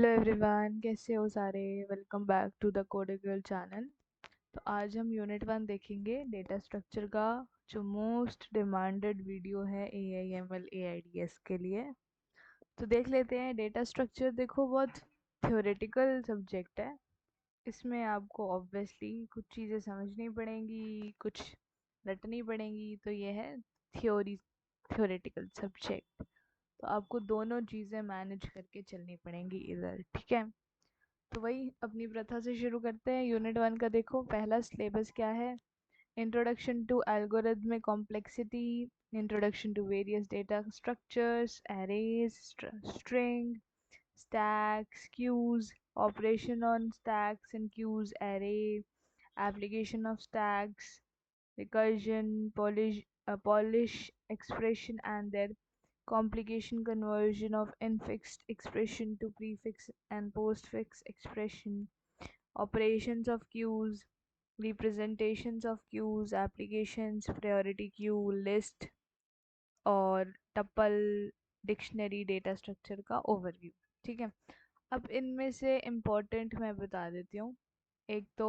Hello everyone, कैसे हो सारे। Welcome back to the coder girl channel. तो आज हम यूनिट 1 देखेंगे डेटा स्ट्रक्चर का, जो मोस्ट डिमांडेड वीडियो है AIML AIDS के लिए। तो देख लेते हैं डेटा स्ट्रक्चर। देखो, बहुत थ्योरेटिकल सब्जेक्ट है। इसमें आपको ऑब्वियसली कुछ चीज़ें समझनी पड़ेंगी, कुछ रटनी पड़ेंगी। तो ये है थ्योरेटिकल सब्जेक्ट। तो आपको दोनों चीज़ें मैनेज करके चलनी पड़ेंगी इधर, ठीक है। तो वही अपनी प्रथा से शुरू करते हैं। यूनिट 1 का देखो, पहला सिलेबस क्या है। Introduction to algorithmic complexity, introduction to various data structures, arrays, string, stacks, queues, operation on stacks and queues, array, application of stacks, recursion, polish expression and their complication, conversion of infixed expression to prefix and postfix expression, operations of queues, representations of queues, applications, priority queue, list और tuple dictionary data structure का overview. ठीक है, अब इनमें से important मैं बता देती हूँ। एक तो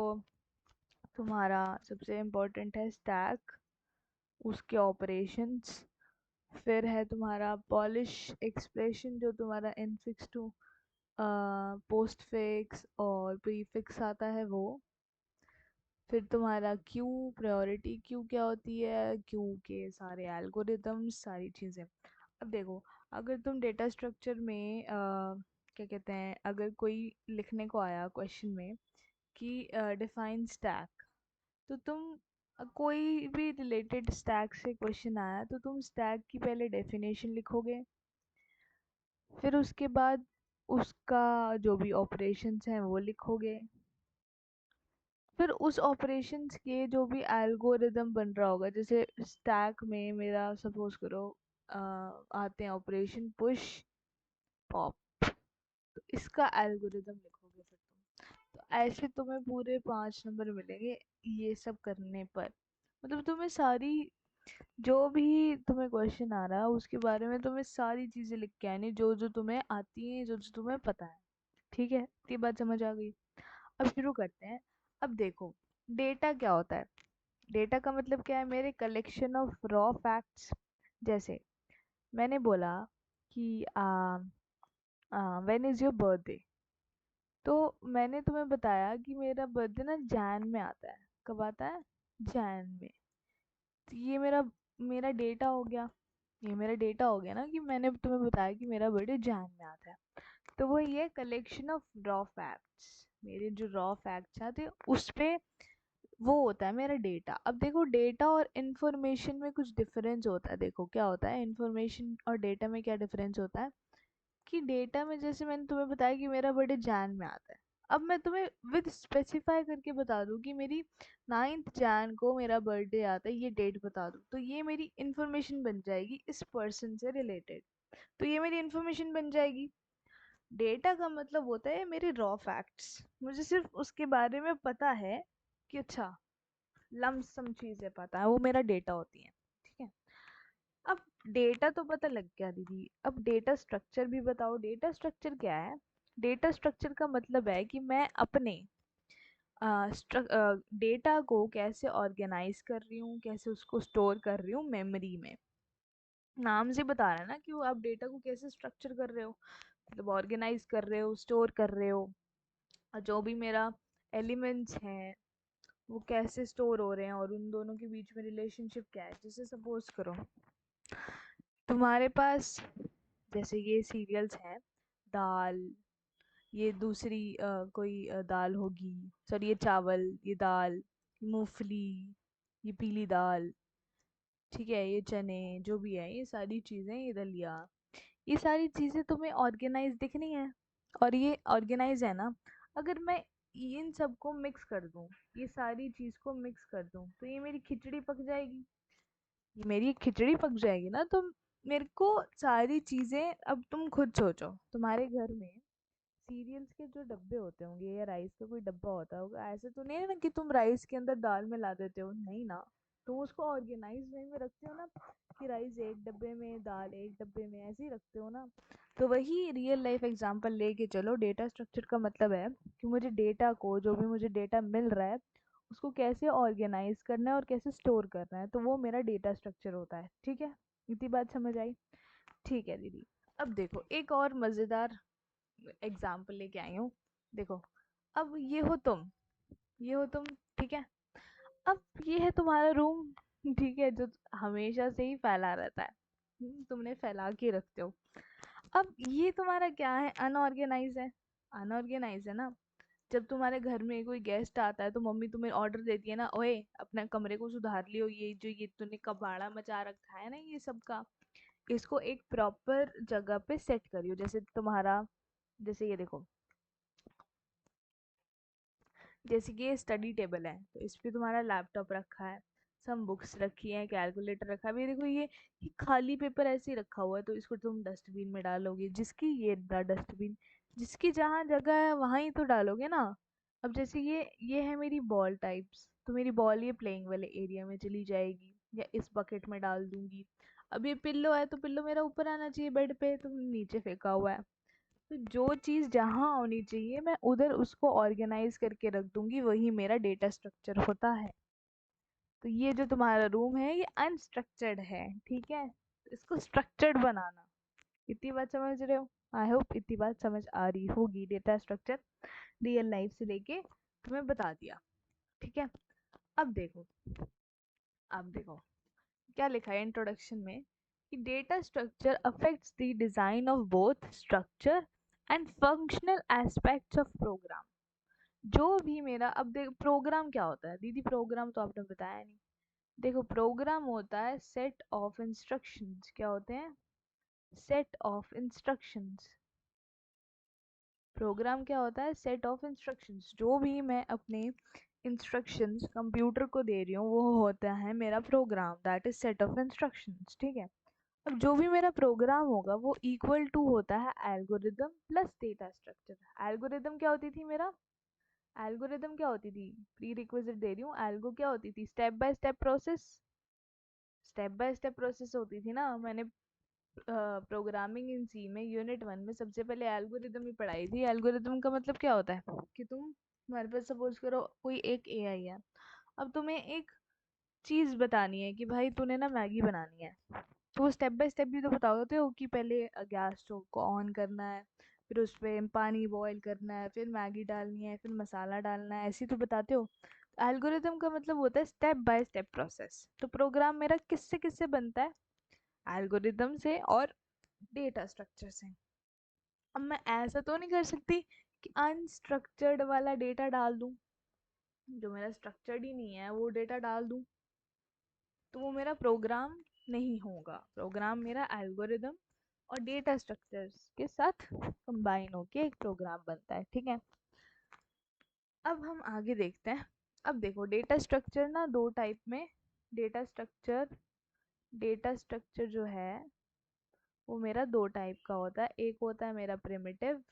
तुम्हारा सबसे इम्पोर्टेंट है स्टैक, उसके ऑपरेशंस। फिर है तुम्हारा पॉलिश एक्सप्रेशन, जो तुम्हारा इनफिक्स टू पोस्ट फिक्स और प्रीफिक्स आता है वो। फिर तुम्हारा क्यू, प्रायोरिटी क्यू क्या होती है, क्यू के सारे एल्गोरिदम्स, सारी चीज़ें। अब देखो, अगर तुम डेटा स्ट्रक्चर में क्या कहते हैं, अगर कोई लिखने को आया क्वेश्चन में कि डिफाइन स्टैक, तो तुम कोई भी रिलेटेड स्टैक से क्वेश्चन आया तो तुम स्टैक की पहले डेफिनेशन लिखोगे। फिर उसके बाद उसका जो भी ऑपरेशंस हैं वो लिखोगे। फिर उस ऑपरेशंस के जो भी एल्गोरिदम बन रहा होगा, जैसे स्टैक में मेरा सपोज करो आते हैं ऑपरेशन पुश पॉप, तो इसका एल्गोरिदम लिखोगे फिर तुम। तो ऐसे तुम्हें पूरे 5 नंबर मिलेंगे ये सब करने पर। मतलब तुम्हें सारी, जो भी तुम्हें क्वेश्चन आ रहा है उसके बारे में तुम्हें सारी चीज़ें लिख के आनी, जो जो तुम्हें आती हैं, जो जो तुम्हें पता है। ठीक है, इतनी बात समझ आ गई। अब शुरू करते हैं। अब देखो, डेटा क्या होता है। डेटा का मतलब क्या है, मेरे कलेक्शन ऑफ रॉ फैक्ट्स। जैसे मैंने बोला कि व्हेन इज़ योर बर्थडे, तो मैंने तुम्हें बताया कि मेरा बर्थडे ना जैन में आता है। कब आता है? जैन में। तो ये मेरा मेरा डेटा हो गया। ये मेरा डेटा हो गया ना, कि मैंने तुम्हें बताया कि मेरा बर्थडे जैन में आता है। तो वो ये कलेक्शन ऑफ रॉ फैक्ट्स, मेरे जो रॉ फैक्ट्स आते हैं उस पे वो होता है मेरा डेटा। अब देखो, डेटा और इन्फॉर्मेशन में कुछ डिफरेंस होता है। देखो क्या होता है, इन्फॉर्मेशन और डेटा में क्या डिफरेंस होता है। कि डेटा में जैसे मैंने तुम्हें बताया कि मेरा बर्थडे जैन में आता है, अब मैं तुम्हें विद स्पेसिफाई करके बता दूं कि मेरी 9th जैन को मेरा बर्थडे आता है, ये डेट बता दूं, तो ये मेरी इन्फॉर्मेशन बन जाएगी इस पर्सन से रिलेटेड। तो ये मेरी इन्फॉर्मेशन बन जाएगी। डेटा का मतलब होता है मेरे रॉ फैक्ट्स, मुझे सिर्फ उसके बारे में पता है कि अच्छा, लमसम चीज़ें पता है, वो मेरा डेटा होती है। ठीक है, अब डेटा तो पता लग गया दीदी, अब डेटा स्ट्रक्चर भी बताओ। डेटा स्ट्रक्चर क्या है। डेटा स्ट्रक्चर का मतलब है कि मैं अपने डेटा को कैसे ऑर्गेनाइज कर रही हूँ, कैसे उसको स्टोर कर रही हूँ मेमोरी में। नाम से बता रहा है ना कि वो आप डेटा को कैसे स्ट्रक्चर कर रहे हो, मतलब ऑर्गेनाइज कर रहे हो, स्टोर कर रहे हो। और जो भी मेरा एलिमेंट्स हैं वो कैसे स्टोर हो रहे हैं और उन दोनों के बीच में रिलेशनशिप क्या है। जैसे सपोज करो तुम्हारे पास, जैसे ये सीरियल्स हैं, दाल, ये दूसरी कोई दाल होगी, सॉरी ये चावल, ये दाल, मूंगफली, ये पीली दाल, ठीक है, ये चने, जो भी है ये सारी चीज़ें, ये दलिया, ये सारी चीज़ें तुम्हें ऑर्गेनाइज दिखनी है। और ये ऑर्गेनाइज है ना। अगर मैं इन सबको मिक्स कर दूं, ये सारी चीज़ को मिक्स कर दूं, तो ये मेरी खिचड़ी पक जाएगी। ये मेरी खिचड़ी पक जाएगी ना। तो मेरे को सारी चीज़ें, अब तुम खुद सोचो, तुम्हारे घर में सीरियल्स के जो डब्बे होते होंगे या राइस का कोई डब्बा होता होगा, ऐसे तो नहीं है ना कि तुम राइस के अंदर दाल मिला देते हो, नहीं ना। तो उसको ऑर्गेनाइज वे में रखते हो ना, कि राइस एक डब्बे में, दाल एक डब्बे में, ऐसे ही रखते हो ना। तो वही रियल लाइफ एग्जांपल लेके चलो। डेटा स्ट्रक्चर का मतलब है कि मुझे डेटा को, जो भी मुझे डेटा मिल रहा है, उसको कैसे ऑर्गेनाइज करना है और कैसे स्टोर करना है, तो वो मेरा डेटा स्ट्रक्चर होता है। ठीक है, इतनी बात समझ आई? ठीक है दीदी। अब देखो एक और मज़ेदार एग्जाम्पल लेके आई हूँ। देखो, अब ये हो तुम, ठीक है। अब ये है तुम्हारा रूम, ठीक है, जो हमेशा से ही फैला रहता है। तुमने फैला के रखते हो। अब ये तुम्हारा क्या है, अनऑर्गेनाइज है। अनऑर्गेनाइज है ना। जब तुम्हारे घर में कोई गेस्ट आता है तो मम्मी तुम्हें ऑर्डर देती है ना, ओए अपने कमरे को सुधार लियो, ये जो ये तूने कबाड़ा मचा रखा है ना ये सब का, इसको एक प्रॉपर जगह पे सेट करियो। जैसे तुम्हारा, जैसे ये देखो, जैसे कि ये स्टडी टेबल है, तो इस पे तुम्हारा लैपटॉप रखा है, सम बुक्स रखी है, कैलकुलेटर रखा है। अभी देखो ये खाली पेपर ऐसे ही रखा हुआ है, तो इसको तुम डस्टबिन में डालोगे। जिसकी ये डस्टबिन, जिसकी जहाँ जगह है वहाँ ही तो डालोगे ना। अब जैसे ये है मेरी बॉल टाइप्स, तो मेरी बॉल ये प्लेइंग वाले एरिया में चली जाएगी, या इस बकेट में डाल दूंगी। अब ये पिल्लो है, तो पिल्लो मेरा ऊपर आना चाहिए बेड पे, तो नीचे फेंका हुआ है। तो जो चीज़ जहाँ होनी चाहिए मैं उधर उसको ऑर्गेनाइज करके रख दूंगी, वही मेरा डेटा स्ट्रक्चर होता है। तो ये जो तुम्हारा रूम है ये अनस्ट्रक्चर्ड है, ठीक है। तो इसको स्ट्रक्चर्ड बनाना। इतनी बात समझ रहे हो? आई होप इतनी बात समझ आ रही होगी। डेटा स्ट्रक्चर रियल लाइफ से लेके तुम्हें बता दिया, ठीक है। अब देखो, अब देखो क्या लिखा है इंट्रोडक्शन में, कि data structure affects the design of both structure and functional aspects of program. जो भी मेरा, अब देख प्रोग्राम क्या होता है दीदी, प्रोग्राम तो आपने बताया नहीं। देखो प्रोग्राम होता है सेट ऑफ इंस्ट्रक्शंस। क्या होते हैं? Set of instructions. प्रोग्राम क्या होता है? Set of instructions. जो भी मैं अपने इंस्ट्रक्शंस कंप्यूटर को दे रही हूँ वो होता है मेरा program, that is set of instructions, ठीक है। अब जो भी मेरा प्रोग्राम होगा वो इक्वल टू होता है algorithm plus data structure. Algorithm क्या होती थी मेरा? एल्गोरिदम क्या होती थी? प्री रिक्विजिट दे रही हूँ। एल्गो क्या होती थी? Step by step process. Step by step process होती थी ना। मैंने प्रोग्रामिंग इन सी में यूनिट 1 में सबसे पहले एल्गोरिदम ही पढ़ाई थी। एल्गोरिदम का मतलब क्या होता है, कि तुम, हमारे पास सपोज करो कोई एक एआई है। अब तुम्हें एक चीज बतानी है कि भाई तूने ना मैगी बनानी है, तो वो स्टेप बाय स्टेप भी तो बताते हो कि पहले गैस स्टोव को ऑन करना है, फिर उस पर पानी बॉईल करना है, फिर मैगी डालनी है, फिर मसाला डालना है, ऐसे ही तो बताते हो। एल्गोरिदम का मतलब होता है स्टेप बाय स्टेप प्रोसेस। तो प्रोग्राम मेरा किससे किससे बनता है? एल्गोरिदम से और डेटा स्ट्रक्चर से। अब मैं ऐसा तो नहीं कर सकती कि अनस्ट्रक्चर्ड वाला डेटा डाल दूं, जो मेरा स्ट्रक्चर्ड ही नहीं है वो डेटा डाल दूं, तो वो मेरा प्रोग्राम नहीं होगा। प्रोग्राम मेरा एल्गोरिदम और डेटा स्ट्रक्चर्स के साथ कंबाइन होके एक प्रोग्राम बनता है, ठीक है। अब हम आगे देखते हैं। अब देखो डेटा स्ट्रक्चर ना दो टाइप में, डेटा स्ट्रक्चर, डेटा स्ट्रक्चर जो है वो मेरा दो टाइप का होता है। एक होता है मेरा प्रिमिटिव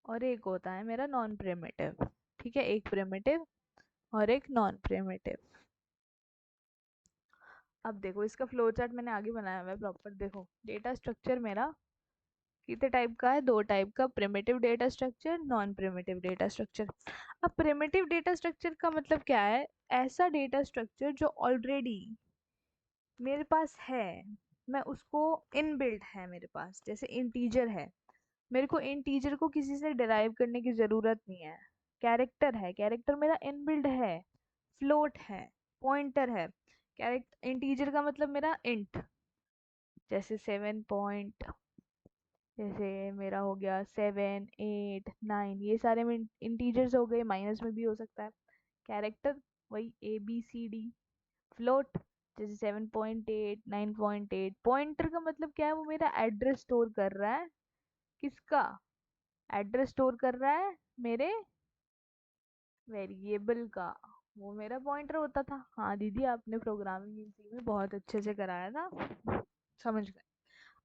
और एक होता है मेरा नॉन प्रिमिटिव, ठीक है। एक प्रिमिटिव और एक नॉन प्रिमिटिव। अब देखो इसका फ्लो चार्ट मैंने आगे बनाया हुआ है प्रॉपर। देखो डेटा स्ट्रक्चर मेरा कितने टाइप का है? दो टाइप का, primitive data structure, non primitive data structure. अब प्रिमिटिव डेटा स्ट्रक्चर का मतलब क्या है? ऐसा डेटा स्ट्रक्चर जो ऑलरेडी मेरे पास है, मैं उसको इनबिल्ट है मेरे पास। जैसे इंटीजर है, मेरे को इंटीजर को किसी से डिराइव करने की ज़रूरत नहीं है। कैरेक्टर है, कैरेक्टर मेरा इनबिल्ट है। फ्लोट है, पॉइंटर है। कैरेक्टर इंटीजर का मतलब मेरा इंट, जैसे 7 पॉइंट, जैसे मेरा हो गया 7 8 9, ये सारे में इंटीजर्स हो गए, माइनस में भी हो सकता है। कैरेक्टर वही ABCD। फ्लोट जैसे 7.8 9.8। पॉइंटर का मतलब क्या है? वो मेरा एड्रेस स्टोर कर रहा है। किसका एड्रेस स्टोर कर रहा है? मेरे वेरिएबल का। वो मेरा पॉइंटर होता था। हाँ दीदी आपने प्रोग्रामिंग इसी में बहुत अच्छे से कराया था, समझ गए।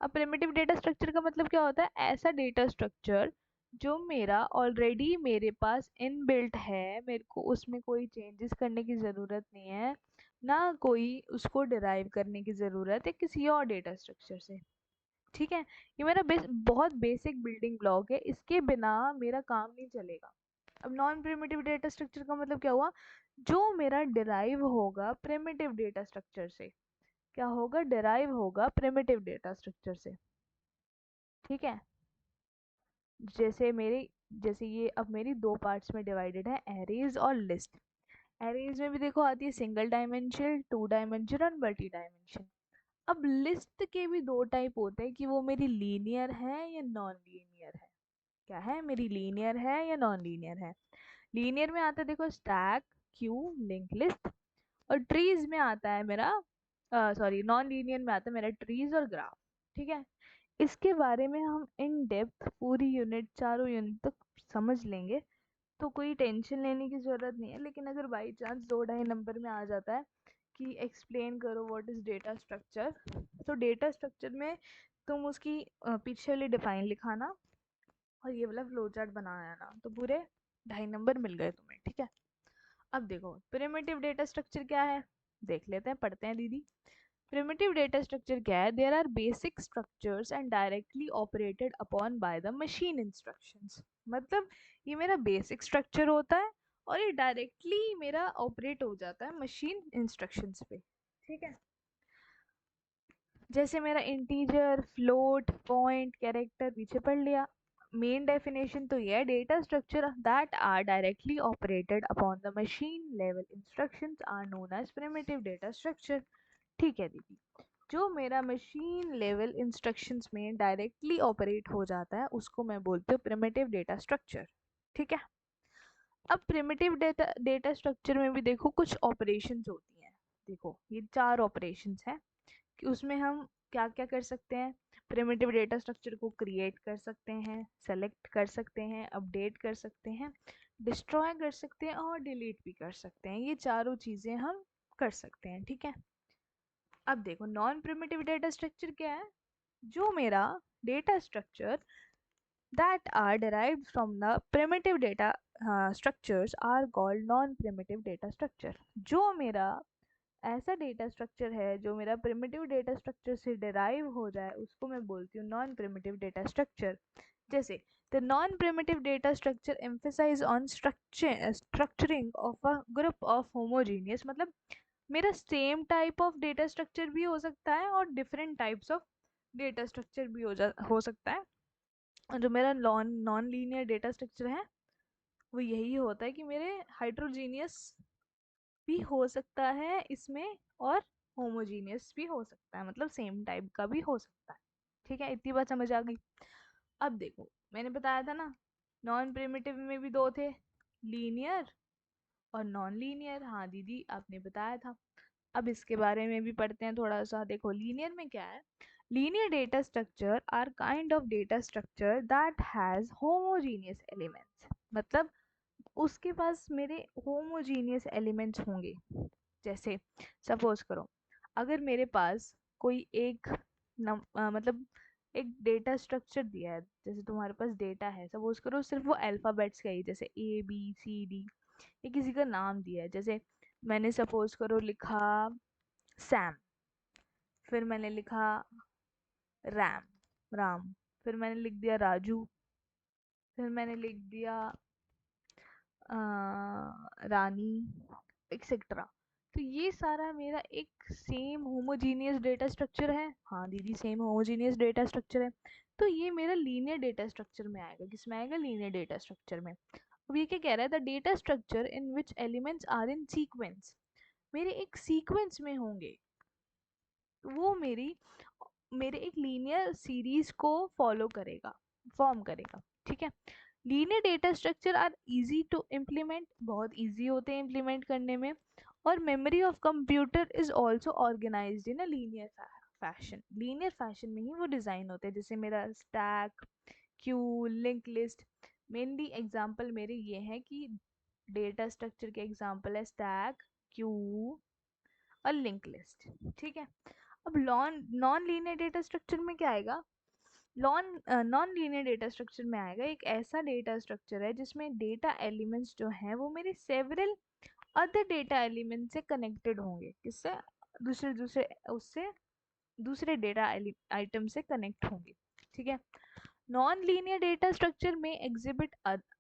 अब प्रिमिटिव डेटा स्ट्रक्चर का मतलब क्या होता है? ऐसा डेटा स्ट्रक्चर जो मेरा ऑलरेडी मेरे पास इनबिल्ट है, मेरे को उसमें कोई चेंजेस करने की ज़रूरत नहीं है, ना कोई उसको डिराइव करने की ज़रूरत है किसी और डेटा स्ट्रक्चर से। ठीक है, ये मेरा बहुत बेसिक बिल्डिंग ब्लॉक है, इसके बिना मेरा काम नहीं चलेगा। अब नॉन प्रिमिटिव डेटा स्ट्रक्चर का मतलब क्या हुआ? जो मेरा डिराइव होगा प्रिमिटिव डेटा स्ट्रक्चर से। क्या होगा? डिराइव होगा प्रिमिटिव डेटा स्ट्रक्चर से। ठीक है, जैसे मेरी जैसे ये अब मेरी दो पार्ट्स में डिवाइडेड है, एरेज और लिस्ट। एरेज में भी देखो आती है सिंगल डायमेंशनल, टू डायमेंशनल और मल्टी डायमेंशन। अब लिस्ट के भी दो टाइप होते हैं कि वो मेरी लीनियर है या नॉन लीनियर है। क्या है? मेरी लीनियर है या नॉन लीनियर है। लीनियर में आता है देखो स्टैक, क्यू, लिंक लिस्ट। और ट्रीज में आता है मेरा, सॉरी, नॉन लीनियर में आता है मेरा ट्रीज और ग्राफ। ठीक है, इसके बारे में हम इन डेप्थ पूरी यूनिट, चारों यूनिट तक समझ लेंगे, तो कोई टेंशन लेने की ज़रूरत नहीं है। लेकिन अगर बाई चांस 2-2.5 नंबर में आ जाता है कि एक्सप्लेन करो व्हाट इज़ डेटा स्ट्रक्चर, तो डेटा स्ट्रक्चर में तुम उसकी पीछे वाली डिफाइन लिखाना और ये वाला फ्लो चार्ट बनाना, तो पूरे 2.5 नंबर मिल गए तुम्हें। ठीक है, अब देखो प्रिमिटिव डेटा स्ट्रक्चर क्या है, देख लेते हैं, पढ़ते हैं दीदी। प्रिमिटिव डेटा स्ट्रक्चर क्या है? There are basic structures and directly operated upon by the machine instructions. मतलब ये मेरा बेसिक स्ट्रक्चर होता है और ये डायरेक्टली मेरा ऑपरेट हो जाता है मशीन इंस्ट्रक्शंस पे। ठीक है, जैसे मेरा इंटीजर, फ्लोट, पॉइंट, कैरेक्टर पीछे पढ़ लिया। मेन डेफिनेशन तो ये है, data structure that are directly operated upon the machine level instructions are known as primitive data structure. ठीक है दीदी, जो मेरा मशीन लेवल इंस्ट्रक्शंस में डायरेक्टली ऑपरेट हो जाता है उसको मैं बोलती हूँ प्रिमिटिव डेटा स्ट्रक्चर। ठीक है, अब प्रिमिटिव डेटा डेटा स्ट्रक्चर में भी देखो कुछ ऑपरेशंस होती हैं। देखो ये 4 ऑपरेशंस हैं कि उसमें हम क्या क्या कर सकते हैं। प्रिमिटिव डेटा स्ट्रक्चर को क्रिएट कर सकते हैं, सेलेक्ट कर सकते हैं, अपडेट कर सकते हैं, डिस्ट्रॉय कर सकते हैं और डिलीट भी कर सकते हैं। ये चारों चीज़ें हम कर सकते हैं। ठीक है, अब देखो नॉन प्रिमिटिव डेटा स्ट्रक्चर क्या है? जो मेरा data structure that are derived from the primitive data structures are called non primitive data structure। जो मेरा ऐसा डेटा स्ट्रक्चर है जो मेरा प्रिमिटिव डेटा स्ट्रक्चर से डिराइव हो जाए उसको मैं बोलती हूँ नॉन प्रिमिटिव डेटा स्ट्रक्चर। जैसे the non primitive data structure emphasize on structuring of a group of homogeneous. मतलब मेरा same type of data structure भी हो सकता है और different types of data structure भी हो सकता है। और जो मेरा non non linear data structure है वो यही होता है कि मेरे हाइड्रोजीनियस भी हो सकता है इसमें और होमोजीनियस भी हो सकता है, मतलब सेम टाइप का भी हो सकता है। ठीक है, इतनी बात समझ आ गई। अब देखो मैंने बताया था ना नॉन प्रिमिटिव में भी दो थे, लीनियर और नॉन लीनियर। हाँ दीदी आपने बताया था। अब इसके बारे में भी पढ़ते हैं थोड़ा सा। देखो लीनियर में क्या है? Linear data structure are kind of data structure that has homogeneous elements. मतलब उसके पास मेरे होमोजीनियस एलिमेंट्स होंगे। जैसे सपोज करो अगर मेरे पास कोई एक मतलब एक डेटा स्ट्रक्चर दिया है, जैसे तुम्हारे पास डेटा है, सपोज करो सिर्फ वो अल्फ़ाबेट्स का ही, जैसे ABCD, ये किसी का नाम दिया है। जैसे मैंने सपोज करो लिखा सैम, फिर मैंने लिखा राम, फिर मैंने लिख दिया राजू, फिर मैंने लिख दिया रानी, एक्सेट्रा। तो ये सारा मेरा एक सेम होमोजीनियस डेटा स्ट्रक्चर है। हाँ दीदी सेम होमोजीनियस डेटा स्ट्रक्चर है, तो ये मेरा लीनियर डेटा स्ट्रक्चर में आएगा। किसमें आएगा? लीनियर डेटा स्ट्रक्चर में। अब ये क्या कह रहा है? The data structure in which elements are in sequence. मेरे एक सीक्वेंस में होंगे, तो वो मेरे एक लीनियर सीरीज को फॉलो करेगा, फॉर्म करेगा। ठीक है, linear data structure are easy to implement, बहुत इजी होते हैं इम्प्लीमेंट करने में। और memory of computer is also organised in a linear fashion. Linear fashion में ही वो डिज़ाइन होते हैं। जैसे मेरा stack, queue, link list. Mainly example मेरे ये हैं कि डेटा स्ट्रक्चर के एग्जांपल है स्टैक, क्यू और लिंक लिस्ट। ठीक है, अब non non linear data structure में क्या आएगा? नॉन लीनियर डेटा स्ट्रक्चर में आएगा एक ऐसा डेटा स्ट्रक्चर है जिसमें डेटा एलिमेंट्स जो हैं वो मेरे सेवरल अदर डेटा एलिमेंट से कनेक्टेड होंगे। किससे? दूसरे दूसरे उससे दूसरे डेटा आइटम से कनेक्ट होंगे। ठीक है। नॉन लीनियर डेटा स्ट्रक्चर में एग्जिबिट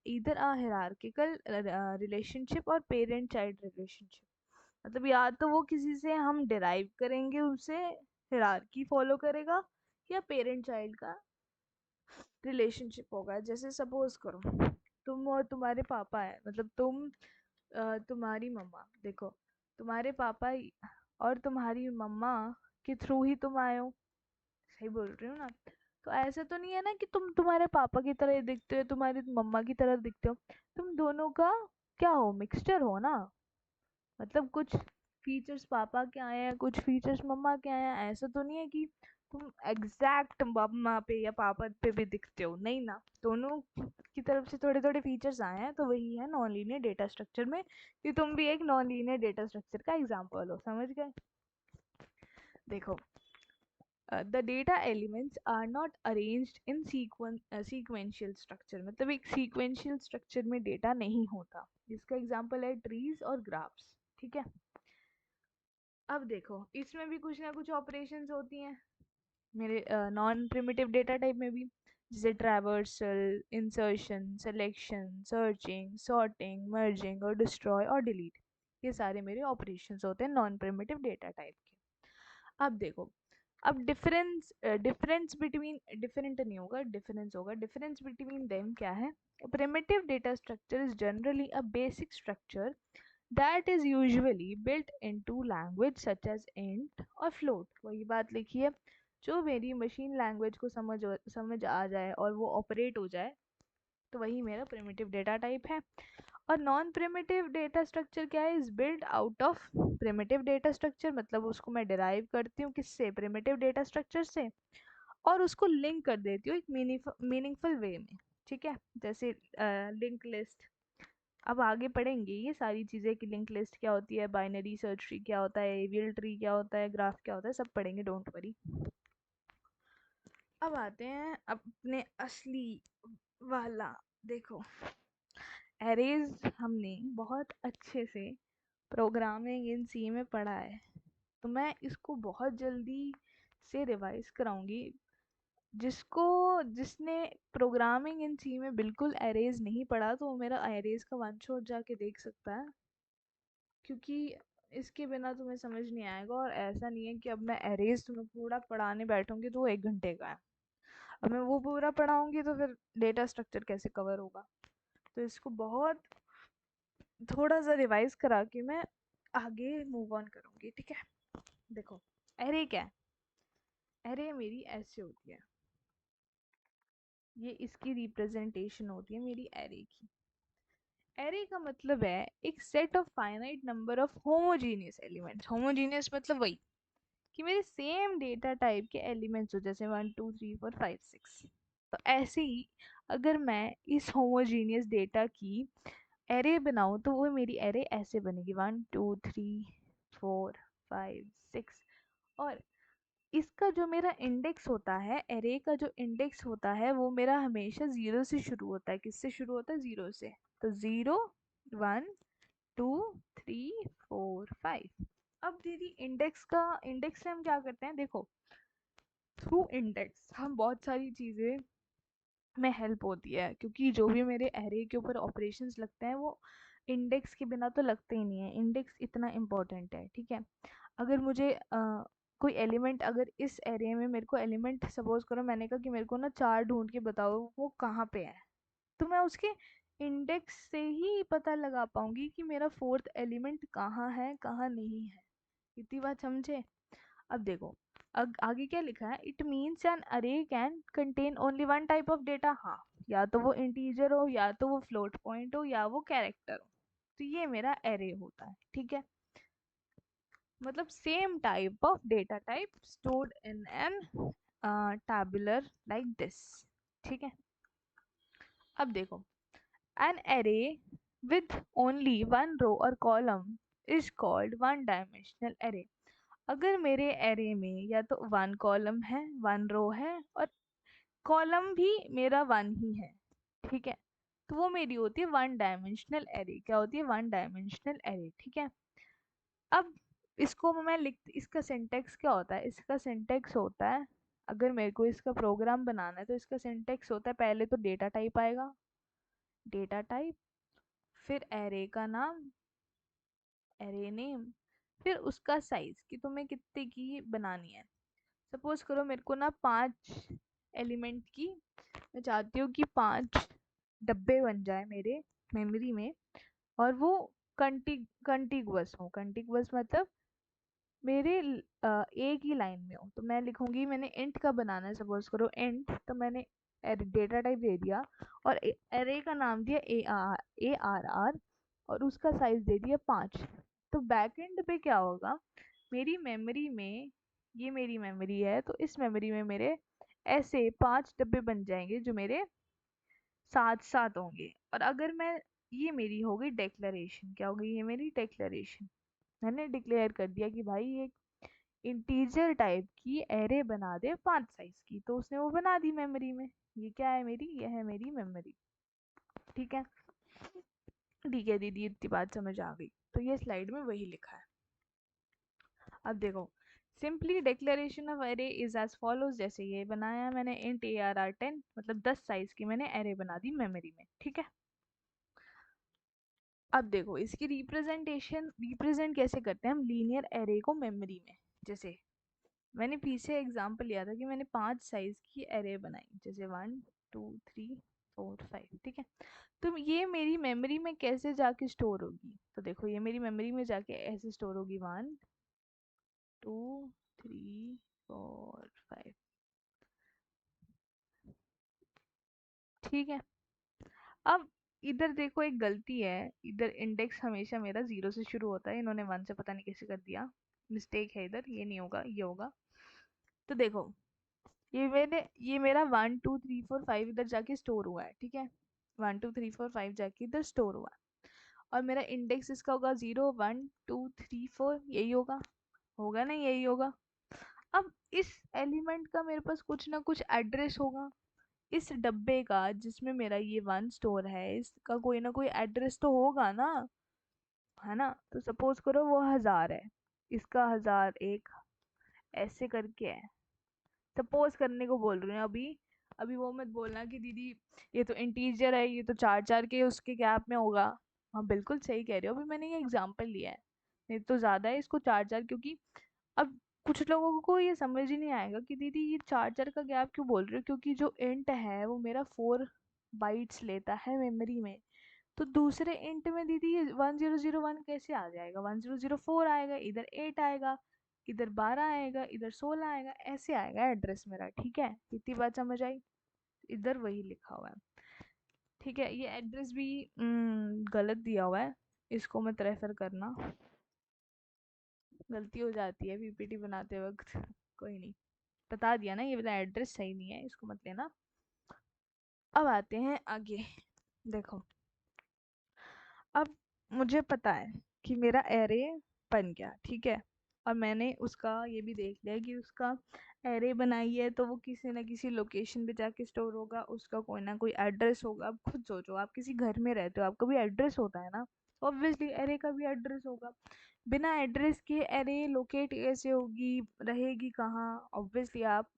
इधर अ हायरार्किकल रिलेशनशिप और पेरेंट चाइल्ड रिलेशनशिप। मतलब या तो वो किसी से हम डिराइव करेंगे, उससे हायरार्की फॉलो करेगा, या पेरेंट चाइल्ड का रिलेशनशिप होगा। जैसे सपोज करो तुम और तुम्हारे पापा है, मतलब तुम्हारी मम्मा, देखो तुम्हारे पापा और तुम्हारी मम्मा के थ्रू ही तुम आए हो। सही बोल रही हूँ ना? तो ऐसा तो नहीं है ना कि तुम तुम्हारे पापा की तरह दिखते हो, तुम्हारी मम्मा की तरह दिखते हो। तुम दोनों का क्या हो? मिक्सचर हो ना। मतलब कुछ फीचर्स पापा के आए हैं, कुछ फीचर्स मम्मा के आए हैं। ऐसा तो नहीं है कि तुम एग्जैक्ट मम्मा पे या पापा पे भी दिखते हो, नहीं ना। दोनों की तरफ से थोड़े थोड़े फीचर्स आए हैं, तो वही है नॉन लीनियर डेटा स्ट्रक्चर में कि तुम भी एक नॉन लीनियर डेटा स्ट्रक्चर का एग्जाम्पल हो। समझ गए? देखो, the data elements are not arranged in sequential structure। मतलब एक sequential structure में डेटा नहीं होता, जिसका एग्जांपल है ट्रीज और ग्राफ्स। ठीक है। अब देखो, इसमें भी कुछ ना कुछ ऑपरेशंस होती हैं मेरे नॉन प्रिमिटिव डेटा टाइप में भी, जैसे traversal, insertion, selection, searching, sorting, merging और डिस्ट्रॉय और डिलीट। ये सारे मेरे ऑपरेशंस होते हैं नॉन प्रिमिटिव डेटा टाइप के। अब देखो, अब डिफरेंस बिटवीन, डिफरेंट नहीं होगा, डिफरेंस होगा। डिफरेंस बिटवीन देम क्या है? Primitive data structure is generally a basic structure that is usually built into language such as int और फ्लोट। वही बात लिखी है, जो मेरी मशीन लैंग्वेज को समझ आ जाए और वो ऑपरेट हो जाए, तो वही मेरा प्रिमिटिव डेटा टाइप है। और नॉन प्रिमिटिव डेटा स्ट्रक्चर क्या है? Is build out of primitive data structure. मतलब उसको मैं डिराइव करती हूँ किससे? प्रिमिटिव डेटा स्ट्रक्चर से, और उसको लिंक कर देती हूँ एक मीनिंगफुल वे में। ठीक है। जैसे लिंक लिस्ट, अब आगे पढ़ेंगे ये सारी चीज़ें कि लिंक लिस्ट क्या होती है, बाइनरी सर्च ट्री क्या होता है, एवियल ट्री क्या होता है, ग्राफ क्या होता है, सब पढ़ेंगे, डोंट वरी। अब आते हैं अपने असली वाला। देखो, एरेज हमने बहुत अच्छे से प्रोग्रामिंग इन सी में पढ़ा है, तो मैं इसको बहुत जल्दी से रिवाइज कराऊंगी। जिसने प्रोग्रामिंग इन सी में बिल्कुल एरेज नहीं पढ़ा, तो वो मेरा एरेज का वन शॉट जाके देख सकता है, क्योंकि इसके बिना तुम्हें समझ नहीं आएगा। और ऐसा नहीं है कि अब मैं एरेज तुम्हें पूरा पढ़ाने बैठूंगी तो वो 1 घंटे का है। अब मैं वो पूरा पढ़ाऊंगी तो फिर डेटा स्ट्रक्चर कैसे कवर होगा? तो इसको बहुत थोड़ा सा रिवाइज करा के मैं आगे मूव ऑन करूंगी। ठीक है। देखो, एरे क्या है? एरे मेरी ऐसे होती है, ये इसकी रिप्रेजेंटेशन होती है मेरी एरे की। एरे का मतलब है एक set of finite number of homogeneous elements. Homogeneous मतलब वही कि मेरे सेम डेटा टाइप के एलिमेंट्स हो, जैसे 1 2 3 4 5 6। तो ऐसे ही अगर मैं इस होमोजीनियस डेटा की एरे बनाऊं, तो वो मेरी एरे ऐसे बनेगी, 1 2 3 4 5 6। और इसका जो मेरा इंडेक्स होता है, एरे का जो इंडेक्स होता है, वो मेरा हमेशा 0 से शुरू होता है। किससे शुरू होता है? 0 से। तो 0 1 2 3 4 5। अब दीदी इंडेक्स से हम क्या करते हैं? देखो, थ्रू इंडेक्स हम बहुत सारी चीज़ें में हेल्प होती है, क्योंकि जो भी मेरे एरे के ऊपर ऑपरेशंस लगते हैं वो इंडेक्स के बिना तो लगते ही नहीं है। इंडेक्स इतना इम्पोर्टेंट है। ठीक है। अगर मुझे कोई एलिमेंट, अगर इस एरे में मेरे को एलिमेंट, सपोज करो मैंने कहा कि मेरे को ना 4 ढूंढ के बताओ वो कहाँ पे है, तो मैं उसके इंडेक्स से ही पता लगा पाऊंगी कि मेरा फोर्थ एलिमेंट कहाँ है, कहाँ नहीं है। इतनी बात समझे? अब देखो, आगे क्या लिखा है? इट मीन्स एन अरे can contain only one type of data. हाँ, या तो वो इंटीजर हो, या तो वो फ्लोट पॉइंट हो, या वो कैरेक्टर हो। तो ये मेरा एरे होता है। ठीक है। मतलब same type of data type stored in an tabular like this. ठीक है। अब देखो, an array with only one row और column is called one dimensional array. अगर मेरे एरे में या तो 1 कॉलम है, 1 रो है, और कॉलम भी मेरा 1 ही है, ठीक है। तो वो मेरी होती है वन डायमेंशनल एरे। क्या होती है? वन डायमेंशनल एरे, ठीक है। अब इसको मैं लिख, इसका सिंटेक्स क्या होता है? इसका सिंटेक्स होता है, अगर मेरे को इसका प्रोग्राम बनाना है तो इसका सिंटेक्स होता है, पहले तो डेटा टाइप आएगा, डेटा टाइप, फिर एरे का नाम, एरे नेम, फिर उसका साइज कि तुम्हें कितने की बनानी है। सपोज करो मेरे को ना 5 एलिमेंट की, मैं चाहती हूँ कि 5 डब्बे बन जाए मेरे मेमोरी में, और वो कंटिगुअस हो। कंटिगुअस मतलब मेरे एक ही लाइन में हो। तो मैं लिखूंगी, मैंने इंट का बनाना है, सपोज करो इंट, तो मैंने डेटा टाइप दे दिया और एरे का नाम दिया ARR और उसका साइज दे दिया 5। तो बैक एंड पे क्या होगा, मेरी मेमोरी में, ये मेरी मेमोरी है, तो इस मेमोरी में मेरे ऐसे 5 डब्बे बन जाएंगे जो मेरे साथ साथ होंगे। और अगर मैं, ये मेरी हो गई डेक्लरेशन, क्या हो गई? ये मेरी डेक्लरेशन, मैंने डिक्लेयर कर दिया कि भाई एक इंटीजर टाइप की एरे बना दे 5 साइज की, तो उसने वो बना दी मेमोरी में। ये क्या है मेरी? ये है मेरी मेमोरी, ठीक है। ठीक है दीदी, इतनी बात समझ आ गई। तो ये स्लाइड में वही लिखा है। अब देखो, simply declaration of array is as follows, जैसे ये बनाया मैंने इंट ARR10, मतलब 10 साइज की मैंने एरे बना दी मेमोरी में, ठीक है। अब देखो इसकी रिप्रेजेंट कैसे करते हैं हम लीनियर एरे को मेमोरी में। जैसे मैंने पीछे एग्जांपल लिया था कि मैंने 5 साइज की एरे बनाई, जैसे 1 2 3 4 5, ठीक है। तो ये मेरी मेमोरी में कैसे जाके स्टोर होगी? तो देखो ये मेरी मेमोरी में जाके ऐसे स्टोर होगी, 1 2 3 4 5, ठीक है। अब इधर देखो एक गलती है, इधर इंडेक्स हमेशा मेरा 0 से शुरू होता है, इन्होंने 1 से पता नहीं कैसे कर दिया, मिस्टेक है इधर, ये नहीं होगा, ये होगा। तो देखो ये मेरा 1 2 3 4 5 इधर जाके स्टोर हुआ है, ठीक है। 1 2 3 4 5 जाके इधर स्टोर हुआ है, और मेरा इंडेक्स इसका होगा 0 1 2 3 4, यही होगा ना, यही होगा। अब इस एलिमेंट का मेरे पास कुछ ना कुछ एड्रेस होगा, इस डब्बे का जिसमें मेरा ये 1 स्टोर है, इसका कोई ना कोई एड्रेस तो होगा ना, है ना। तो सपोज करो वो 1000 है, इसका 1001 ऐसे करके है, सपोज करने को बोल रही हूँ अभी। अभी वो मत बोलना कि दीदी ये तो इंटीजर है, ये तो 4 4 के उसके गैप में होगा। हाँ बिल्कुल सही कह रहे हो, अभी मैंने ये एग्जांपल लिया है, नहीं तो ज़्यादा है इसको 4 4, क्योंकि अब कुछ लोगों को ये समझ ही नहीं आएगा कि दीदी ये 4 4 का गैप क्यों बोल रहे हो, क्योंकि जो इंट है वो मेरा 4 बाइट्स लेता है मेमोरी में। तो दूसरे इंट में दीदी ये 1001 कैसे आ जाएगा? 1004 आएगा, इधर 8 आएगा, इधर 12 आएगा, इधर 16 आएगा, ऐसे आएगा एड्रेस मेरा, ठीक है। इतनी बात समझ आई? इधर वही लिखा हुआ है, ठीक है। ये एड्रेस भी गलत दिया हुआ है, इसको मत रेफर करना, गलती हो जाती है पीपीटी बनाते वक्त। कोई नहीं, बता दिया ना, ये वाला एड्रेस सही नहीं है, इसको मत लेना। अब आते हैं आगे, देखो अब मुझे पता है कि मेरा एरे बन गया, ठीक है। और मैंने उसका ये भी देख लिया कि उसका एरे बनाई है तो वो किसी ना किसी लोकेशन पे जाके स्टोर होगा, उसका कोई ना कोई एड्रेस होगा। अब खुद सोचो, आप किसी घर में रहते हो, आपका भी एड्रेस होता है ना, ऑब्वियसली एरे का भी एड्रेस होगा। बिना एड्रेस के एरे लोकेट कैसे होगी, रहेगी कहाँ? ऑब्वियसली आप,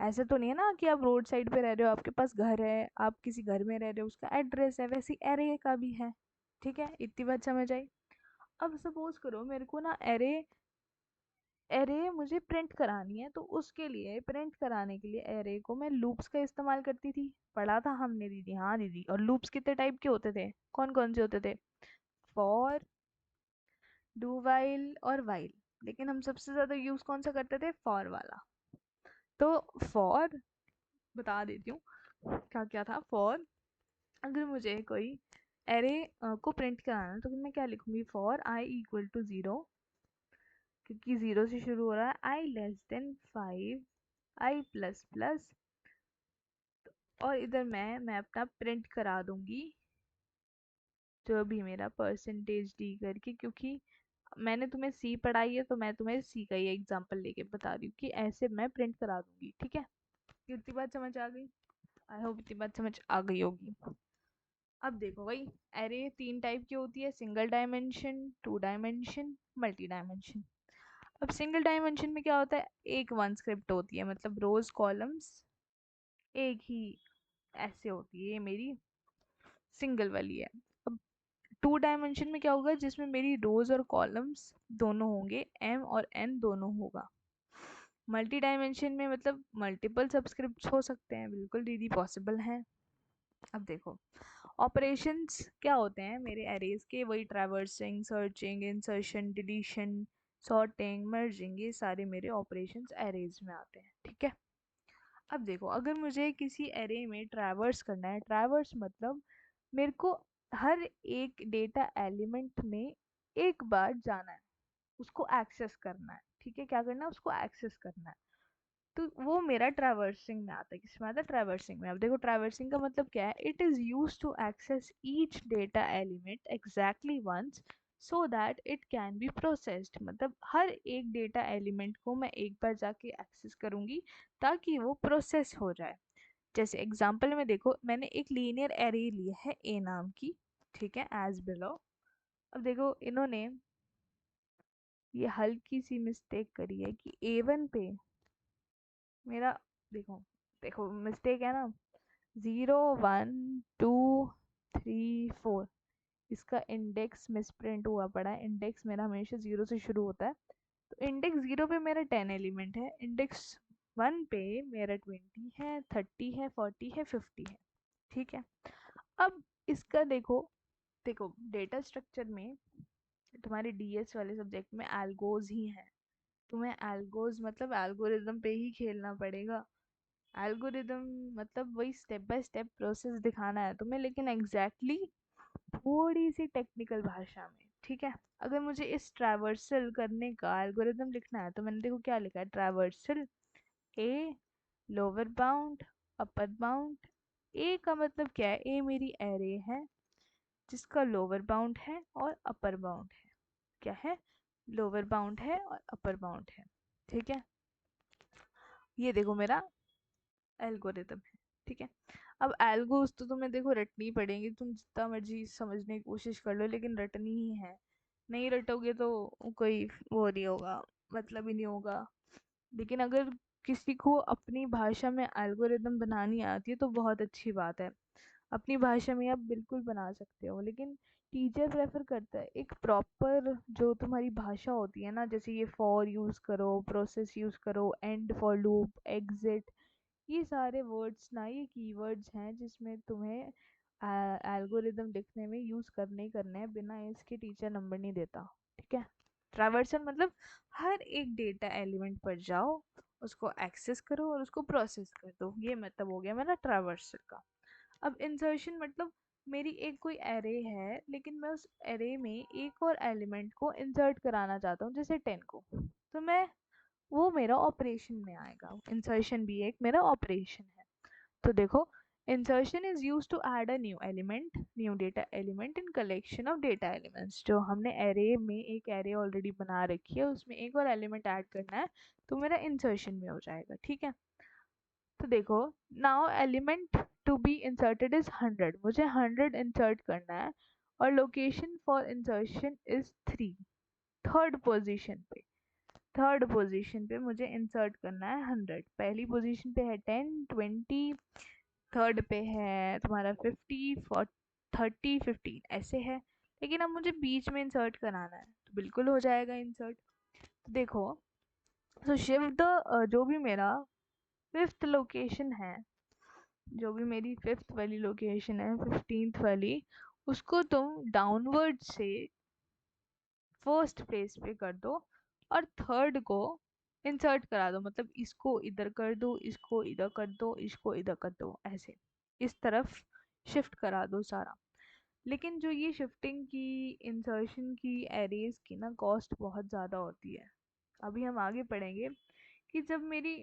ऐसे तो नहीं है ना कि आप रोड साइड पे रह रहे हो, आपके पास घर है, आप किसी घर में रह रहे हो, उसका एड्रेस है, वैसे एरे का भी है, ठीक है। इतनी बात समझ आई? अब सपोज करो मेरे को ना एरे एरे मुझे प्रिंट करानी है, तो उसके लिए, प्रिंट कराने के लिए एरे को मैं लूप्स का इस्तेमाल करती थी, पढ़ा था हमने दीदी। हाँ दीदी, और लूप्स कितने टाइप के होते थे? कौन कौन से होते थे? फॉर, डू वाइल और वाइल, लेकिन हम सबसे ज्यादा यूज कौन सा करते थे? फॉर वाला। तो फॉर, बता देती हूँ क्या क्या था। फॉर, अगर मुझे कोई एरे को प्रिंट कराना है तो मैं क्या लिखूंगी? फॉर आई इक्वल टू 0, क्योंकि 0 से शुरू हो रहा है, आई लेस देन 5, आई प्लस प्लस, और इधर मैं अपना प्रिंट करा दूंगी जो भी मेरा परसेंटेज डी करके, क्योंकि मैंने तुम्हें सी पढ़ाई है तो मैं तुम्हें सी का ही एग्जांपल लेके बता रही हूँ कि ऐसे मैं प्रिंट करा दूंगी, ठीक है। कितनी बात समझ आ गई? आई होप इतनी बात समझ आ गई होगी। अब देखो भाई, एरे 3 टाइप की होती है, single dimension, 2 dimension, multi dimension. अब सिंगल डायमेंशन में क्या होता है, एक वन स्क्रिप्ट होती है, मतलब रोज कॉलम्स एक ही ऐसे होती है, ये मेरी सिंगल वाली है। अब 2 डायमेंशन में क्या होगा, जिसमें मेरी रोज और कॉलम्स दोनों होंगे, एम और एन दोनों होगा। मल्टी डायमेंशन में मतलब मल्टीपल सबस्क्रिप्ट्स हो सकते हैं, बिल्कुल दीदी पॉसिबल है। अब देखो, ऑपरेशंस क्या होते हैं मेरे एरेज के, वही traversing, searching, insertion, deletion, sorting, merging, ये सारे मेरे ऑपरेशंस एरेज में आते हैं, ठीक है। अब देखो, अगर मुझे किसी एरे में ट्रैवर्स करना है, ट्रैवर्स मतलब मेरे को हर एक डेटा एलिमेंट में एक बार जाना है, उसको एक्सेस करना है, ठीक है। क्या करना है, उसको एक्सेस करना है, तो वो मेरा ट्रैवर्सिंग में आता है। किसमें आता है, ट्रैवर्सिंग में। अब देखो, ट्रैवर्सिंग का मतलब क्या है, it is use to access each data element exactly once so that it can be processed. मतलब हर एक डेटा एलिमेंट को मैं एक बार जाके एक्सेस करूंगी ताकि वो प्रोसेस हो जाए। जैसे एग्जांपल में देखो, मैंने एक लीनियर एरे ली है ए नाम की, ठीक है, एज बिलो। अब देखो, इन्होंने ये हल्की सी मिस्टेक करी है कि A1 पे मेरा, देखो देखो मिस्टेक है ना, 0 1 2 3 4, इसका इंडेक्स मिसप्रिंट हुआ पड़ा है। इंडेक्स मेरा हमेशा 0 से शुरू होता है, तो इंडेक्स 0 पे मेरा 10 एलिमेंट है, इंडेक्स 1 पे मेरा 20 है, 30 है, 40 है, 50 है, ठीक है। अब इसका देखो, देखो डेटा स्ट्रक्चर में तुम्हारे डीएस वाले सब्जेक्ट में एल्गोज ही हैं, तुम्हें एल्गोज मतलब एल्गोरिदम पे ही खेलना पड़ेगा। एल्गोरिदम मतलब वही स्टेप बाय स्टेप प्रोसेस दिखाना है तुम्हें, लेकिन एग्जैक्टली थोड़ी सी टेक्निकल भाषा में, ठीक है। अगर मुझे इस ट्रैवर्सल करने का एल्गोरिदम लिखना है, तो मैंने देखो क्या लिखा है, ट्रैवर्सल ए, लोअर बाउंड, अपर बाउंड। ए का मतलब क्या है, ए मेरी एरे है जिसका लोअर बाउंड है और अपर बाउंड है। क्या है, लोअर बाउंड है और अपर बाउंड है, ठीक है। ये देखो मेरा एल्गोरिदम है, ठीक है। अब एल्गोस तो तुम्हें देखो रटनी पड़ेंगी, तुम जितना मर्जी समझने की कोशिश कर लो, लेकिन रटनी ही है। नहीं रटोगे तो कोई वो नहीं होगा, मतलब ही नहीं होगा। लेकिन अगर किसी को अपनी भाषा में एल्गोरिदम बनानी आती है तो बहुत अच्छी बात है, अपनी भाषा में आप बिल्कुल बना सकते हो। लेकिन टीचर प्रेफर करता है एक प्रॉपर जो तुम्हारी भाषा होती है ना, जैसे ये फॉर यूज करो, प्रोसेस यूज करो, एंड फॉर लूप, एग्जिट, ये सारे वर्ड्स ना, ये कीवर्ड्स हैं जिसमें तुम्हें एल्गोरिदम लिखने में यूज करने ही करने हैं, बिना इसके टीचर नंबर नहीं देता, ठीक है। ट्रैवर्सल मतलब हर एक डेटा एलिमेंट पर जाओ, उसको एक्सेस करो और उसको प्रोसेस कर दो, ये मतलब हो गया मेरा ट्रैवर्सल का। अब इंसर्शन मतलब मेरी एक कोई एरे है, लेकिन मैं उस एरे में एक और एलिमेंट को इंसर्ट कराना चाहता हूँ, जैसे 10 को, तो मैं, वो मेरा ऑपरेशन में आएगा। इंसर्शन भी एक मेरा ऑपरेशन है। तो देखो, insertion is use to add a new element, new data element in collection of data elements. जो हमने एरे में एक एरे ऑलरेडी बना रखी है, उसमें एक और एलिमेंट ऐड करना है, तो मेरा इंसर्शन में हो जाएगा, ठीक है। तो देखो, now element to be inserted is 100, मुझे 100 इंसर्ट करना है, और location for insertion is 3, third position पे, थर्ड पोजीशन पे मुझे इंसर्ट करना है 100। पहली पोजीशन पे है 10, 20, थर्ड पे है तुम्हारा 50, 30, 15 ऐसे है। लेकिन अब मुझे बीच में इंसर्ट कराना है, तो बिल्कुल हो जाएगा इंसर्ट। तो देखो, तो शिफ्ट द जो भी मेरा फिफ्थ लोकेशन है, जो भी मेरी फिफ्थ वाली लोकेशन है, 15th वाली, उसको तुम डाउनवर्ड से फर्स्ट प्लेस पे कर दो, और थर्ड को इंसर्ट करा दो, मतलब इसको इधर कर दो, इसको इधर कर दो, इसको इधर कर दो, ऐसे इस तरफ शिफ्ट करा दो सारा। लेकिन जो ये शिफ्टिंग की, इंसर्शन की, एरेज की ना कॉस्ट बहुत ज़्यादा होती है। अभी हम आगे पढ़ेंगे कि जब मेरी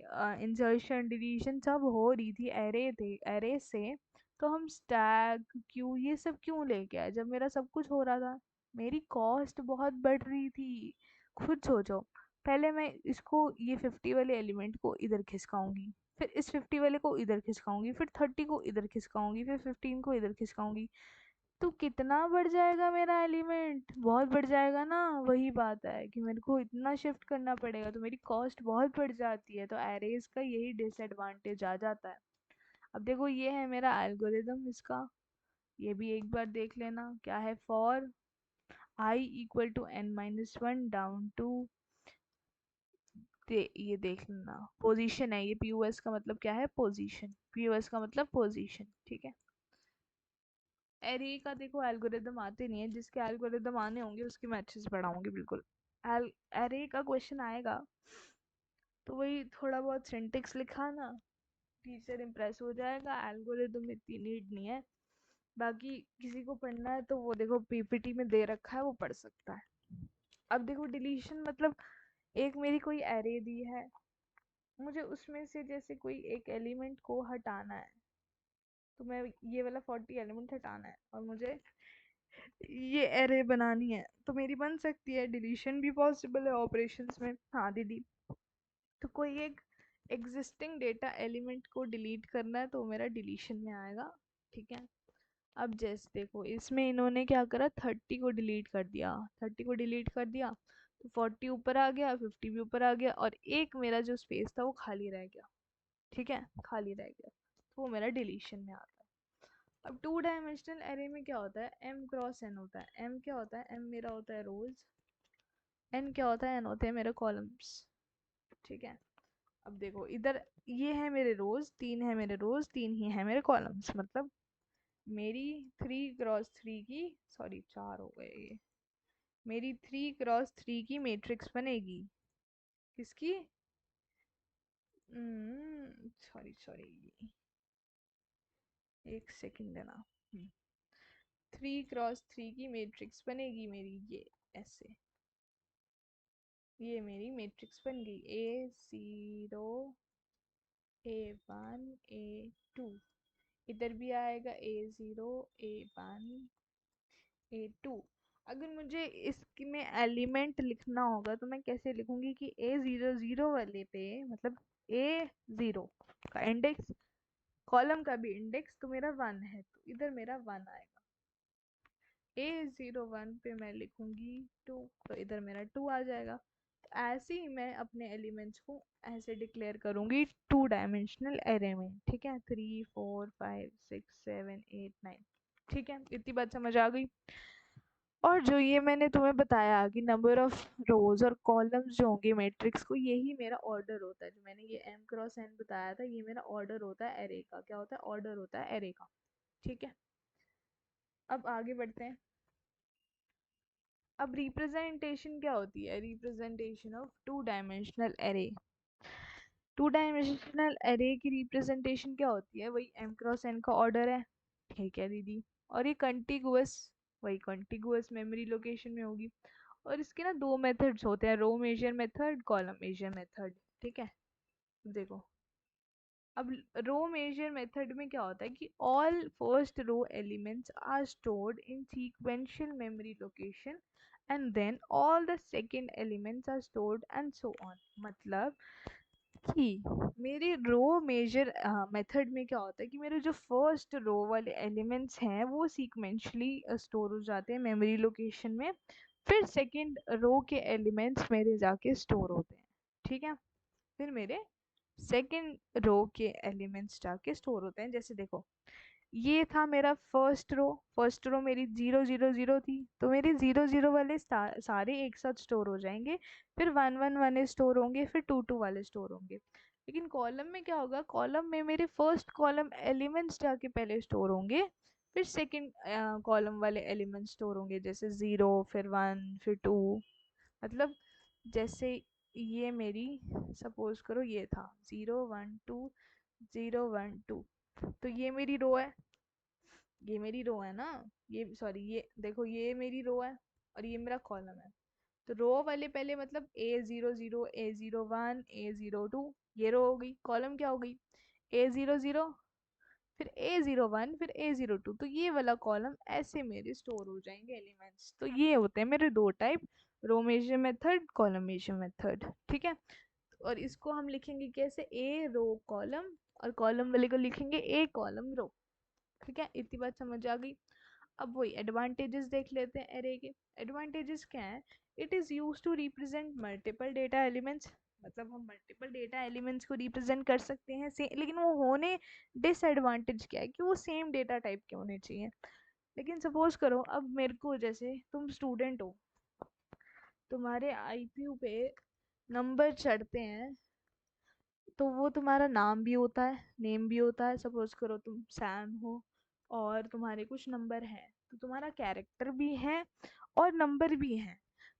इंसर्शन, डिलीशन सब हो रही थी एरे थे, एरे से, तो हम स्टैक, क्यू, ये सब क्यों लेके आए जब मेरा सब कुछ हो रहा था। मेरी कॉस्ट बहुत बढ़ रही थी। खुद सोचो, पहले मैं इसको ये 50 वाले एलिमेंट को इधर खिसकाऊंगी, फिर इस 50 वाले को इधर खिसकाऊंगी, फिर 30 को इधर खिसकाऊंगी, फिर 15 को इधर खिसकाऊंगी। तो कितना बढ़ जाएगा मेरा एलिमेंट, बहुत बढ़ जाएगा ना। वही बात है कि मेरे को इतना शिफ्ट करना पड़ेगा, तो मेरी कॉस्ट बहुत बढ़ जाती है। तो एरेज का यही डिसएडवांटेज आ जाता है। अब देखो ये है मेरा एल्गोरिदम इसका, ये भी एक बार देख लेना क्या है। For I equal to n-1 down to, ये देख लेना पोजीशन है, ये पीओएस का मतलब क्या है, पोजीशन। पीओएस का मतलब पोजीशन, ठीक है। एरे का देखो एल्गोरिदम आते नहीं है, जिसके एल्गोरिदम आने होंगे उसके मैं अच्छे से पढ़ाऊंगी बिल्कुल। एरे का क्वेश्चन आएगा तो वही थोड़ा बहुत सिंटेक्स लिखा ना, टीचर इम्प्रेस हो जाएगा। एल्गोरिदम में इतनी नीड नहीं है। बाकी किसी को पढ़ना है तो वो देखो पीपीटी में दे रखा है, वो पढ़ सकता है। अब देखो डिलीशन मतलब एक मेरी कोई एरे दी है, मुझे उसमें से जैसे कोई एक एलिमेंट को हटाना है, तो मैं ये वाला 40 एलिमेंट हटाना है और मुझे ये एरे बनानी है, तो मेरी बन सकती है। डिलीशन भी पॉसिबल है ऑपरेशंस में। हाँ दीदी, तो कोई एक एग्जिस्टिंग डेटा एलिमेंट को डिलीट करना है तो मेरा डिलीशन में आएगा, ठीक है। अब जैसे देखो इसमें इन्होंने क्या करा, 30 को डिलीट कर दिया, 30 को डिलीट कर दिया तो 40 ऊपर आ गया, 50 भी ऊपर आ गया, और एक मेरा जो स्पेस था वो खाली रह गया, ठीक है, खाली रह गया, तो वो मेरा डिलीशन में आता है। अब टू डायमेंशनल एरे में क्या होता है, m क्रॉस n होता है। m क्या होता है, m मेरा होता है रोज, n क्या होता है, n होते हैं मेरे कॉलम्स, ठीक है। अब देखो इधर ये है मेरे रोज, 3 है मेरे रोज, 3 ही है मेरे कॉलम्स, मतलब मेरी 3 क्रॉस 3 की, सॉरी 4 हो गए ये, मेरी 3 क्रॉस 3 की मैट्रिक्स बनेगी। किसकी, सॉरी सॉरी, एक सेकंड देना। 3 क्रॉस 3 की मैट्रिक्स बनेगी मेरी, ये ऐसे, ये मेरी मैट्रिक्स बन गई, A0 A1 A2। इधर भी आएगा A0 A1 A2। अगर मुझे इसमें एलिमेंट लिखना होगा तो मैं कैसे लिखूंगी कि A00 वाले पे, मतलब A0 का इंडेक्स, कॉलम का भी इंडेक्स तो मेरा 1 है, तो इधर मेरा 1 आएगा। A01 पे मैं लिखूंगी 2, तो इधर मेरा 2 आ जाएगा। तो ऐसे ही मैं अपने एलिमेंट्स को ऐसे डिक्लेयर करूंगी टू डायमेंशनल एरे में, ठीक है। 3 4 5 6 7 8 9, ठीक है, इतनी बात समझ आ गई। और जो ये मैंने तुम्हें बताया कि नंबर ऑफ रोज और कॉलम्स जो होंगे मैट्रिक्स को, यही मेरा ऑर्डर होता है। जो मैंने ये m क्रॉस n बताया था, ये मेरा ऑर्डर होता है एरे का। क्या होता है, ऑर्डर होता है एरे का, ठीक है। अब आगे बढ़ते हैं। अब रिप्रेजेंटेशन क्या होती है, representation of two dimensional array. Two dimensional array की रिप्रेजेंटेशन क्या होती है, वही m क्रॉस n का ऑर्डर है, ठीक है दीदी। और ये कंटिगुअस, वही कंटिगुअस मेमोरी लोकेशन में होगी। और इसके ना दो मेथड्स होते हैं, row major method, column major method, ठीक है। देखो अब रो मेजर मेथड में क्या होता है कि all first row elements are stored in sequential memory location and then all the second elements are stored and so on. मतलब कि मेरी रो मेजर मेथड में क्या होता है कि मेरे जो फर्स्ट रो वाले एलिमेंट्स हैं वो सीक्वेंशली स्टोर हो जाते हैं मेमोरी लोकेशन में, फिर सेकंड रो के एलिमेंट्स मेरे जाके स्टोर होते हैं, ठीक है। फिर मेरे सेकंड रो के एलिमेंट्स जाके स्टोर होते हैं। जैसे देखो ये था मेरा फर्स्ट रो, फर्स्ट रो मेरी 0 0 0 थी, तो मेरे 0 0 वाले सारे एक साथ स्टोर हो जाएंगे, फिर 1 1 वाले स्टोर होंगे, फिर 2 2 वाले स्टोर होंगे। लेकिन कॉलम में क्या होगा, कॉलम में मेरे फर्स्ट कॉलम एलिमेंट्स जाके पहले स्टोर होंगे, फिर सेकंड कॉलम वाले एलिमेंट्स स्टोर होंगे, जैसे 0 फिर 1 फिर 2। मतलब जैसे ये मेरी, सपोज करो ये था 0 1 2 0 1 2, तो ये मेरी रो है, ये मेरी रो है ना, ये सॉरी ये देखो ये मेरी रो है और ये मेरा कॉलम है। तो रो वाले पहले मतलब A00 A01 A02, ये रो हो गई। कॉलम क्या हो गई, A00 फिर A01 फिर A02, तो ये वाला कॉलम ऐसे मेरे स्टोर हो जाएंगे एलिमेंट्स। तो ये होते हैं मेरे दो type, row major method, column major method, ठीक है। और इसको हम लिखेंगे कैसे, ए रो कॉलम, और कॉलम वाले को लिखेंगे ए कॉलम रो, ठीक है। इतनी बात समझ आ गई। अब वही एडवांटेजेस देख लेते हैं एरे के। एडवांटेजेस क्या है, it is use to represent multiple data elements, मतलब हम मल्टीपल डेटा एलिमेंट्स को रिप्रेजेंट कर सकते हैं से, लेकिन वो होने, डिसएडवांटेज क्या है कि वो सेम डेटा टाइप के होने चाहिए। लेकिन सपोज करो अब मेरे को, जैसे तुम स्टूडेंट हो, तुम्हारे आईक्यू पे नंबर चढ़ते हैं, तो वो तुम्हारा नाम भी होता है, नेम भी होता है। सपोज करो तुम सैम हो और तुम्हारे कुछ नंबर हैं, तो तुम्हारा कैरेक्टर भी है और नंबर भी है।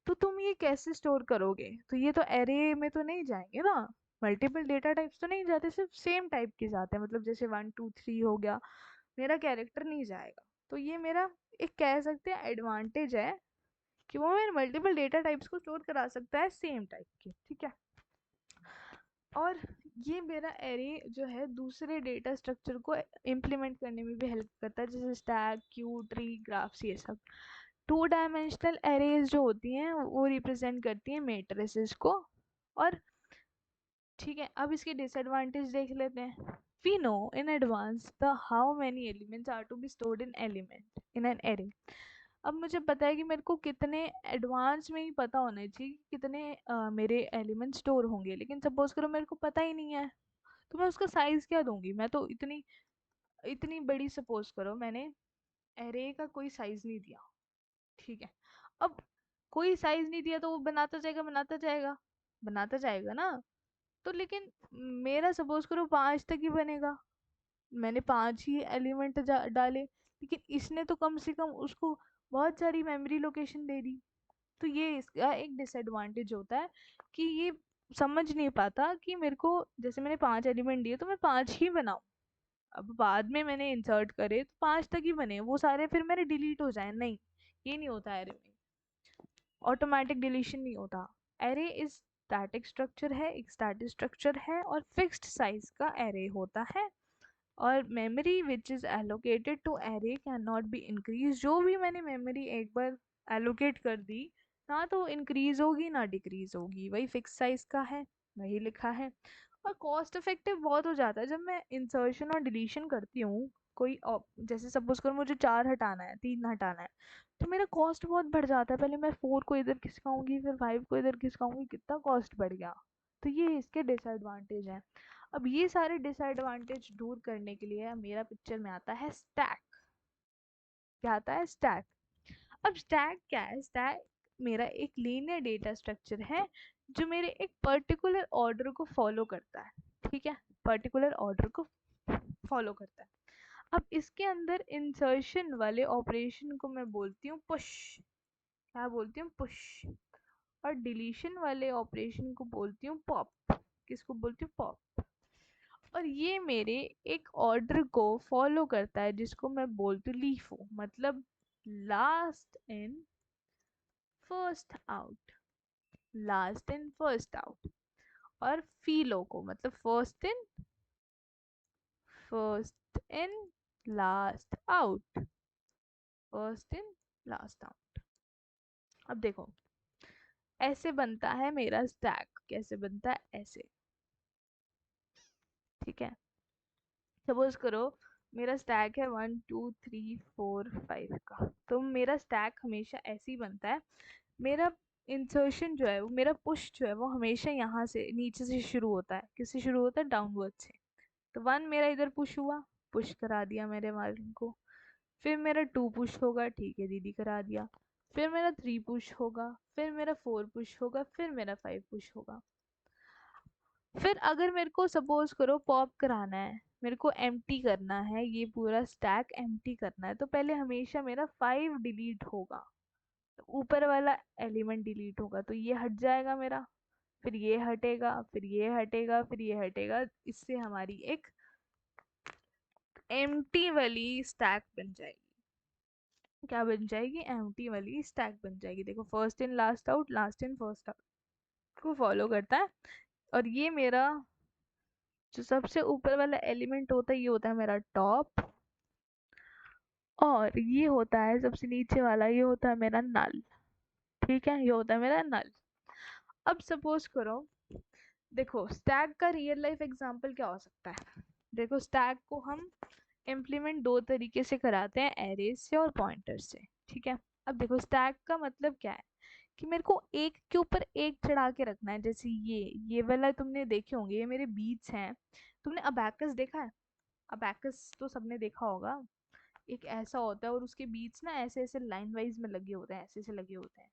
तो तुम ये कैसे स्टोर करोगे, तो ये तो एरे में तो नहीं जाएंगे ना, मल्टीपल डेटा टाइप्स तो नहीं जाते, सिर्फ सेम टाइप के जाते हैं, मतलब जैसे 1 2 3 हो गया, मेरा कैरेक्टर नहीं जाएगा। तो ये मेरा एक कह सकते हैं एडवांटेज है कि वो मेरे मल्टीपल डेटा टाइप्स को स्टोर करा सकता है सेम टाइप के, ठीक है। और ये मेरा एरे जो है दूसरे डेटा स्ट्रक्चर को इम्प्लीमेंट करने में भी हेल्प करता है, जैसे स्टैक, क्यू, ट्री, ग्राफ्स, ये सब। 2 डायमेंशनल एरेज जो होती हैं वो रिप्रेजेंट करती हैं मेट्रिसेस को। और ठीक है, अब इसके डिसएडवांटेज देख लेते हैं। We know in advance the how many elements are to be stored in element in an array. अब मुझे पता है कि मेरे को कितने, एडवांस में ही पता होना चाहिए कि कितने मेरे एलिमेंट स्टोर होंगे, लेकिन सपोज करो मेरे को पता ही नहीं है, तो मैं उसका साइज क्या दूंगी। मैं तो इतनी इतनी बड़ी, सपोज करो मैंने एरे का कोई साइज नहीं दिया, ठीक है। अब कोई साइज नहीं दिया तो वो बनाता जाएगा ना। तो लेकिन मेरा सपोज करो 5 तक ही बनेगा, मैंने 5 ही एलिमेंट डाले, लेकिन इसने तो कम से कम उसको बहुत सारी मेमोरी लोकेशन दे दी। तो ये इसका एक डिसएडवांटेज होता है कि ये समझ नहीं पाता कि मेरे को, जैसे मैंने 5 एलिमेंट दिए तो मैं 5 ही बनाऊं। अब बाद में मैंने इंसर्ट करे तो 5 तक ही बने, वो सारे फिर मेरे डिलीट हो जाए, नहीं, ये नहीं होता एरे में, ऑटोमेटिक डिलीशन नहीं होता। एरे इज स्टैटिक स्ट्रक्चर है, एक स्टैटिक स्ट्रक्चर है और फिक्स्ड साइज का एरे होता है। और memory which is allocated to array can not be increase. जो भी मैंने मेमोरी एक बार एलोकेट कर दी, ना तो इंक्रीज होगी ना डिक्रीज होगी, वही फिक्स साइज का है, वही लिखा है। और कॉस्ट इफेक्टिव बहुत हो जाता है जब मैं इंसर्शन और डिलीशन करती हूँ कोई जैसे सपोज करो मुझे 4 हटाना है, 3 हटाना है, तो मेरा कॉस्ट बहुत बढ़ जाता है। पहले मैं 4 को इधर खिसकाऊंगी, फिर 5 को इधर खिसकाऊंगी, कितना कॉस्ट बढ़ गया। तो ये इसके डिसएडवांटेज हैं। अब ये सारे डिसएडवांटेज दूर करने के लिए मेरा पिक्चर में आता है स्टैक। क्या आता है, स्टैक। अब स्टैक क्या है, स्टैक मेरा एक लीनियर डेटा स्ट्रक्चर है जो मेरे एक पर्टिकुलर ऑर्डर को फॉलो करता है, ठीक है, पर्टिकुलर ऑर्डर को फॉलो करता है। अब इसके अंदर इंसर्शन वाले ऑपरेशन को मैं बोलती हूँ पुश, क्या बोलती हूँ, पुश। और डिलीशन वाले ऑपरेशन को बोलती हूँ पॉप। किसको बोलती हूँ, पॉप। और ये मेरे एक ऑर्डर को फॉलो करता है जिसको मैं बोलती हूँ लीफो, मतलब last in first out, last in first out. और फीलो को मतलब first in last out, first in last out. अब देखो ऐसे बनता है मेरा स्टैक, कैसे बनता है, ऐसे, ठीक है। सपोज करो मेरा स्टैक है 1 2 3 4 5 का, तो मेरा स्टैक हमेशा ऐसे ही बनता है। मेरा इंसर्शन जो है वो, मेरा पुश जो है वो हमेशा यहाँ से नीचे से शुरू होता है, किससे शुरू होता है, डाउनवर्ड से। तो 1 मेरा इधर पुश हुआ, पुश करा दिया मेरे मार्जिन को। फिर मेरा 2 पुश होगा, ठीक है दीदी करा दिया। फिर मेरा 3 पुश होगा, फिर मेरा 4 पुश होगा, फिर मेरा 5 पुश होगा। फिर अगर मेरे को सपोज करो पॉप कराना है, मेरे को एम्प्टी करना है, ये पूरा स्टैक एम्प्टी करना है, तो पहले हमेशा मेरा 5 डिलीट होगा, तो ऊपर वाला एलिमेंट डिलीट होगा, तो ये हट जाएगा मेरा, फिर ये हटेगा, फिर ये हटेगा, फिर ये हटेगा। इससे हमारी एक एम्प्टी वाली स्टैक बन जाएगी। क्या बन जाएगी, एम्प्टी वाली स्टैक बन जाएगी। देखो first in last out, last in first out को फॉलो करता है। और ये मेरा जो सबसे ऊपर वाला एलिमेंट होता है, ये होता है मेरा टॉप। और ये होता है सबसे नीचे वाला, ये होता है मेरा नल, ठीक है, ये होता है मेरा नल। अब सपोज करो, देखो स्टैक का रियल लाइफ एग्जांपल क्या हो सकता है। देखो स्टैक को हम इम्प्लीमेंट दो तरीके से कराते हैं, एरेज से और पॉइंटर से, ठीक है। अब देखो स्टैक का मतलब क्या है कि मेरे को एक के ऊपर एक चढ़ा के रखना है। जैसे ये वाला तुमने देखे होंगे, ये मेरे बीट्स हैं। तुमने अबैकस देखा है? अबैकस तो सबने देखा होगा। एक ऐसा होता है और उसके बीट्स ना ऐसे ऐसे लाइन वाइज में लगे होते हैं, ऐसे ऐसे लगे होते हैं।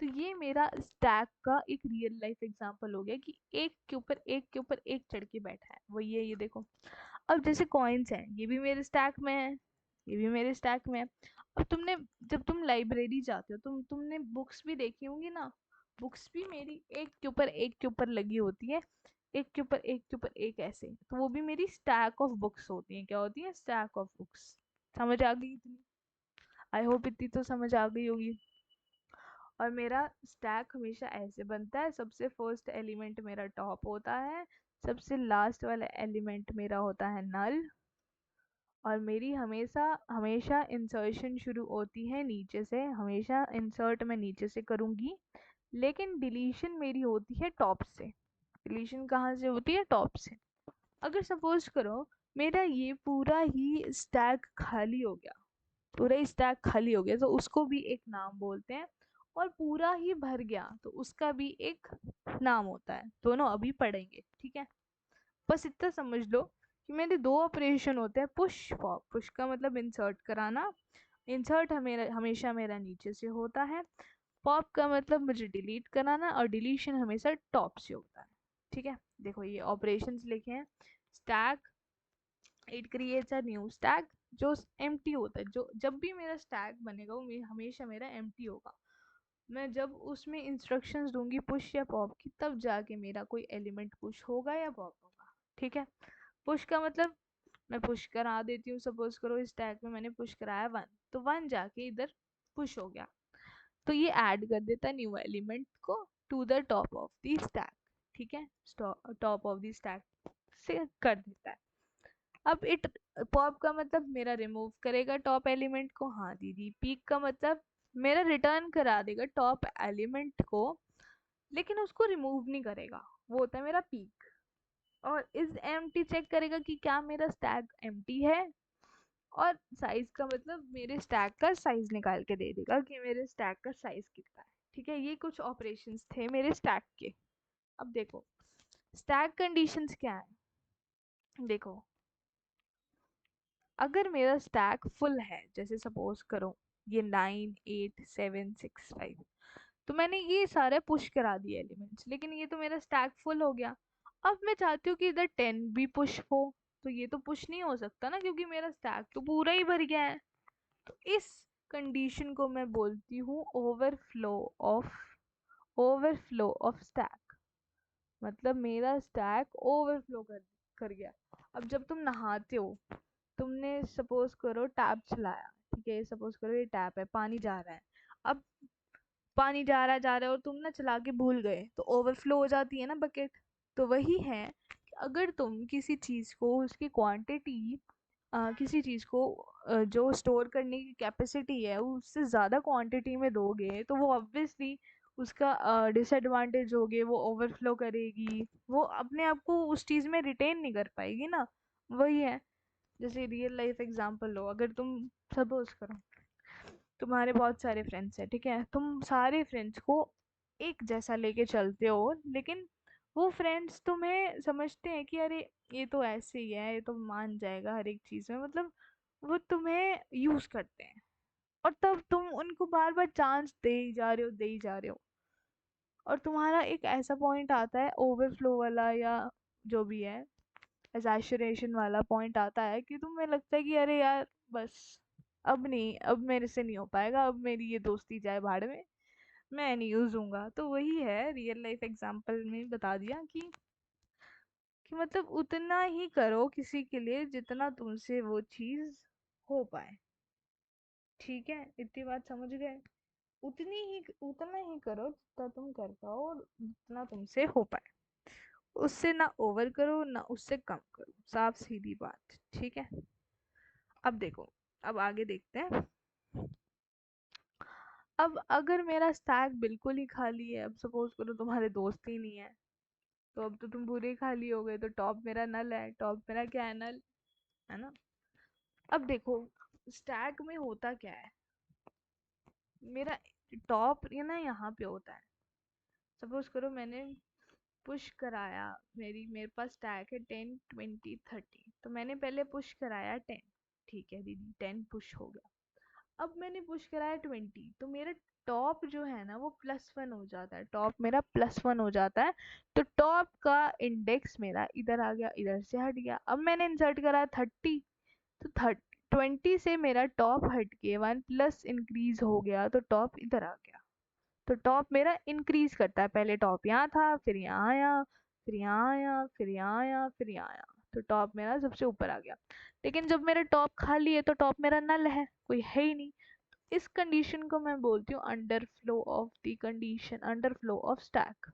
तो ये मेरा स्टैक का एक रियल लाइफ एग्जांपल हो गया कि एक के ऊपर एक के ऊपर एक चढ़ के बैठा है, वही है ये देखो। अब जैसे कॉइन्स हैं, ये भी मेरे स्टैक में है, ये भी मेरे स्टैक में है। अब तुमने, जब तुम लाइब्रेरी जाते हो, तुमने बुक्स भी देखी होंगी ना, बुक्स भी मेरी एक के ऊपर एक के ऊपर लगी होती है, एक के ऊपर एक के ऊपर एक ऐसे। तो वो भी मेरी स्टैक ऑफ बुक्स होती हैं। क्या होती है? Stack of books. समझ आ गई इतनी? आई होप इतनी तो समझ आ गई होगी। और मेरा स्टैक हमेशा ऐसे बनता है, सबसे फर्स्ट एलिमेंट मेरा टॉप होता है, सबसे लास्ट वाला एलिमेंट मेरा होता है नल, और मेरी हमेशा हमेशा इंसर्शन शुरू होती है नीचे से। हमेशा इंसर्ट मैं नीचे से करूँगी, लेकिन डिलीशन मेरी होती है टॉप से। डिलीशन कहाँ से होती है? टॉप से। अगर सपोज करो मेरा ये पूरा ही स्टैक खाली हो गया, पूरा स्टैक खाली हो गया, तो उसको भी एक नाम बोलते हैं। और पूरा ही भर गया तो उसका भी एक नाम होता है। दोनों अभी पढ़ेंगे, ठीक है। बस इतना समझ लो कि मेरे दो ऑपरेशन होते हैं, पुश पॉप। पुश का मतलब इंसर्ट कराना, इंसर्ट हमेशा मेरा नीचे से होता है। पॉप का मतलब मुझे डिलीट कराना, और डिलीशन हमेशा टॉप से होता है, ठीक है। देखो ये ऑपरेशंस लिखे हैं। Stack, it creates a new stack जो एम्प्टी होता है। जो जब भी मेरा स्टैक बनेगा वो हमेशा मेरा एम्प्टी होगा। मैं जब उसमें इंस्ट्रक्शंस दूंगी पुश या पॉप की, तब जाके मेरा कोई एलिमेंट पुश होगा या पॉप होगा, ठीक है। पुश का मतलब मैं पुश करा देती हूँ। सपोज करो इस टैग में मैंने पुश कराया 1, तो 1 जाके इधर पुश हो गया, तो ये ऐड कर देता है न्यू एलिमेंट को to the top of the stack, ठीक है। टॉप ऑफ द स्टैक से कर देता है। अब इट, पॉप का मतलब मेरा रिमूव करेगा टॉप एलिमेंट को। हाँ दीदी। पीक का मतलब मेरा रिटर्न करा देगा टॉप एलिमेंट को, लेकिन उसको रिमूव नहीं करेगा। वो होता है मेरा पीक। और इस एम्प्टी चेक करेगा कि क्या मेरा स्टैक एम्प्टी है। और साइज का मतलब मेरे स्टैक का साइज निकाल के दे देगा कि मेरे स्टैक का साइज कितना है, ठीक है। ये कुछ ऑपरेशंस थे मेरे स्टैक के। अब देखो स्टैक कंडीशंस क्या है। देखो अगर मेरा स्टैक फुल है, जैसे सपोज करो ये 9 8 7 6 5, तो मैंने ये सारे पुश करा दिए एलिमेंट्स, लेकिन ये तो मेरा स्टैक फुल हो गया। अब मैं चाहती हूँ कि इधर 10 भी पुश हो, तो ये तो पुश नहीं हो सकता ना, क्योंकि मेरा स्टैक तो पूरा ही भर गया है। तो इस कंडीशन को मैं बोलती हूँ ऑफ ओवरफ्लो ऑफ स्टैक। मतलब मेरा स्टैक ओवरफ्लो कर गया। अब जब तुम नहाते हो, तुमने सपोज करो टैप चलाया, ठीक है। सपोज करो ये टैप है, पानी जा रहा है। अब पानी जा रहा है और तुम ना चला के भूल गए, तो ओवरफ्लो हो जाती है ना बकेट। तो वही है कि अगर तुम किसी चीज़ को उसकी क्वांटिटी, किसी चीज़ को जो स्टोर करने की कैपेसिटी है उससे ज़्यादा क्वांटिटी में दोगे, तो वो ऑब्वियसली उसका डिसएडवांटेज होगे, वो ओवरफ्लो करेगी, वो अपने आप को उस चीज़ में रिटेन नहीं कर पाएगी ना। वही है। जैसे रियल लाइफ एग्जांपल लो, अगर तुम सपोज करो तुम्हारे बहुत सारे फ्रेंड्स हैं, ठीक है। तुम सारे फ्रेंड्स को एक जैसा लेके चलते हो, लेकिन वो फ्रेंड्स तुम्हें समझते हैं कि अरे ये तो ऐसे ही है, ये तो मान जाएगा हर एक चीज़ में, मतलब वो तुम्हें यूज करते हैं। और तब तुम उनको बार बार चांस दे ही जा रहे हो, दे ही जा रहे हो। और तुम्हारा एक ऐसा पॉइंट आता है ओवरफ्लो वाला, या जो भी है एग्जैशरेशन वाला पॉइंट आता है, कि तुम्हें लगता है कि अरे यार बस अब नहीं, अब मेरे से नहीं हो पाएगा, अब मेरी ये दोस्ती जाए भाड़ में, मैं नहीं यूज हूँगा। तो वही है, रियल लाइफ एग्जांपल में बता दिया कि मतलब उतना ही करो किसी के लिए जितना तुमसे वो चीज हो पाए, ठीक है। इतनी बात समझ गए? उतना ही करो जितना तुम कर पाओ और जितना तुमसे हो पाए। उससे ना ओवर करो ना उससे कम करो, साफ सीधी बात, ठीक है। अब देखो, अब आगे देखते हैं। अब अगर मेरा स्टैक बिल्कुल ही खाली है, अब सपोज करो तुम्हारे दोस्त ही नहीं है, तो अब तो तुम पूरे ही खाली हो गए, तो टॉप मेरा नल है, टॉप मेरा क्या है, नल है ना। अब देखो स्टैक में होता क्या है, मेरा टॉप ये ना यहाँ पे होता है। सपोज करो मैंने पुश कराया, मेरे पास स्टैक है 10 20 30, तो मैंने पहले पुश कराया 10, ठीक है दीदी 10 पुश हो गया। अब मैंने पुश कराया 20, तो मेरा टॉप जो है ना वो +1 हो जाता है, टॉप मेरा +1 हो जाता है। तो टॉप का इंडेक्स मेरा इधर आ गया, इधर से हट गया। अब मैंने इंसर्ट करा 30, तो 20 से मेरा टॉप हट के 1 प्लस इंक्रीज हो गया, तो टॉप इधर आ गया। तो टॉप मेरा इंक्रीज करता है, पहले टॉप यहाँ था, फिर यहाँ आया, फिर यहाँ आया, फिर यहाँ आया, फिर यहाँ आया, तो टॉप मेरा सबसे ऊपर आ गया। लेकिन जब मेरा टॉप खाली है तो टॉप मेरा नल है, कोई है ही नहीं। इस कंडीशन को मैं बोलती हूँ underflow of the condition, underflow of stack.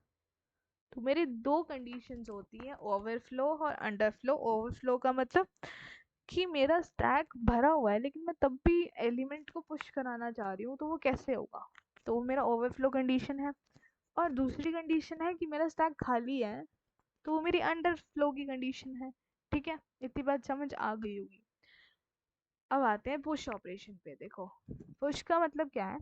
तो मेरी दो कंडीशंस होती है, ओवरफ्लो और अंडरफ्लो। ओवरफ्लो का मतलब कि मेरा स्टैक भरा हुआ है लेकिन मैं तब भी एलिमेंट को पुश कराना चाह रही हूँ, तो वो कैसे होगा, तो वो मेरा ओवरफ्लो कंडीशन है। और दूसरी कंडीशन है कि मेरा स्टैक खाली है, तो वो मेरी अंडरफ्लो की कंडीशन है। ठीक है, इतनी बात समझ आ गई होगी। अब आते हैं पुश ऑपरेशन पे। देखो पुश का मतलब क्या है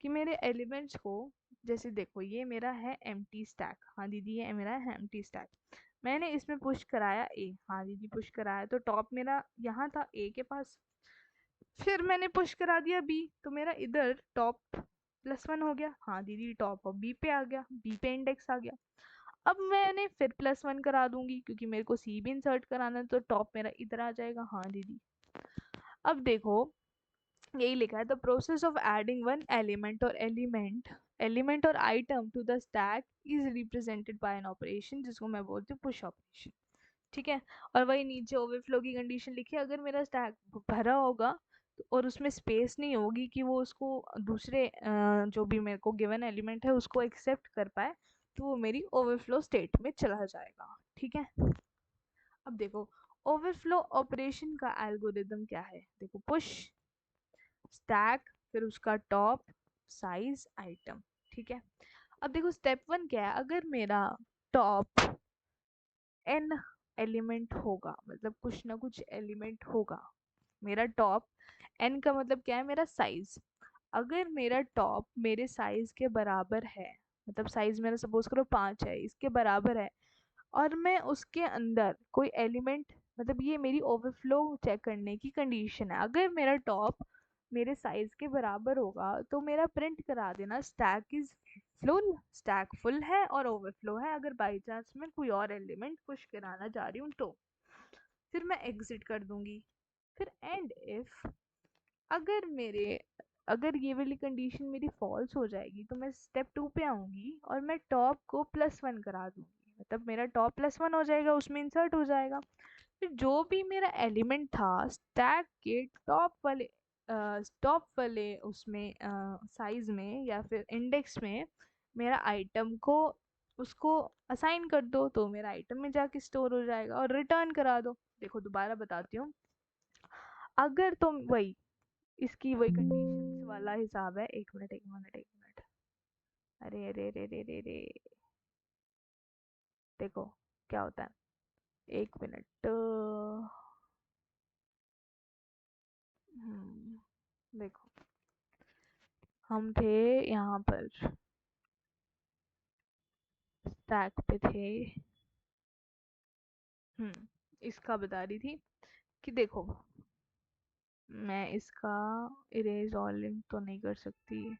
कि मेरे एलिमेंट्स को, जैसे देखो ये मेरा है एम्प्टी स्टैक, हाँ दीदी ये मेरा है एम्प्टी स्टैक। मैंने इसमें पुश कराया ए, हाँ दीदी पुश कराया, तो टॉप मेरा यहाँ था ए के पास। फिर मैंने पुश करा दिया बी, तो मेरा इधर टॉप +1 हो गया, हाँ दीदी टॉप अब बी पे आ गया, बी पे इंडेक्स आ गया। अब मैंने फिर +1 करा दूंगी क्योंकि मेरे को सी भी इंसर्ट कराना है, तो टॉप मेरा इधर आ जाएगा, हाँ दीदी। अब देखो यही लिखा है, the process of adding one element और एलिमेंट और item to the stack is represented by an operation, जिसको मैं बोलती हूँ पुश ऑपरेशन। ठीक है, और वही नीचे ओवरफ्लो की कंडीशन लिखी है, अगर मेरा स्टैक भरा होगा और उसमें स्पेस नहीं होगी कि वो उसको दूसरे जो भी मेरे को गिवन एलिमेंट है उसको एक्सेप्ट कर पाए, तो वो मेरी ओवरफ्लो स्टेट में चला जाएगा। ठीक है, अब देखो ओवरफ्लो ऑपरेशन का एल्गोरिदम क्या है। देखो पुश स्टैक, फिर उसका टॉप, साइज, आइटम। ठीक है, अब देखो स्टेप 1 क्या है, अगर मेरा टॉप n एलिमेंट होगा, मतलब कुछ ना कुछ एलिमेंट होगा, मेरा टॉप n का मतलब क्या है, मेरा साइज। अगर मेरा टॉप मेरे साइज के बराबर है, मतलब साइज मेरा सपोज करो 5 है, इसके बराबर है, और मैं उसके अंदर कोई एलिमेंट, मतलब ये मेरी ओवरफ्लो चेक करने की कंडीशन है, अगर मेरा टॉप मेरे साइज के बराबर होगा तो मेरा प्रिंट करा देना stack is full, stack full है और ओवरफ्लो है, अगर बाई चांस मैं कोई और एलिमेंट पुश कराना चाह रही हूँ तो। फिर मैं एग्जिट कर दूंगी। फिर एंड इफ, अगर मेरे अगर ये वाली कंडीशन मेरी फॉल्स हो जाएगी तो मैं स्टेप 2 पे आऊंगी और मैं टॉप को +1 करा दूंगी, मतलब मेरा टॉप +1 हो जाएगा, उसमें इंसर्ट हो जाएगा। फिर जो भी मेरा एलिमेंट था स्टैक के टॉप वाले उसमें साइज में या फिर इंडेक्स में, मेरा आइटम को उसको असाइन कर दो, तो मेरा आइटम में जाके स्टोर हो जाएगा, और रिटर्न करा दो। देखो दोबारा बताती हूँ, अगर तुम वही इसकी वही कंडीशंस वाला हिसाब है, एक मिनट एक मिनट एक मिनट, अरे अरे अरे अरे अरे अरे, देखो क्या होता है, एक मिनट। देखो हम थे यहाँ पर, स्टैक पे थे। इसका बता रही थी कि देखो मैं इसका इरेज ऑलिंग तो नहीं कर सकती,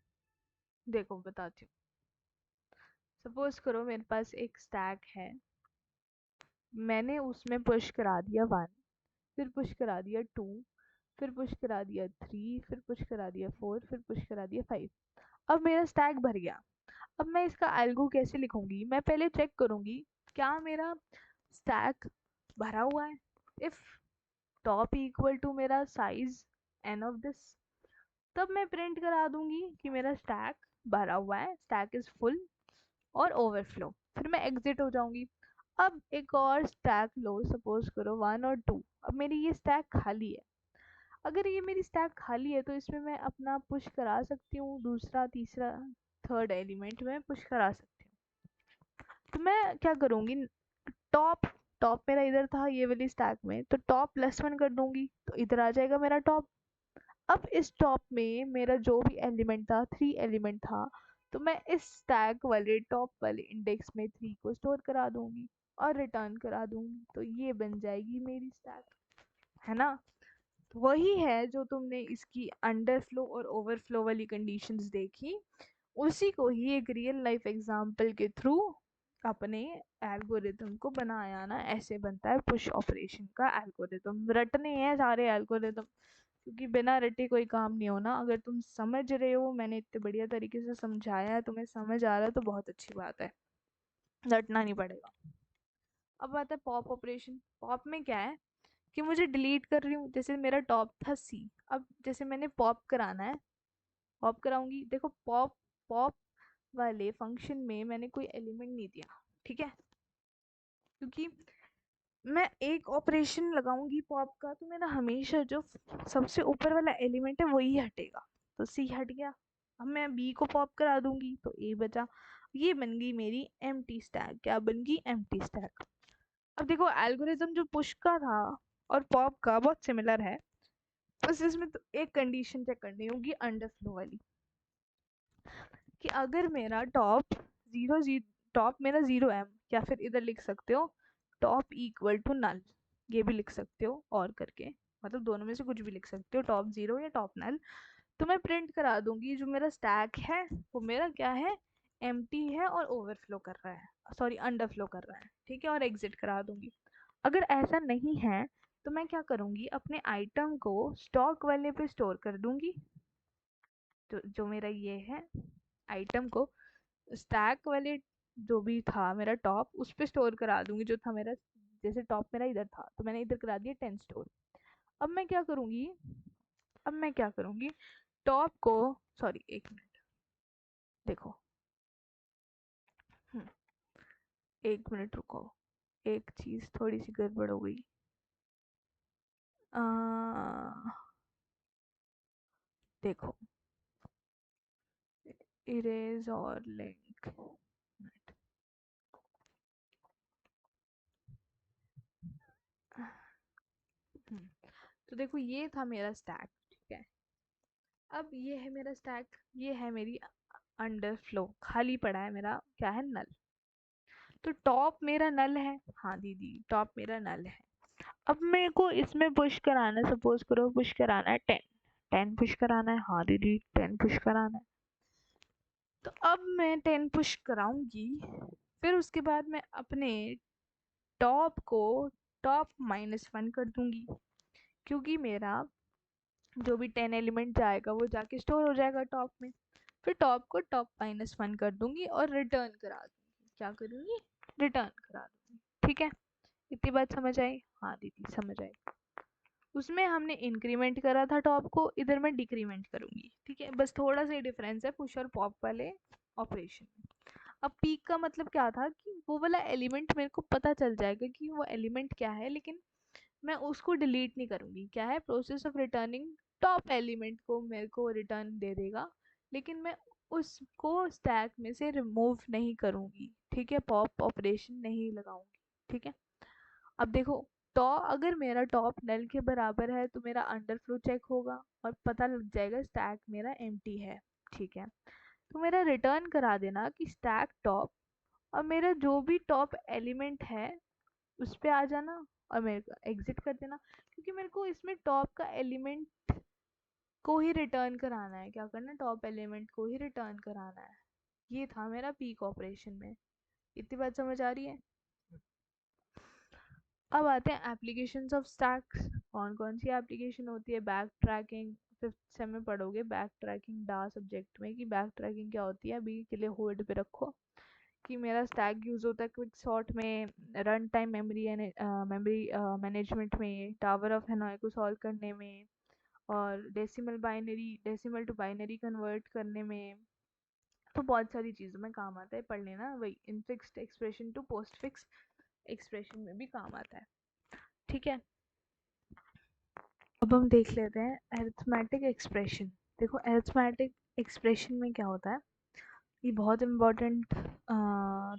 देखो बताती हूँ। सपोज करो मेरे पास एक स्टैक है, मैंने उसमें पुश करा दिया 1, फिर पुश करा दिया 2, फिर पुश करा दिया 3, फिर पुश करा दिया 4, फिर पुश करा दिया 5। अब मेरा स्टैक भर गया। अब मैं इसका एल्गो कैसे लिखूंगी, मैं पहले चेक करूंगी क्या मेरा स्टैक भरा हुआ है। इफ टॉप इक्वल टू मेरा साइज एन ऑफ दिस, तब मैं प्रिंट करा दूंगी कि मेरा स्टैक भरा हुआ है, स्टैक इज फुल और ओवरफ्लो, फिर मैं एग्जिट हो जाऊंगी। अब एक और स्टैक लो, सपोज करो 1 और 2, अब मेरी ये स्टैक खाली है। अगर ये मेरी स्टैक खाली है तो इसमें मैं अपना पुश करा सकती हूँ, दूसरा तीसरा थर्ड एलिमेंट में पुश करा सकती हूँ। तो मैं क्या करूँगी, टॉप टॉप मेरा इधर था ये वाली स्टैक में, तो टॉप +1 कर दूंगी तो इधर आ जाएगा मेरा टॉप। अब इस टॉप में मेरा जो भी एलिमेंट था, 3 एलिमेंट था, तो मैं इस स्टैक वाले टॉप वाले इंडेक्स में 3 को स्टोर करा दूंगी और रिटर्न करा दूंगी, तो ये बन जाएगी मेरी स्टैक, है ना। वही है जो तुमने इसकी अंडरफ्लो और ओवरफ्लो वाली कंडीशंस देखी, उसी को ही एक रियल लाइफ एग्जांपल के थ्रू अपने एल्गोरिथम को बनाया ना। ऐसे बनता है पुश ऑपरेशन का एल्गोरिथम। रटने हैं सारे एल्गोरिथम, क्योंकि बिना रटे कोई काम नहीं होना। अगर तुम समझ रहे हो, मैंने इतने बढ़िया तरीके से समझाया है, तुम्हें समझ आ रहा है तो बहुत अच्छी बात है, रटना नहीं पड़ेगा। अब आता है पॉप ऑपरेशन। पॉप में क्या है कि मुझे डिलीट कर रही हूँ, जैसे मेरा टॉप था सी, अब जैसे मैंने पॉप कराना है, पॉप कराऊंगी। देखो पॉप पॉप वाले फंक्शन में मैंने कोई एलिमेंट नहीं दिया, ठीक है, क्योंकि मैं एक ऑपरेशन लगाऊंगी पॉप का तो मेरा हमेशा जो सबसे ऊपर वाला एलिमेंट है वही हटेगा, तो सी हट गया। अब मैं बी को पॉप करा दूंगी तो ए बचा। ये बन गई मेरी एम्प्टी स्टैक। क्या बन गई? Empty stack. अब देखो एल्गोरिज्म जो पुश का था और पॉप का बहुत सिमिलर है, बस इसमें तो एक कंडीशन चेक करनी होगी अंडरफ्लो वाली, कि अगर मेरा टॉप जीरो टॉप मेरा 0 है, या फिर इधर लिख सकते हो टॉप इक्वल टू नल, ये भी लिख सकते हो और करके, मतलब दोनों में से कुछ भी लिख सकते हो, टॉप 0 या टॉप नल। तो मैं प्रिंट करा दूंगी जो मेरा स्टैक है वो मेरा क्या है, एम्प्टी है और ओवरफ्लो कर रहा है, सॉरी अंडरफ्लो कर रहा है, ठीक है, और एग्जिट करा दूंगी। अगर ऐसा नहीं है तो मैं क्या करूंगी, अपने आइटम को स्टॉक वाले पे स्टोर कर दूंगी, जो मेरा ये है आइटम को स्टैक वाले, जो भी था मेरा टॉप उस पे स्टोर करा दूंगी, जो था मेरा, जैसे टॉप मेरा इधर था तो मैंने इधर करा दिया 10 स्टोर। अब मैं क्या करूंगी, अब मैं क्या करूंगी, टॉप को, सॉरी एक मिनट, देखो, हम्म, एक मिनट रुको, एक चीज थोड़ी सी गड़बड़ हो गई। आ, देखो, इरेज और लिंक, तो देखो ये था मेरा स्टैक, ठीक है। अब ये है मेरा स्टैक, ये है मेरी अंडरफ्लो, खाली पड़ा है मेरा, क्या है, नल। तो टॉप मेरा नल है, हाँ दीदी टॉप मेरा नल है। अब मेरे को इसमें पुश कराना है, सपोज करो पुश कराना है 10, 10 पुश कराना है, हाँ दीदी 10 पुश कराना है। तो अब मैं 10 पुश कराऊंगी, फिर उसके बाद मैं अपने टॉप को टॉप -1 कर दूंगी, क्योंकि मेरा जो भी 10 एलिमेंट जाएगा वो जाके स्टोर हो जाएगा टॉप में। फिर टॉप को टॉप -1 कर दूंगी और रिटर्न करा दूंगी। क्या करूंगी? रिटर्न करा दूंगी, ठीक है। इतनी बात समझ आई? हाँ दीदी समझ आई। उसमें हमने इंक्रीमेंट करा था टॉप को, इधर मैं डिक्रीमेंट करूंगी, ठीक है। बस थोड़ा सा ही डिफरेंस है पुश और पॉप वाले ऑपरेशन में। अब पीक का मतलब क्या था कि वो वाला एलिमेंट मेरे को पता चल जाएगा कि वो एलिमेंट क्या है, लेकिन मैं उसको डिलीट नहीं करूंगी। क्या है, process of returning, top element को मेरे को रिटर्न दे देगा, लेकिन मैं उसको स्टैक में से रिमूव नहीं करूंगी, ठीक है, पॉप ऑपरेशन नहीं लगाऊंगी, ठीक है। अब देखो, तो अगर मेरा टॉप नल के बराबर है तो मेरा अंडरफ्लो चेक होगा और पता लग जाएगा स्टैक मेरा एम्प्टी है, ठीक है। तो मेरा रिटर्न करा देना कि स्टैक टॉप, और मेरा जो भी टॉप एलिमेंट है उस पे आ जाना और मेरे को एग्जिट कर देना, क्योंकि मेरे को इसमें टॉप का एलिमेंट को ही रिटर्न कराना है। क्या करना है? टॉप एलिमेंट को ही रिटर्न कराना है। ये था मेरा पीक ऑपरेशन में। इतनी बात समझ आ रही है? अब आते हैं एप्लीकेशंस ऑफ स्टैक्स। कौन कौन सी एप्लीकेशन होती है? बैक ट्रैकिंग, फिफ्थ सेम में पढ़ोगे बैक ट्रैकिंग डा सब्जेक्ट में, कि बैक ट्रैकिंग क्या होती है, अभी के लिए होल्ड पे रखो। कि मेरा स्टैक यूज़ होता है क्विक सॉर्ट में, run time memory memory management में, टावर ऑफ हेनॉय को सॉल्व करने में, और डेसिमल टू बाइनरी कन्वर्ट करने में। तो बहुत सारी चीज़ों में काम आता है, पढ़ लेना। वही infixed expression to post fix expression में भी काम आता है, ठीक है। अब हम देख लेते हैं अरिथमेटिक एक्सप्रेशन। देखो अरिथमेटिक एक्सप्रेशन में क्या होता है, ये बहुत इम्पोर्टेंट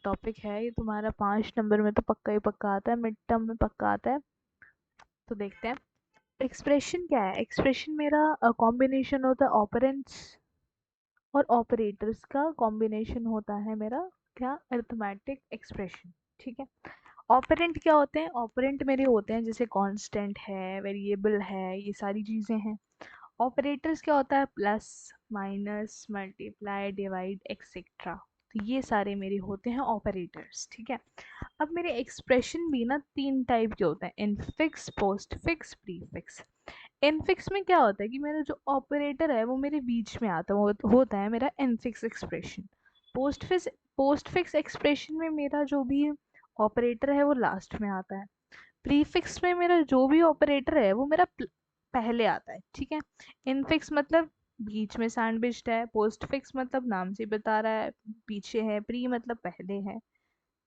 टॉपिक है। ये तुम्हारा 5 नंबर में तो पक्का ही पक्का आता है, मिड टर्म में पक्का आता है। तो देखते हैं एक्सप्रेशन क्या है। एक्सप्रेशन मेरा कॉम्बिनेशन होता है ऑपरेंड्स और ऑपरेटर्स का कॉम्बिनेशन होता है मेरा क्या, अरिथमेटिक एक्सप्रेशन। ठीक है। ऑपरेंट क्या होते हैं, ऑपरेंट मेरे होते हैं जैसे कांस्टेंट है, वेरिएबल है, ये सारी चीज़ें हैं। ऑपरेटर्स क्या होता है, plus minus multiply divide etcetera. तो ये सारे मेरे होते हैं ऑपरेटर्स। ठीक है। अब मेरे एक्सप्रेशन भी ना 3 टाइप के होते हैं, इनफिक्स, पोस्टफिक्स, प्रीफिक्स। इनफिक्स में क्या होता है कि मेरा जो ऑपरेटर है वो मेरे बीच में आता है, वो होता है मेरा infix expression. Postfix postfix expression में मेरा जो भी ऑपरेटर है वो लास्ट में आता है। प्रीफिक्स में मेरा जो भी ऑपरेटर है वो मेरा पहले आता है। ठीक है। इनफिक्स मतलब बीच में सैंडविच्ड है, पोस्टफिक्स मतलब नाम से बता रहा है पीछे है, प्री मतलब पहले है।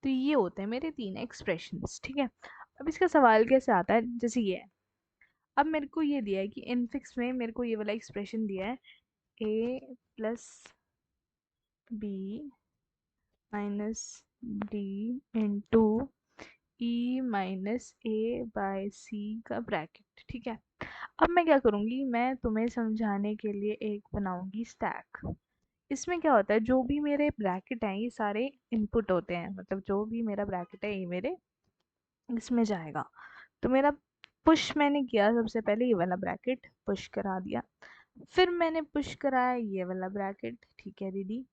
तो ये होते हैं मेरे 3 एक्सप्रेशंस। ठीक है। अब इसका सवाल कैसे आता है, जैसे ये है। अब मेरे को ये दिया है कि इनफिक्स में मेरे को ये वाला एक्सप्रेशन दिया है, A plus B minus D into E minus A by C का ब्रैकेट। ठीक है। अब मैं क्या करूँगी, मैं तुम्हें समझाने के लिए एक बनाऊंगी स्टैक। इसमें क्या होता है, जो भी मेरे ब्रैकेट हैं ये सारे इनपुट होते हैं, मतलब जो भी मेरा ब्रैकेट है ये मेरे इसमें जाएगा। तो मेरा पुश मैंने किया, सबसे पहले ये वाला ब्रैकेट पुश करा दिया, फिर मैंने पुश कराया ये वाला ब्रैकेट। ठीक है दीदी।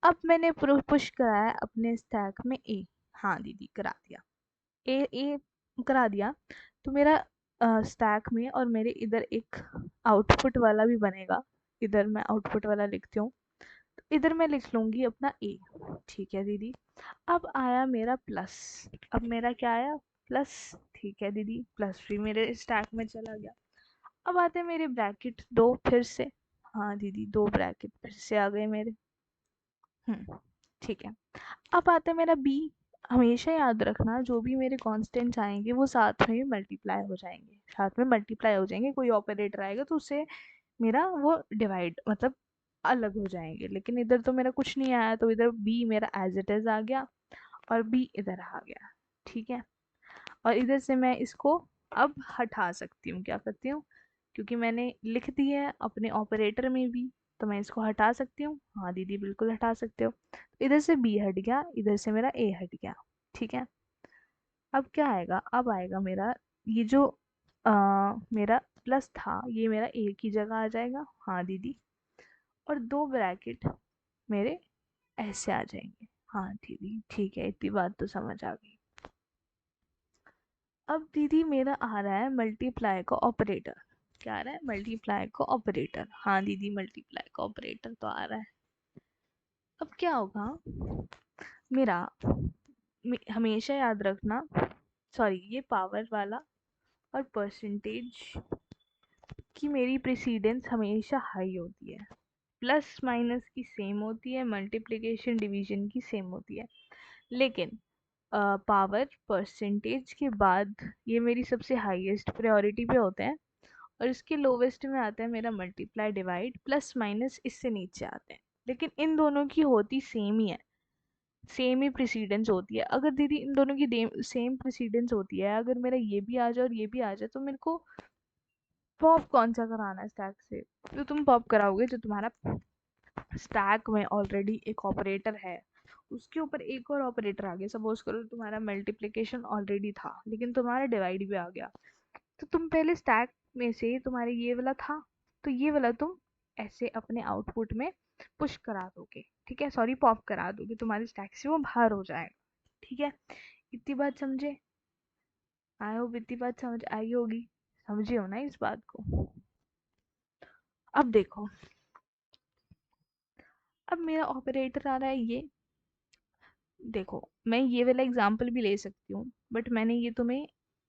अब मैंने पुश कराया अपने स्टैक में ए। हाँ दीदी करा दिया, ए ए करा दिया। तो मेरा स्टैक में और मेरे इधर एक आउटपुट वाला भी बनेगा। इधर मैं आउटपुट वाला लिखती हूँ, तो इधर मैं लिख लूँगी अपना ए। ठीक है दीदी। अब आया मेरा प्लस। अब मेरा क्या आया, प्लस। ठीक है दीदी, प्लस भी मेरे स्टैक में चला गया। अब आते हैं मेरे ब्रैकेट दो फिर से। हाँ दीदी 2 ब्रैकेट फिर से आ गए मेरे। ठीक है। अब आता है मेरा बी। हमेशा याद रखना जो भी मेरे कांस्टेंट्स आएंगे वो साथ में मल्टीप्लाई हो जाएंगे, साथ में मल्टीप्लाई हो जाएंगे। कोई ऑपरेटर आएगा तो उससे मेरा वो डिवाइड मतलब अलग हो जाएंगे। लेकिन इधर तो मेरा कुछ नहीं आया, तो इधर बी मेरा एज इट इज आ गया और बी इधर आ गया। ठीक है। और इधर से मैं इसको अब हटा सकती हूँ, क्या करती हूँ, क्योंकि मैंने लिख दी है अपने ऑपरेटर में भी, तो मैं इसको हटा सकती हूँ। हाँ दीदी बिल्कुल हटा सकते हो। इधर से बी हट गया, इधर से मेरा ए हट गया। ठीक है। अब क्या आएगा, अब आएगा मेरा ये जो मेरा प्लस था ये मेरा ए की जगह आ जाएगा। हाँ दीदी। और 2 ब्रैकेट मेरे ऐसे आ जाएंगे। हाँ दीदी ठीक है, इतनी बात तो समझ आ गई। अब दीदी मेरा आ रहा है मल्टीप्लाई का ऑपरेटर। क्या आ रहा है, मल्टीप्लाई का ऑपरेटर। हाँ दीदी मल्टीप्लाई का ऑपरेटर तो आ रहा है। अब क्या होगा मेरा, हमेशा याद रखना, सॉरी ये पावर वाला और परसेंटेज की मेरी प्रेसिडेंस हमेशा हाई होती है। प्लस माइनस की सेम होती है, मल्टीप्लिकेशन डिवीजन की सेम होती है। लेकिन पावर परसेंटेज के बाद ये मेरी सबसे हाईएस्ट प्रायोरिटी पे होते हैं, और इसके लोवेस्ट में आता है मेरा मल्टीप्लाई डिवाइड, प्लस माइनस इससे नीचे आते हैं। लेकिन इन दोनों की होती सेम ही है, सेम ही प्रेसिडेंस होती है। अगर दीदी इन दोनों की सेम प्रेसिडेंस होती है, अगर मेरा ये भी आ जाए और ये भी आ जाए, तो मेरे को पॉप कौन सा कराना है स्टैक से, तो तुम पॉप कराओगे जो तुम्हारा स्टैक में ऑलरेडी एक ऑपरेटर है, उसके ऊपर एक और ऑपरेटर आ गया। सपोज करो तुम्हारा मल्टीप्लिकेशन ऑलरेडी था लेकिन तुम्हारा डिवाइड भी आ गया, तो तुम पहले स्टैक में से तुम्हारे ये वाला था, तो ये वाला तुम ऐसे अपने आउटपुट में पुश करा दोगे। ठीक है, सॉरी पॉप करा दोगे, तुम्हारे स्टैक से वो बाहर हो जाएगा। ठीक है। इतनी बात समझे, आई होप इतनी बात समझ आई होगी, समझे हो ना इस बात को। अब देखो, अब मेरा ऑपरेटर आ रहा है ये। देखो मैं ये वाला एग्जाम्पल भी ले सकती हूँ, बट मैंने ये तुम्हें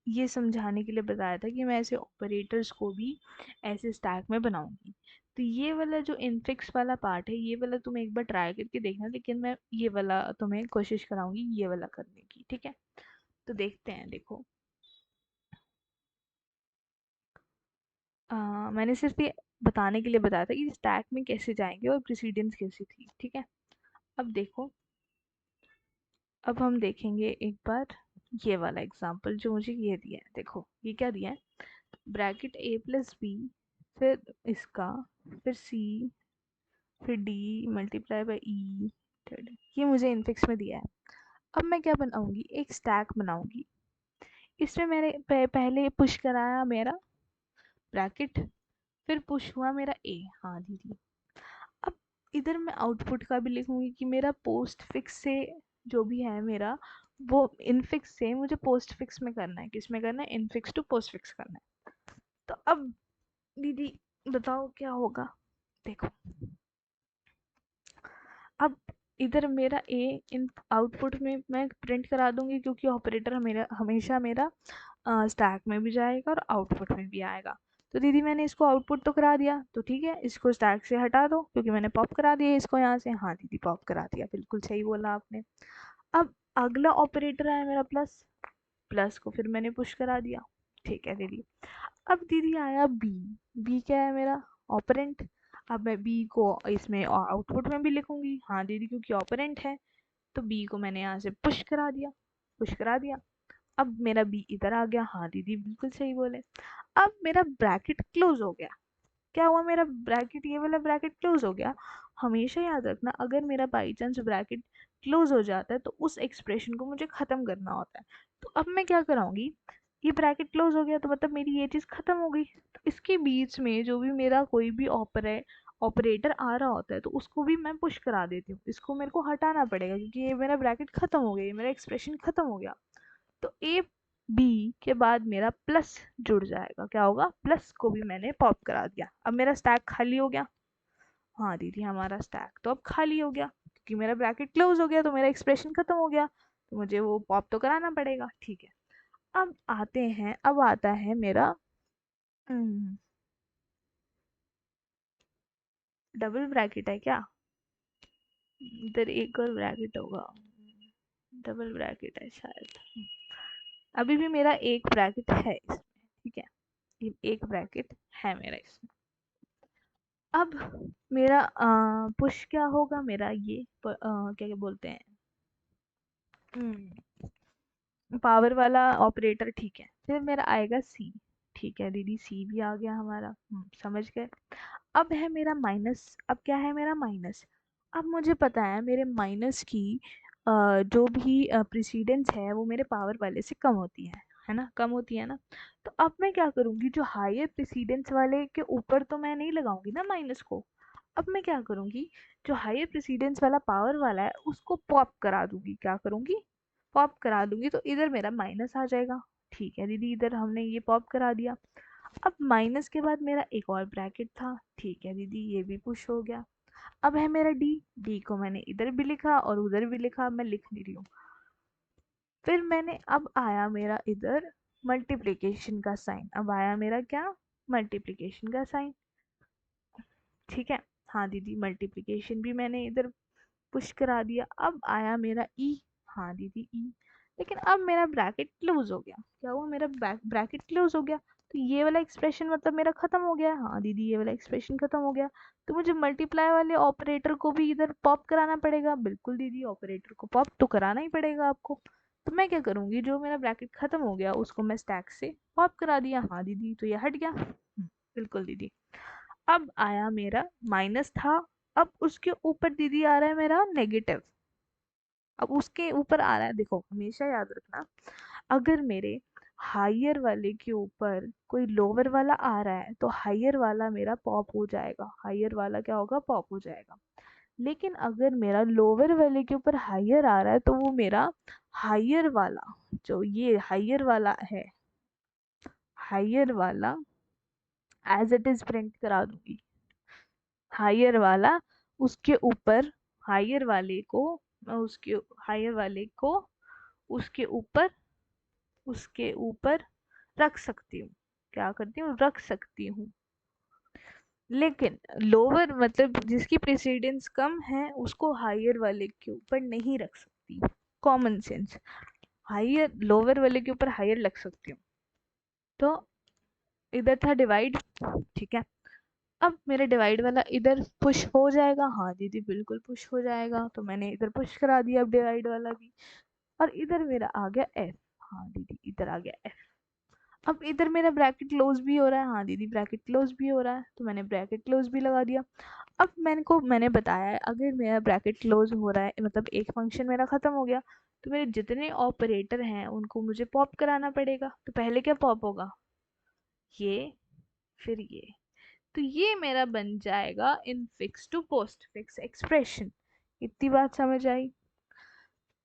ये समझाने के लिए बताया था कि मैं ऐसे ऑपरेटर्स को भी ऐसे स्टैक में बनाऊंगी। तो ये वाला जो इनफिक्स वाला पार्ट है ये वाला तुम एक बार ट्राई करके देखना, लेकिन मैं ये वाला तुम्हें कोशिश कराऊंगी ये वाला करने की। ठीक है। तो देखते हैं, देखो मैंने सिर्फ ये बताने के लिए बताया था कि स्टैक में कैसे जाएंगे और प्रेसिडेंस कैसी थी, ठीक है। अब देखो, अब हम देखेंगे एक बार ये वाला एग्जांपल जो मुझे ये दिया है। देखो ये क्या दिया है, ब्रैकेट a प्लस बी, फिर इसका, फिर c, फिर d मल्टीप्लाई बाई e, ये मुझे इनफिक्स में दिया है। अब मैं क्या बनाऊंगी, एक स्टैक बनाऊंगी। इसमें मैंने पहले पुश कराया मेरा ब्रैकेट, फिर पुश हुआ मेरा a। हाँ दीदी, अब इधर मैं आउटपुट का भी लिखूंगी कि मेरा पोस्ट फिक्स से जो भी है मेरा, वो इनफिक्स से मुझे पोस्ट फिक्स में करना है। किस में करना है, इनफिक्स टू पोस्ट फिक्स करना है। तो अब दीदी बताओ क्या होगा। देखो, अब इधर मेरा ए इन आउटपुट में मैं प्रिंट करा दूंगी, क्योंकि ऑपरेटर मेरा हमेशा मेरा स्टैक में भी जाएगा और आउटपुट में भी आएगा। तो दीदी मैंने इसको आउटपुट तो करा दिया, तो ठीक है, इसको स्टैक से हटा दो क्योंकि मैंने पॉप करा दिया इसको यहाँ से। हाँ दीदी पॉप करा दिया, बिल्कुल सही बोला आपने। अब अगला ऑपरेटर आया मेरा प्लस, प्लस को फिर मैंने पुश करा दिया, ठीक है दीदी। अब दीदी आया बी, बी क्या है मेरा, ऑपरेंट। अब मैं बी को इसमें आउटपुट में भी लिखूंगी, हाँ दीदी क्योंकि ऑपरेंट है। तो बी को मैंने यहाँ से पुश करा दिया, पुश करा दिया। अब मेरा बी इधर आ गया, हाँ दीदी बिल्कुल सही बोले। अब मेरा ब्रैकेट क्लोज हो गया। क्या हुआ, मेरा ब्रैकेट, ये वाला ब्रैकेट क्लोज हो गया। हमेशा याद रखना, अगर मेरा बाई चांस ब्रैकेट क्लोज हो जाता है तो उस एक्सप्रेशन को मुझे ख़त्म करना होता है। तो अब मैं क्या कराऊंगी, ये ब्रैकेट क्लोज हो गया तो मतलब मेरी ये चीज़ ख़त्म हो गई। तो इसके बीच में जो भी मेरा कोई भी ऑपरेटर आ रहा होता है तो उसको भी मैं पुश करा देती हूँ। इसको मेरे को हटाना पड़ेगा क्योंकि ये मेरा ब्रैकेट ख़त्म हो गया, ये मेरा एक्सप्रेशन ख़त्म हो गया। तो ए बी के बाद मेरा प्लस जुड़ जाएगा। क्या होगा, प्लस को भी मैंने पॉप करा दिया। अब मेरा स्टैक खाली हो गया। हाँ दीदी हमारा स्टैक तो अब खाली हो गया क्योंकि मेरा ब्रैकेट क्लोज हो गया, तो मेरा एक्सप्रेशन खत्म हो गया, तो मुझे वो पॉप तो कराना पड़ेगा, ठीक है। अब आते हैं, अब आता है मेरा डबल ब्रैकेट है क्या, इधर एक और ब्रैकेट होगा, डबल ब्रैकेट है शायद। अभी भी मेरा एक ब्रैकेट है इसमें, ठीक है, ये एक ब्रैकेट है मेरा इसमें। अब मेरा पुश क्या होगा, मेरा ये क्या क्या बोलते हैं, पावर वाला ऑपरेटर, ठीक है। फिर मेरा आएगा सी, ठीक है दीदी सी भी आ गया हमारा, समझ गए। अब है मेरा माइनस, अब क्या है मेरा माइनस। अब मुझे पता है मेरे माइनस की जो भी प्रेसिडेंस है वो मेरे पावर वाले से कम होती है ना, कम होती है ना। तो अब मैं क्या करूँगी, जो हायर प्रेसिडेंस वाले के ऊपर तो मैं नहीं लगाऊंगी ना माइनस को। अब मैं क्या करूँगी, जो हायर प्रेसिडेंस वाला पावर वाला है उसको पॉप करा दूंगी। क्या करूँगी, पॉप करा दूंगी, तो इधर मेरा माइनस आ जाएगा। ठीक है दीदी, इधर हमने ये पॉप करा दिया। अब माइनस के बाद मेरा एक और ब्रैकेट था, ठीक है दीदी ये भी पुश हो गया। अब है मेरा डी, डी को मैंने इधर भी लिखा और उधर भी लिखा, मैं लिख नहीं रही हूँ। फिर मैंने, अब आया मेरा इधर मल्टीप्लिकेशन का साइन, अब आया मेरा क्या, मल्टीप्लिकेशन का साइन, ठीक है। हाँ दीदी मल्टीप्लिकेशन भी मैंने इधर पुश करा दिया। अब आया मेरा ई, हाँ दीदी ई। लेकिन अब मेरा ब्रैकेट क्लोज हो गया। क्या हुआ, मेरा ब्रैकेट क्लोज हो गया, तो ये वाला एक्सप्रेशन मतलब मेरा खत्म हो गया। हाँ दीदी ये वाला एक्सप्रेशन खत्म हो गया, तो मुझे मल्टीप्लाई वाले ऑपरेटर को भी इधर पॉप कराना पड़ेगा। बिल्कुल दीदी, ऑपरेटर को पॉप तो कराना ही पड़ेगा आपको। तो मैं क्या करूँगी, जो मेरा ब्रैकेट खत्म हो गया उसको मैं स्टैक से पॉप करा दिया। हाँ दीदी तो ये हट गया, बिल्कुल दीदी। अब आया मेरा माइनस था, अब उसके ऊपर दीदी आ रहा है मेरा नेगेटिव। अब उसके ऊपर आ रहा है, देखो हमेशा याद रखना, अगर मेरे हायर वाले के ऊपर कोई लोअर वाला आ रहा है तो हायर वाला मेरा पॉप हो जाएगा, हायर वाला क्या होगा, पॉप हो जाएगा। लेकिन अगर मेरा लोअर वाले के ऊपर हायर आ रहा है तो वो मेरा हायर वाला, जो ये हायर वाला है, हायर वाला एज इट इज प्रिंट करा दूंगी। हायर वाला उसके ऊपर, हायर वाले को मैं उसके हायर वाले को उसके ऊपर, उसके ऊपर रख सकती हूँ। क्या करती हूँ, रख सकती हूँ। लेकिन लोअर मतलब जिसकी प्रेसिडेंस कम है उसको हायर वाले के ऊपर नहीं रख सकती। कॉमन सेंस, हायर लोअर वाले के ऊपर हायर रख सकती हूँ। तो इधर था डिवाइड, ठीक है। अब मेरा डिवाइड वाला इधर पुश हो जाएगा, हाँ दीदी बिल्कुल पुश हो जाएगा, तो मैंने इधर पुश करा दिया अब डिवाइड वाला भी। और इधर मेरा आ गया एफ, हाँ दीदी इधर आ गया एफ। अब इधर मेरा ब्रैकेट क्लोज भी हो रहा है, हाँ दीदी ब्रैकेट क्लोज भी हो रहा है, तो मैंने ब्रैकेट क्लोज भी लगा दिया। अब मैंने बताया है अगर मेरा ब्रैकेट क्लोज हो रहा है मतलब एक फंक्शन मेरा खत्म हो गया, तो मेरे जितने ऑपरेटर हैं उनको मुझे पॉप कराना पड़ेगा। तो पहले क्या पॉप होगा, ये, फिर ये। तो ये मेरा बन जाएगा infix to post fix expression. इतनी बात समझ आई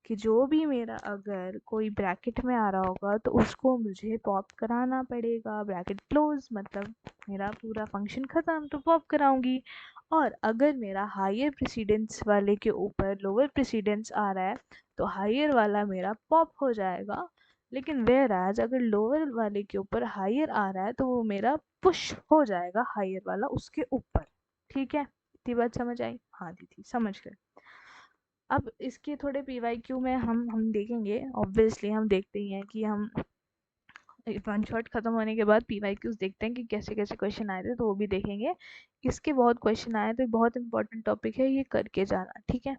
कि जो भी मेरा अगर कोई ब्रैकेट में आ रहा होगा तो उसको मुझे पॉप कराना पड़ेगा, ब्रैकेट क्लोज मतलब मेरा पूरा फंक्शन ख़त्म, तो पॉप कराऊंगी। और अगर मेरा हायर प्रेसिडेंस वाले के ऊपर लोअर प्रेसिडेंस आ रहा है तो हायर वाला मेरा पॉप हो जाएगा। लेकिन वेयर एज अगर लोअर वाले के ऊपर हायर आ रहा है तो वो मेरा पुश हो जाएगा हायर वाला उसके ऊपर। ठीक है, इतनी बात समझ आई? हाँ दीदी समझ गए। अब इसके थोड़े पीवाईक्यू में हम देखेंगे, ऑब्वियसली हम देखते ही हैं कि हम वन शॉट खत्म होने के बाद पीवाईक्यूज देखते हैं कि कैसे कैसे क्वेश्चन आए थे, तो वो भी देखेंगे। इसके बहुत क्वेश्चन आए तो बहुत इंपॉर्टेंट टॉपिक है, ये करके जाना, ठीक है।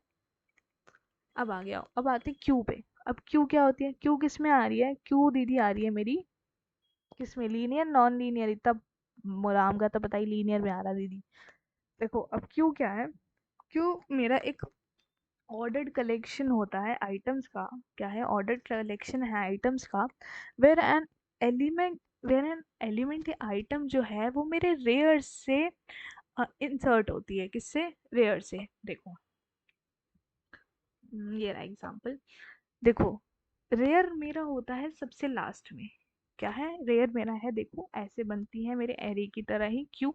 अब आ गया, अब आते क्यू पे। अब क्यू क्या होती है, क्यू किस में आ रही है, क्यू दीदी आ रही है मेरी किस में, लीनियर नॉन लीनियर, इतना मुराम का तो पता ही, लीनियर में आ रहा दीदी। देखो अब क्यू क्या है, क्यू मेरा एक ऑर्डर्ड कलेक्शन होता है आइटम्स का। क्या है, ऑर्डर्ड कलेक्शन है आइटम्स का। Where an element where an element या आइटम जो है वो मेरे रेयर से इंसर्ट होती है, किससे, रेयर से। देखो ये रहा एग्जांपल। देखो रेयर मेरा होता है सबसे लास्ट में। क्या है, रेयर मेरा है, देखो ऐसे बनती है मेरे एरे की तरह ही क्यू।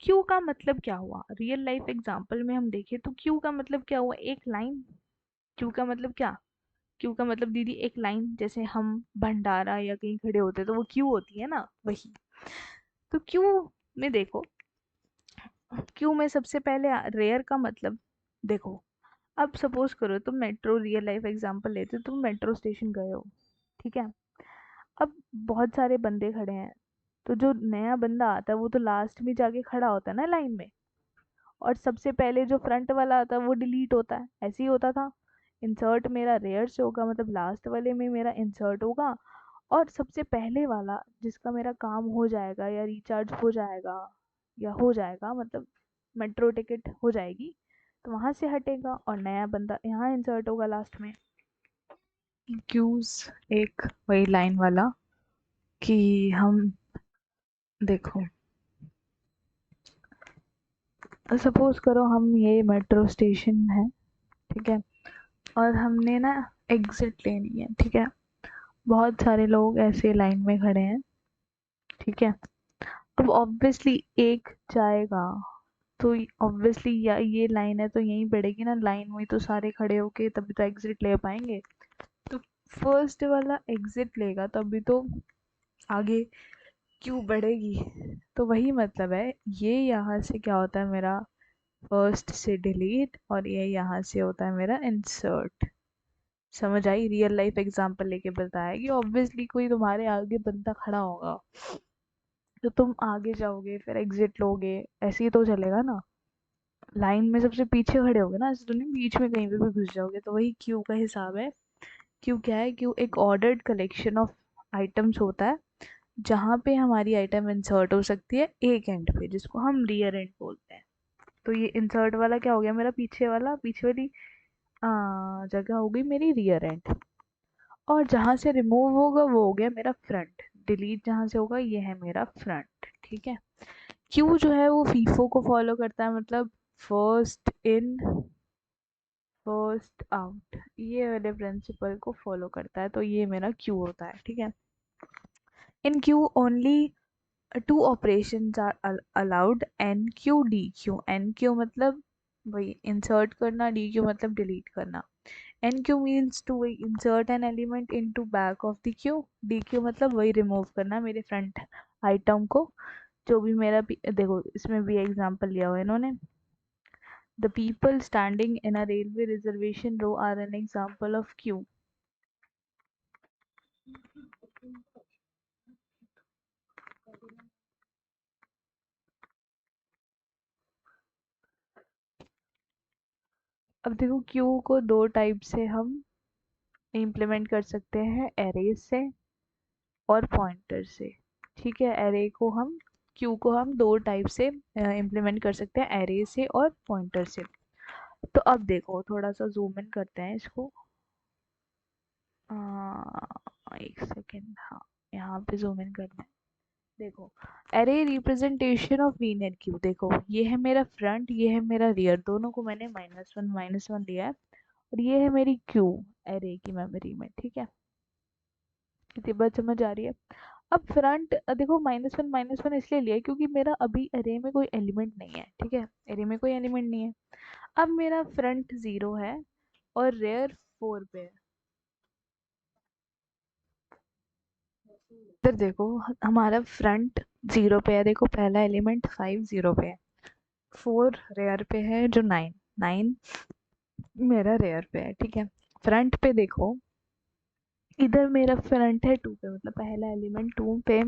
क्यू का मतलब क्या हुआ, रियल लाइफ एग्जांपल में हम देखें तो क्यू का मतलब क्या हुआ, एक लाइन। क्यू का मतलब क्या, क्यू का मतलब दीदी एक लाइन, जैसे हम भंडारा या कहीं खड़े होते तो वो क्यू होती है ना, वही। तो क्यू में देखो, क्यू में सबसे पहले रेयर का मतलब, देखो अब सपोज करो तुम मेट्रो, रियल लाइफ एग्जांपल लेते हो, तुम मेट्रो स्टेशन गए हो, ठीक है। अब बहुत सारे बंदे खड़े हैं, तो जो नया बंदा आता है वो तो लास्ट में जाके खड़ा होता है ना लाइन में, और सबसे पहले जो फ्रंट वाला आता है वो डिलीट होता है, ऐसे ही होता था। इंसर्ट मेरा रेयर से होगा मतलब लास्ट वाले में मेरा इंसर्ट होगा, और सबसे पहले वाला जिसका मेरा काम हो जाएगा या रिचार्ज हो जाएगा या हो जाएगा मतलब मेट्रो टिकट हो जाएगी, तो वहां से हटेगा और नया बंदा यहाँ इंसर्ट होगा लास्ट में। क्यूज एक वही लाइन वाला कि हम, देखो सपोज करो हम ये मेट्रो स्टेशन है, ठीक है, और हमने ना एग्जिट लेनी है, ठीक है। बहुत सारे लोग ऐसे लाइन में खड़े हैं, ठीक है। अब ऑब्वियसली एक जाएगा, तो ऑब्वियसली या ये लाइन है तो यहीं पड़ेगी ना, लाइन में तो सारे खड़े होके तभी तो एग्जिट ले पाएंगे। तो फर्स्ट वाला एग्जिट लेगा तभी तो आगे क्यू बढ़ेगी। तो वही मतलब है, ये यहाँ से क्या होता है मेरा, फर्स्ट से डिलीट, और ये यहाँ से होता है मेरा इंसर्ट। समझ आई, रियल लाइफ एग्जांपल लेके बताया कि ऑब्वियसली कोई तुम्हारे आगे बंदा खड़ा होगा तो तुम आगे जाओगे फिर एग्जिट लोगे, ऐसे ही तो चलेगा ना। लाइन में सबसे पीछे खड़े होगे ना, ऐसे तो नहीं बीच में कहीं पे भी घुस जाओगे। तो वही क्यू का हिसाब है। क्यू क्या है, क्यू एक ऑर्डर्ड कलेक्शन ऑफ आइटम्स होता है जहाँ पे हमारी आइटम इंसर्ट हो सकती है एक एंड पे, जिसको हम रियर एंड बोलते हैं। तो ये इंसर्ट वाला क्या हो गया मेरा, पीछे वाला, पीछे वाली जगह हो गई मेरी रियर एंड। और जहाँ से रिमूव होगा वो हो गया मेरा फ्रंट, डिलीट जहाँ से होगा ये है मेरा फ्रंट, ठीक है। क्यू जो है वो फीफो को फॉलो करता है, मतलब फर्स्ट इन फर्स्ट आउट, ये वाले प्रिंसिपल को फॉलो करता है, तो ये मेरा क्यू होता है, ठीक है। In queue only two operations are allowed, enqueue dequeue. Enqueue मतलब वही इंसर्ट करना, डी क्यू मतलब डिलीट करना। एन क्यू मीन्स टू वही insert an element into back of the queue, dequeue मतलब वही remove करना मेरे फ्रंट आइटम को। जो भी मेरा देखो इसमें भी एग्जांपल लिया हुआ है इन्होंने। The people standing in a railway reservation row are an example of queue. अब देखो क्यू को दो टाइप से हम इम्प्लीमेंट कर सकते हैं, एरे से और पॉइंटर से। ठीक है, एरे को हम क्यू को हम दो टाइप से इम्प्लीमेंट कर सकते हैं, एरे से और पॉइंटर से। तो अब देखो थोड़ा सा जूम इन करते हैं इसको। एक सेकेंड, हाँ यहाँ पे जूम इन करना है। देखो, array representation of linear Q. देखो ये है मेरा फ्रंट, ये है मेरा रियर, दोनों को मैंने -1 लिया है, और ये है मेरी क्यू एरे की मेमोरी में। ठीक है, कितनी बात समझ आ रही है? अब फ्रंट देखो -1 इसलिए लिया है क्योंकि मेरा अभी एरे में कोई एलिमेंट नहीं है। ठीक है, एरे में कोई एलिमेंट नहीं है। अब मेरा फ्रंट 0 है और रेयर 4 पे है। इधर देखो, हमारा फ्रंट 0 पे है, देखो पहला एलिमेंट 5 0 पे है, 4 रेयर पे है जो 9 9 मेरा रेयर पे है। ठीक है, फ्रंट पे देखो, इधर मेरा फ्रंट है 2 पे, मतलब पहला एलिमेंट 2 पे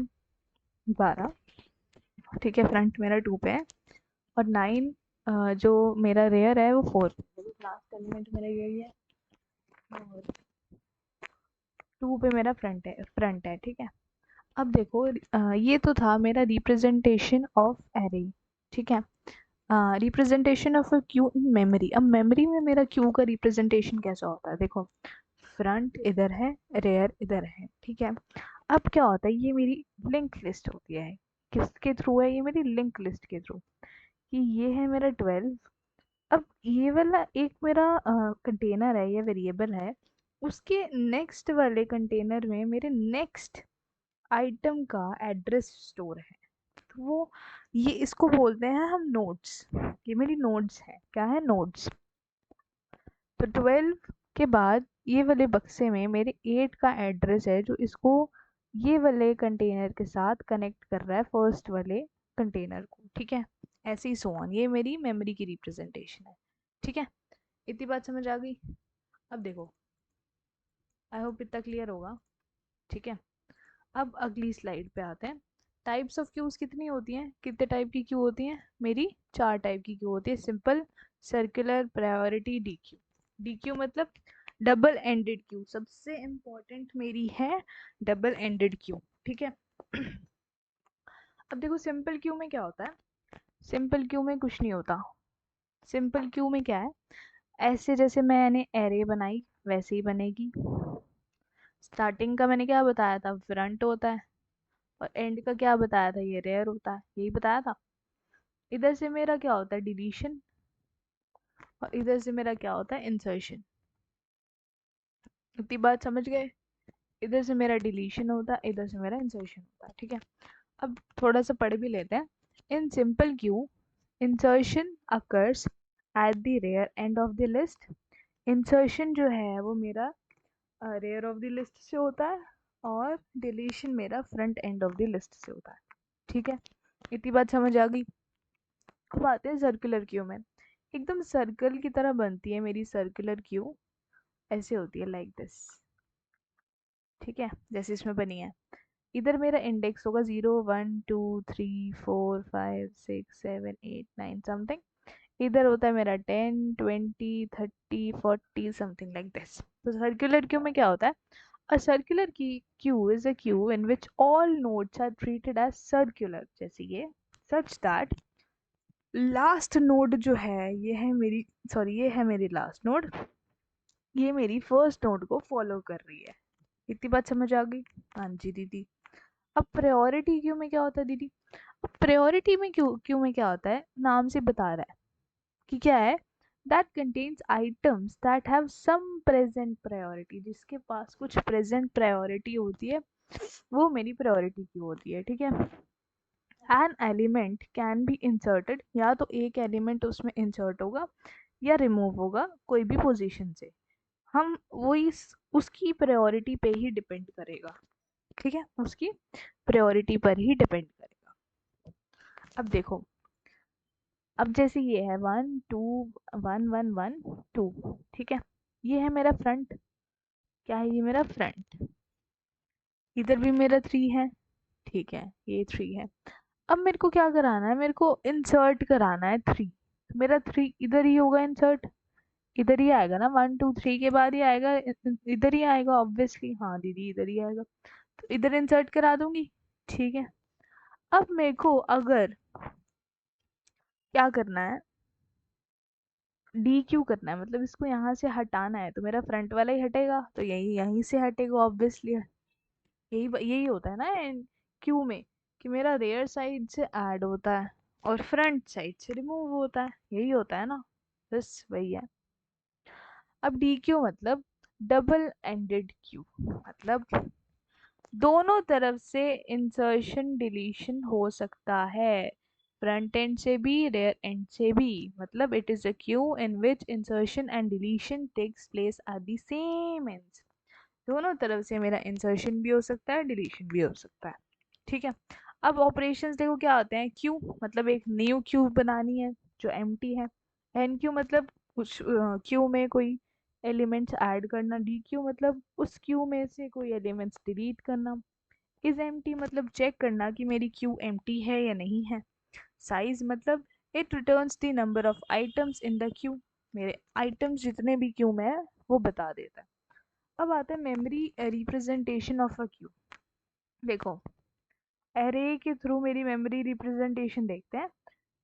12। ठीक है, फ्रंट मेरा 2 पे है, और 9 जो मेरा रेयर है वो 4 पे। लास्ट एलिमेंट मेरा यही है, और 2 पे मेरा फ्रंट है। ठीक है, अब देखो ये तो था मेरा रिप्रेजेंटेशन ऑफ एरे। ठीक है, representation of a queue in memory. अब मेमोरी में मेरा क्यू का रिप्रेजेंटेशन कैसा होता है? देखो, फ्रंट इधर है, रेयर इधर है। ठीक है, अब क्या होता है, ये मेरी लिंक लिस्ट होती है। किसके थ्रू है? ये मेरी लिंक लिस्ट के थ्रू, कि ये है मेरा 12। अब ये वाला एक मेरा कंटेनर है, ये वेरिएबल है, उसके नेक्स्ट वाले कंटेनर में मेरे नेक्स्ट आइटम का एड्रेस स्टोर है। तो वो, ये इसको बोलते हैं हम नोड्स। ये मेरी नोड्स है, क्या है? नोड्स। तो 12 के बाद ये वाले बक्से में मेरे 8 का एड्रेस है, जो इसको ये वाले कंटेनर के साथ कनेक्ट कर रहा है, फर्स्ट वाले कंटेनर को। ठीक है, ऐसे ही सो ऑन। ये मेरी मेमोरी की रिप्रेजेंटेशन है। ठीक है, इतनी बात समझ आ गई? अब देखो, आई होप इतना क्लियर होगा। ठीक है, अब अगली स्लाइड पे आते हैं। टाइप्स ऑफ क्यूज कितनी होती हैं? कितने टाइप की क्यू होती हैं? मेरी 4 टाइप की क्यू होती है। Simple, circular, priority, D Q. Dequeue मतलब डबल एंडेड क्यू, सबसे इम्पोर्टेंट मेरी है डबल एंडेड क्यू। ठीक है, अब देखो सिंपल क्यू में क्या होता है? सिंपल क्यू में कुछ नहीं होता। सिंपल क्यू में क्या है, ऐसे जैसे मैंने एरे बनाई वैसे ही बनेगी। स्टार्टिंग का मैंने क्या बताया था? फ्रंट होता है, और एंड का क्या बताया था? ये रेयर होता है, यही बताया था। इधर से मेरा क्या होता है? डिलीशन, और इधर से मेरा क्या होता है? इंसर्शन। इतनी बात समझ गए? इधर से मेरा डिलीशन होता है, इधर से मेरा इंसर्शन होता है। ठीक है, अब थोड़ा सा पढ़ भी लेते हैं। In simple queue, insertion occurs at the rear end of the list. Insertion जो है वो मेरा रेयर ऑफ द लिस्ट से होता है, और डिलीशन मेरा front end of the list से होता है। ठीक है, इतनी बात समझ आ गई? अब आते हैं सर्कुलर क्यू में। एकदम सर्कल की तरह बनती है मेरी सर्कुलर क्यू, ऐसे होती है, लाइक दिस। ठीक है, जैसे इसमें बनी है। इधर मेरा इंडेक्स होगा 0 1 2 3 4 5 6 7 8 9 समथिंग। इधर होता है मेरा 10 20 30 40 समथिंग लाइक दिस। तो सर्कुलर क्यू में क्या होता है? अ सर्कुलर की queue is a queue in which all nodes are treated as circular, जैसे ये, सच दैट लास्ट नोड जो है, ये है मेरी, सॉरी ये है मेरी लास्ट नोड, ये मेरी फर्स्ट नोड को फॉलो कर रही है। इतनी बात समझ आ गई? हाँ जी दीदी। अब प्रायोरिटी क्यू में क्या होता है दीदी? अब प्रायोरिटी में क्यू में क्या होता है, नाम से बता रहा है कि क्या है, that contains items that have some present priority. जिसके पास कुछ प्रेजेंट प्रायोरिटी होती है, वो मेरी प्रायोरिटी क्यू होती है। ठीक है, an element can be inserted, या तो एक एलिमेंट उसमें इंसर्ट होगा या रिमूव होगा कोई भी पोजीशन से। हम वो इस उसकी प्रायोरिटी पे ही डिपेंड करेगा। ठीक है, उसकी प्रायोरिटी पर ही डिपेंड करेगा। अब देखो, अब जैसे ये है 1 2 1 1 1 2। ठीक है, ये है मेरा फ्रंट। क्या है? ये मेरा फ्रंट। इधर भी मेरा 3 है। ठीक है, ये 3 है। अब मेरे को क्या कराना है? मेरे को इंसर्ट कराना है 3। मेरा 3 इधर ही होगा इंसर्ट, इधर ही आएगा ना, 1 2 3 के बाद ही आएगा, इधर ही आएगा ऑब्वियसली। हाँ दीदी इधर ही आएगा, तो इधर इंसर्ट करा दूंगी। ठीक है, अब मेरे को अगर क्या करना है, डी क्यू करना है, मतलब इसको यहाँ से हटाना है, तो मेरा फ्रंट वाला ही हटेगा, तो यही यहीं से हटेगा ऑब्वियसली। यही यही होता है ना क्यू में, कि मेरा रेयर साइड से ऐड होता है और फ्रंट साइड से रिमूव होता है, यही होता है ना, बस वही है। अब डी क्यू मतलब डबल एंडेड क्यू, मतलब दोनों तरफ से इंसर्शन डिलीशन हो सकता है, फ्रंट एंड से भी रेयर एंड से भी, मतलब it is a queue in which insertion and deletion takes place at the same ends. दोनों तरफ से मेरा इंसर्शन भी हो सकता है, डिलीशन भी हो सकता है। ठीक है, अब ऑपरेशंस देखो क्या होते हैं। क्यू मतलब एक न्यू क्यू बनानी है जो एम्प्टी है। एन क्यू मतलब उस क्यू में कोई एलिमेंट्स ऐड करना। डी क्यू मतलब उस क्यू में से कोई एलिमेंट्स डिलीट करना। इज एम्प्टी मतलब चेक करना कि मेरी क्यू एम्प्टी है या नहीं है। साइज मतलब it returns the number of items in the Q, मेरे आइटम्स जितने भी क्यू में है वो बता देता है। अब आता है memory representation of a Q. देखो एरे के थ्रू मेरी मेमोरी रिप्रेजेंटेशन देखते हैं।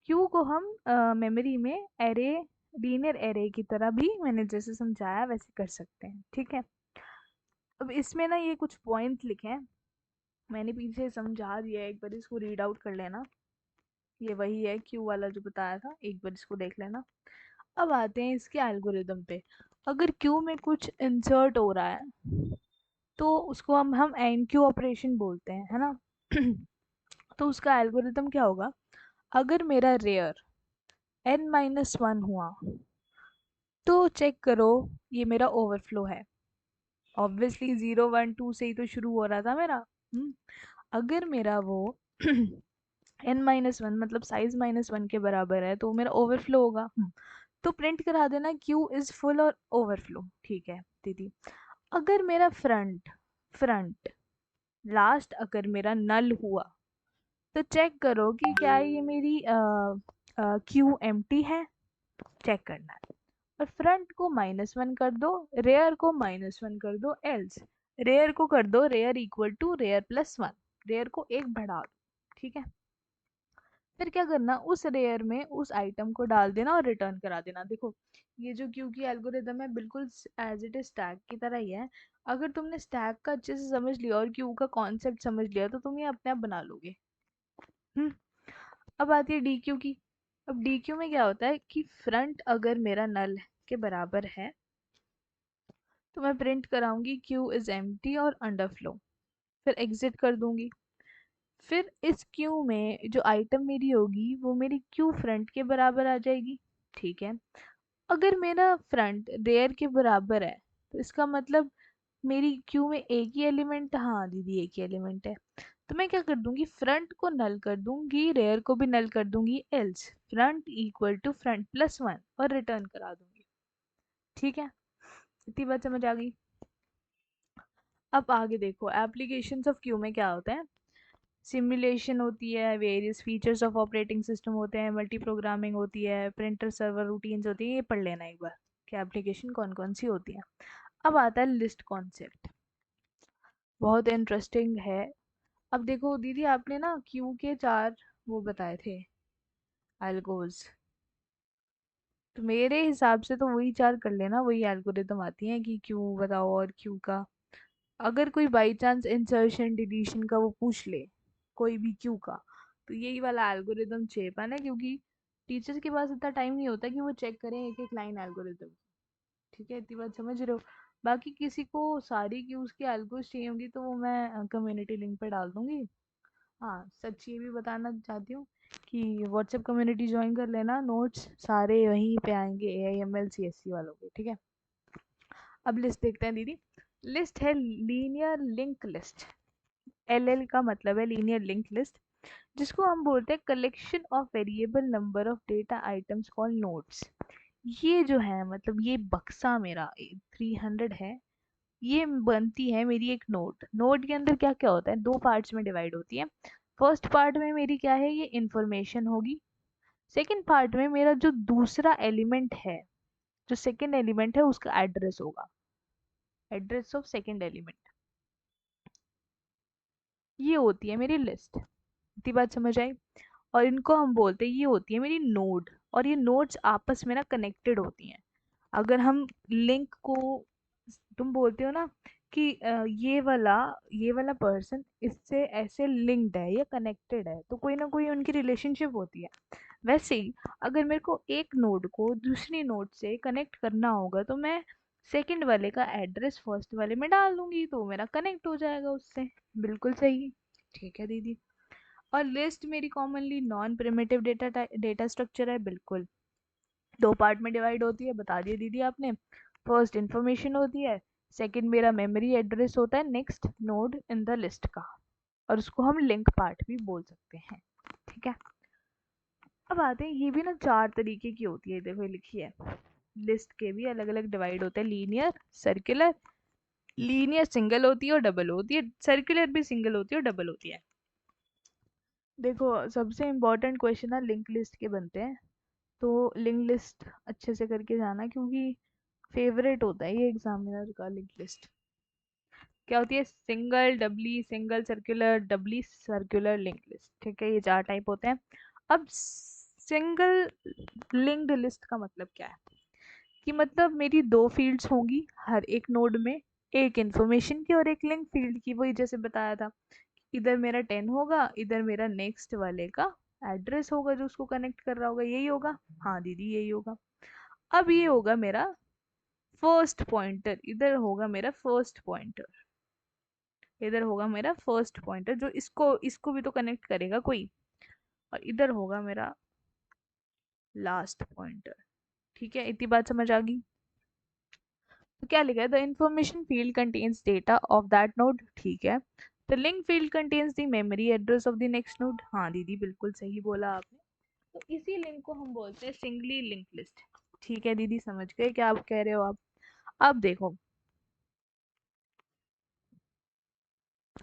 क्यू को हम मेमोरी में एरे, लीनियर एरे की तरह भी मैंने जैसे समझाया वैसे कर सकते हैं। ठीक है, अब इसमें ना ये कुछ पॉइंट लिखे हैं, मैंने पीछे समझा दिया है, एक बार इसको रीड आउट कर लेना। ये वही है क्यू वाला जो बताया था, एक बार इसको देख लेना। अब आते हैं इसके एल्गोरिदम पे। अगर क्यू में कुछ इंसर्ट हो रहा है तो उसको हम एन क्यू ऑपरेशन बोलते हैं, है ना। तो उसका एल्गोरिदम क्या होगा, अगर मेरा रेयर n-1 हुआ तो चेक करो ये मेरा ओवरफ्लो है। ऑब्वियसली 0 1 2 से ही तो शुरू हो रहा था मेरा। अगर मेरा वो n-1 मतलब साइज -1 के बराबर है तो मेरा ओवरफ्लो होगा। तो प्रिंट करा देना क्यू इज फुल और ओवरफ्लो। ठीक है दीदी, अगर मेरा फ्रंट लास्ट अगर मेरा नल हुआ तो चेक करो कि क्या ये मेरी क्यू एम्प्टी है, चेक करना है। और फ्रंट को -1 कर दो, रेयर को -1 कर दो, एल्स रेयर को कर दो rear equal to rear plus 1, rear को एक बढ़ा दो। ठीक है, फिर क्या करना, उस रेयर में उस आइटम को डाल देना और रिटर्न करा देना। देखो ये जो क्यू की एल्गोरिदम है बिल्कुल एज इट इज स्टैक की तरह ही है। अगर तुमने स्टैक का अच्छे से समझ लिया और क्यू का कॉन्सेप्ट समझ लिया तो तुम ये अपने आप बना लोगे। हम्म अब आती है डी क्यू की। अब डी क्यू में क्या होता है कि फ्रंट अगर मेरा नल के बराबर है तो मैं प्रिंट कराऊंगी क्यू इज एम्प्टी और अंडरफ्लो, फिर एग्जिट कर दूंगी। फिर इस क्यू में जो आइटम मेरी होगी वो मेरी क्यू फ्रंट के बराबर आ जाएगी। ठीक है, अगर मेरा फ्रंट रेयर के बराबर है तो इसका मतलब मेरी क्यू में एक ही एलिमेंट, हाँ दीदी एक ही एलिमेंट है, तो मैं क्या कर दूंगी, फ्रंट को नल कर दूंगी, रेयर को भी नल कर दूंगी, else front equal to front plus 1 और रिटर्न करा दूंगी। ठीक है, इतनी बात समझ आ गई। अब आगे देखो एप्लीकेशंस ऑफ क्यू में क्या होता है। सिमुलेशन होती है, various features of operating system होते हैं, मल्टी प्रोग्रामिंग होती है, प्रिंटर सर्वर रूटीन्स होती है, ये पढ़ लेना एक बार कि एप्लीकेशन कौन कौन सी होती है। अब आता है लिस्ट कॉन्सेप्ट, बहुत इंटरेस्टिंग है। अब देखो दीदी आपने ना क्यू के 4 वो बताए थे एल्गोज, तो मेरे हिसाब से तो वही 4 कर लेना, वही एल्गोरिदम आती है कि क्यू बताओ और क्यू का। अगर कोई बाई चांस इंसर्शन डिलीशन का वो पूछ ले कोई भी क्यू का, तो यही वाला एल्गोरिदम चाहिए पाना, क्योंकि टीचर्स के पास इतना टाइम नहीं होता कि वो चेक करें एक एक लाइन एल्गोरिदम। ठीक है, इतनी बात समझ रहे हो। बाकी किसी को सारी क्यूज की एल्गोज चाहिए होंगी तो वो मैं कम्युनिटी लिंक पे डाल दूंगी। हाँ सच ये भी बताना चाहती हूँ कि व्हाट्सएप कम्युनिटी ज्वाइन कर लेना, नोट्स सारे वहीं पे आएंगे AIML CSC वालों के। ठीक है, अब लिस्ट देखते हैं दीदी। लिस्ट है लीनियर लिंक लिस्ट, LL का मतलब है लीनियर लिंक लिस्ट, जिसको हम बोलते हैं collection of variable number of data items called nodes. ये जो है मतलब ये बक्सा मेरा 300 है, ये बनती है मेरी एक नोड। नोड के अंदर क्या क्या होता है, 2 पार्ट्स में डिवाइड होती है। फर्स्ट पार्ट में मेरी क्या है, ये इंफॉर्मेशन होगी। सेकंड पार्ट में मेरा जो दूसरा एलिमेंट है, जो सेकेंड एलिमेंट है उसका एड्रेस होगा, एड्रेस ऑफ सेकेंड एलिमेंट। ये होती है मेरी लिस्ट। इतनी बात समझ आई। और इनको हम बोलते हैं, ये होती है मेरी नोड, और ये नोड्स आपस में ना कनेक्टेड होती हैं। अगर हम लिंक को, तुम बोलते हो ना कि ये वाला पर्सन इससे ऐसे लिंक्ड है या कनेक्टेड है, तो कोई ना कोई उनकी रिलेशनशिप होती है। वैसे ही अगर मेरे को एक नोड को दूसरी नोड से कनेक्ट करना होगा, तो मैं सेकंड वाले का एड्रेस फर्स्ट वाले में डाल दूंगी, तो मेरा कनेक्ट हो जाएगा उससे। बिल्कुल सही। ठीक है दीदी। और लिस्ट मेरी commonly non primitive data structure है। बिल्कुल, दो पार्ट में डिवाइड होती है, बता दिया दीदी आपने। फर्स्ट इंफॉर्मेशन होती है, सेकंड मेरा मेमोरी एड्रेस होता है next node in the list का, और उसको हम लिंक पार्ट भी बोल सकते हैं। ठीक है। अब आते हैं, ये भी ना चार तरीके की होती है, देखो लिखी है। लिस्ट के भी अलग अलग डिवाइड होते हैं, लीनियर, सर्कुलर। लीनियर सिंगल होती है और डबल होती है, सर्कुलर भी सिंगल होती है और डबल होती है। देखो सबसे इम्पोर्टेंट क्वेश्चन है लिंक लिस्ट के बनते हैं, तो लिंक लिस्ट अच्छे से करके जाना, क्योंकि फेवरेट होता है ये एग्जामिनर का। लिंक लिस्ट क्या होती है? Single, doubly, single circular, doubly circular link list. ठीक है, ये चार टाइप होते हैं। अब सिंगल लिंक्ड लिस्ट का मतलब क्या है? कि मतलब मेरी दो फील्ड्स होंगी हर एक नोड में, एक इंफॉर्मेशन की और एक लिंक फील्ड की। वही जैसे बताया था, इधर मेरा 10 होगा, इधर मेरा नेक्स्ट वाले का एड्रेस होगा जो उसको कनेक्ट कर रहा होगा। यही होगा? हाँ दीदी यही होगा। अब ये होगा मेरा फर्स्ट पॉइंटर, इधर होगा मेरा फर्स्ट पॉइंटर, इधर होगा मेरा फर्स्ट पॉइंटर जो इसको इसको भी तो कनेक्ट करेगा कोई, और इधर होगा मेरा लास्ट पॉइंटर। ठीक है, इतनी बात समझ आ गई? तो क्या लिखा है? The information field contains data of that node. ठीक है। The link field contains the memory address of the next node. हाँ दीदी बिल्कुल सही बोला आपने। तो इसी लिंक को हम बोलते हैं सिंगली लिंक लिस्ट। ठीक है दीदी, समझ गए क्या आप कह रहे हो आप? अब देखो,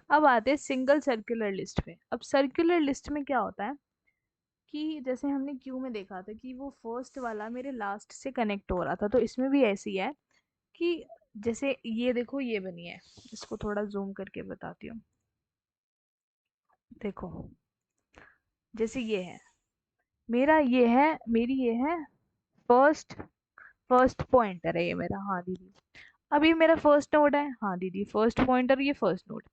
अब आते हैं सिंगल सर्कुलर लिस्ट पे। अब सर्कुलर लिस्ट में क्या होता है कि जैसे हमने क्यू में देखा था कि वो फर्स्ट वाला मेरे लास्ट से कनेक्ट हो रहा था, तो इसमें भी ऐसी है कि जैसे ये देखो ये बनी है, इसको थोड़ा जूम करके बताती हूँ। देखो जैसे ये है मेरा, ये है मेरी, ये है फर्स्ट फर्स्ट पॉइंटर है ये मेरा। हाँ दीदी, अब ये मेरा फर्स्ट नोड है। हाँ दीदी, फर्स्ट पॉइंटर, ये फर्स्ट नोड।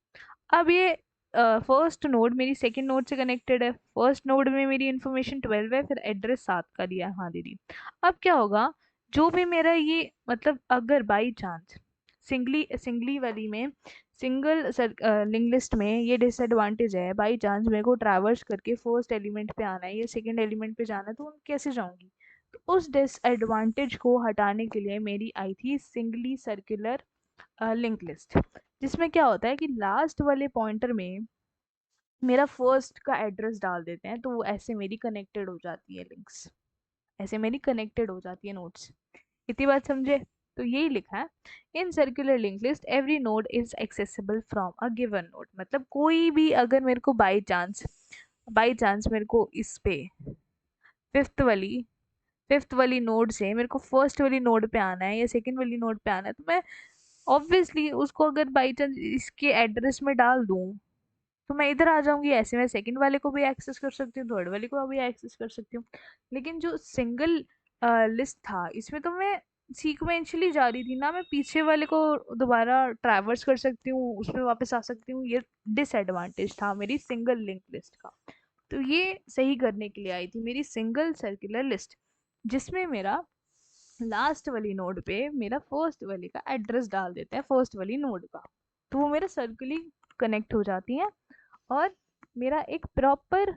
अब ये फर्स्ट नोड मेरी सेकंड नोड से कनेक्टेड है। फर्स्ट नोड में मेरी इन्फॉर्मेशन 12 है, फिर एड्रेस 7 का दिया। हाँ दीदी। अब क्या होगा, जो भी मेरा ये मतलब अगर बाई चांस सिंगली सिंगली वाली में, सिंगल लिंक लिस्ट में ये डिसएडवांटेज है, बाई चांस मेरे को ट्रैवर्स करके फर्स्ट एलिमेंट पे आना है या सेकंड एलिमेंट पे जाना है, तो कैसे जाऊंगी? तो उस डिसएडवांटेज को हटाने के लिए मेरी आई थी सिंगली सर्कुलर लिंक लिस्ट, जिसमें क्या होता है कि लास्ट वाले पॉइंटर में मेरा फर्स्ट का एड्रेस डाल देते हैं, तो वो ऐसे मेरी कनेक्टेड हो जाती है लिंक्स, ऐसे मेरी कनेक्टेड हो जाती है नोट्स। इतनी बात समझे? तो यही लिखा है, in circular link list every node is accessible from a given node. मतलब कोई भी अगर मेरे को बाई चांस मेरे को इस पे फिफ्थ वाली फिफ्थ वाली नोड से मेरे को फर्स्ट वाली नोड पे आना है या सेकंड वाली नोड पे आना है, तो मैं ऑब्वियसली उसको अगर बाई चांस इसके एड्रेस में डाल दूं, तो मैं इधर आ जाऊंगी। ऐसे मैं सेकंड वाले को भी एक्सेस कर सकती हूँ, थर्ड वाले को भी एक्सेस कर सकती हूँ। लेकिन जो सिंगल लिस्ट था, इसमें तो मैं सीक्वेंशली जा रही थी ना, मैं पीछे वाले को दोबारा ट्रैवर्स कर सकती हूँ, उसमें वापस आ सकती हूँ। ये डिसएडवांटेज था मेरी सिंगल लिंक लिस्ट का। तो ये सही करने के लिए आई थी मेरी सिंगल सर्कुलर लिस्ट, जिसमें मेरा लास्ट वाली नोड पे मेरा फर्स्ट वाले का एड्रेस डाल देते हैं, फर्स्ट वाली नोड का, तो वो मेरा सर्कुली कनेक्ट हो जाती है। और मेरा एक प्रॉपर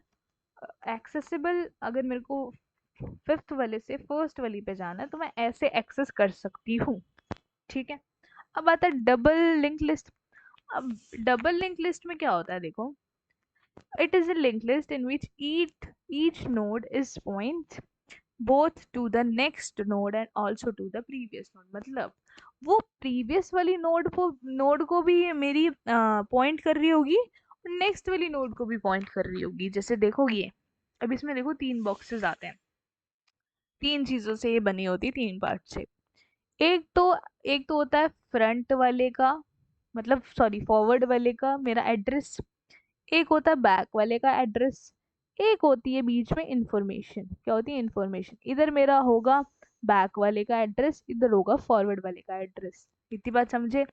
एक्सेसिबल, अगर मेरे को फिफ्थ वाले से फर्स्ट वाली पे जाना है, तो मैं ऐसे एक्सेस कर सकती हूँ। ठीक है। अब आता है डबल लिंक लिस्ट। अब डबल लिंक लिस्ट में क्या होता है, देखो, it is a linked list in which each node is point both to the next node and also to the previous node। मतलब वो प्रीवियस वाली नोड को भी मेरी पॉइंट कर रही होगी, और नेक्स्ट वाली नोड को भी पॉइंट कर रही होगी। जैसे देखो ये, अब इसमें देखो तीन बॉक्सेस आते हैं, तीन चीजों से ये बनी होती है, तीन पार्ट से। एक तो होता है फ्रंट वाले का, मतलब सॉरी फॉरवर्ड वाले का मेरा एड्रेस, एक होता है बैक वाले का एड्रेस, एक होती है बीच में इंफॉर्मेशन। क्या होती है? इंफॉर्मेशन। इधर मेरा होगा बैक वाले का एड्रेस, इधर होगा फॉरवर्ड वाले का एड्रेस। इतनी बात समझे?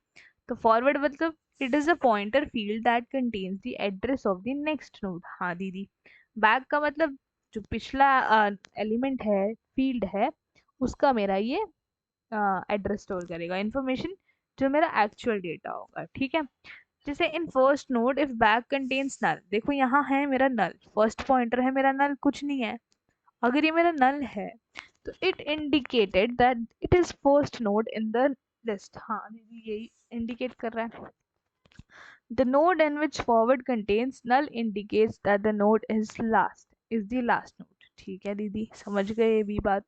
तो फॉरवर्ड मतलब it is a pointer field that contains the address of the next node. हाँ दीदी। बैक का मतलब जो पिछला एलिमेंट है, फील्ड है, उसका मेरा ये एड्रेस स्टोर करेगा, इंफॉर्मेशन जो मेरा एक्चुअल डेटा होगा। ठीक है। जैसे in first node if back contains null, देखो यहाँ है मेरा नल, फर्स्ट पॉइंटर है मेरा नल, कुछ नहीं है। अगर ये मेरा नल है तो it indicated that it is first node in the list. हाँ दीदी यही इंडिकेट कर रहा है। The node in which forward contains null indicates that the node is the last node। ठीक है दीदी, समझ गए ये भी बात।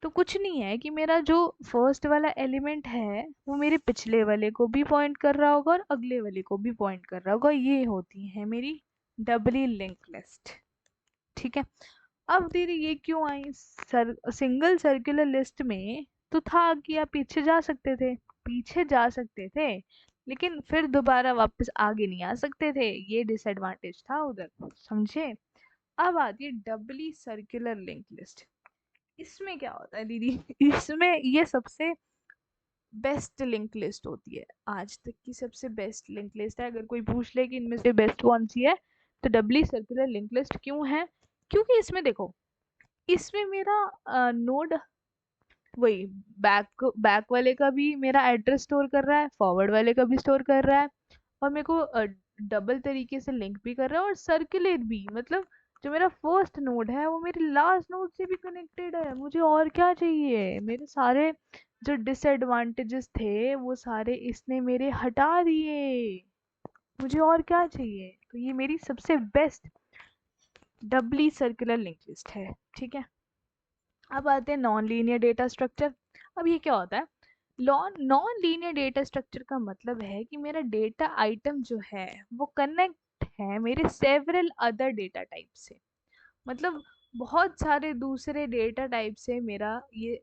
तो कुछ नहीं है कि मेरा जो फर्स्ट वाला एलिमेंट है वो मेरे पिछले वाले को भी पॉइंट कर रहा होगा और अगले वाले को भी पॉइंट कर रहा होगा। ये होती है मेरी डबली लिंक लिस्ट। ठीक है। अब दीदी ये क्यों आई? सिंगल सर्कुलर लिस्ट में तो था कि आप पीछे जा सकते थे, पीछे जा सकते थे, लेकिन फिर दोबारा वापस आगे नहीं आ सकते थे। ये डिसएडवांटेज था उधर, समझे? अब आती है डबली सर्कुलर लिंक लिस्ट। इसमें क्या होता है दीदी? इसमें ये सबसे बेस्ट लिंक लिस्ट होती है, आज तक की सबसे बेस्ट लिंक लिस्ट है। अगर कोई पूछ ले कि इनमें से बेस्ट कौन सी है, तो डबली सर्कुलर लिंक लिस्ट क्यों है? क्योंकि इसमें देखो, इसमें मेरा नोड वही बैक बैक वाले का भी मेरा एड्रेस स्टोर कर रहा है, फॉरवर्ड वाले का भी स्टोर कर रहा है, और मेरे को डबल तरीके से लिंक भी कर रहा है और सर्कुलेट भी। मतलब जो मेरा फर्स्ट नोड है वो मेरे लास्ट नोड से भी कनेक्टेड है। मुझे और क्या चाहिए? मेरे सारे जो डिसएडवांटेजेस थे वो सारे इसने मेरे हटा दिए। मुझे और क्या चाहिए? तो ये मेरी सबसे बेस्ट डबली सर्कुलर लिंक लिस्ट है। ठीक है। अब आते हैं नॉन लीनियर डेटा स्ट्रक्चर। अब ये क्या होता है? नॉन लीनियर डेटा स्ट्रक्चर का मतलब है कि मेरा डेटा आइटम जो है वो कनेक्ट है मेरे सेवरल अदर डेटा टाइप से। मतलब बहुत सारे दूसरे डेटा टाइप से मेरा ये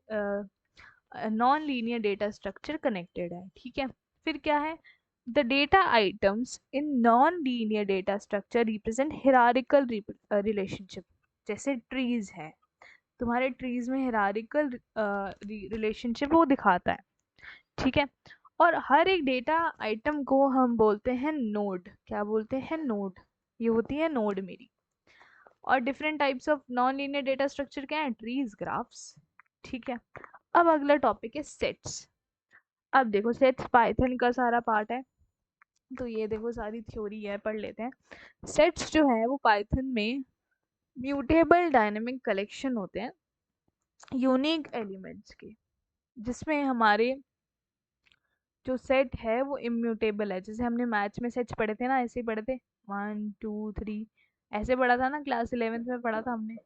non linear data structure connected है। ठीक है। फिर क्या है? The data items in non linear data structure represent hierarchical relationship. जैसे ट्रीज है, तुम्हारे ट्रीज में हिरारिकल रिलेशनशिप वो दिखाता है। ठीक है। और हर एक डेटा आइटम को हम बोलते हैं नोड। क्या बोलते हैं? नोड। ये होती है नोड मेरी। और different types of non linear data structure क्या है? Trees, graphs. ठीक है। अब अगला टॉपिक है सेट्स। अब देखो सेट्स पाइथन का सारा पार्ट है, तो ये देखो सारी थ्योरी है, पढ़ लेते हैं। सेट्स जो है वो पाइथन में म्यूटेबल डायनेमिक कलेक्शन होते हैं यूनिक एलिमेंट्स के, जिसमें हमारे जो सेट है वो इम्यूटेबल है। जैसे हमने मैथ्स में सेट्स पढ़े थे ना, ऐसे ही पढ़े थे, 1 2 3, ऐसे पढ़ा था ना, क्लास 11th में पढ़ा था हमने।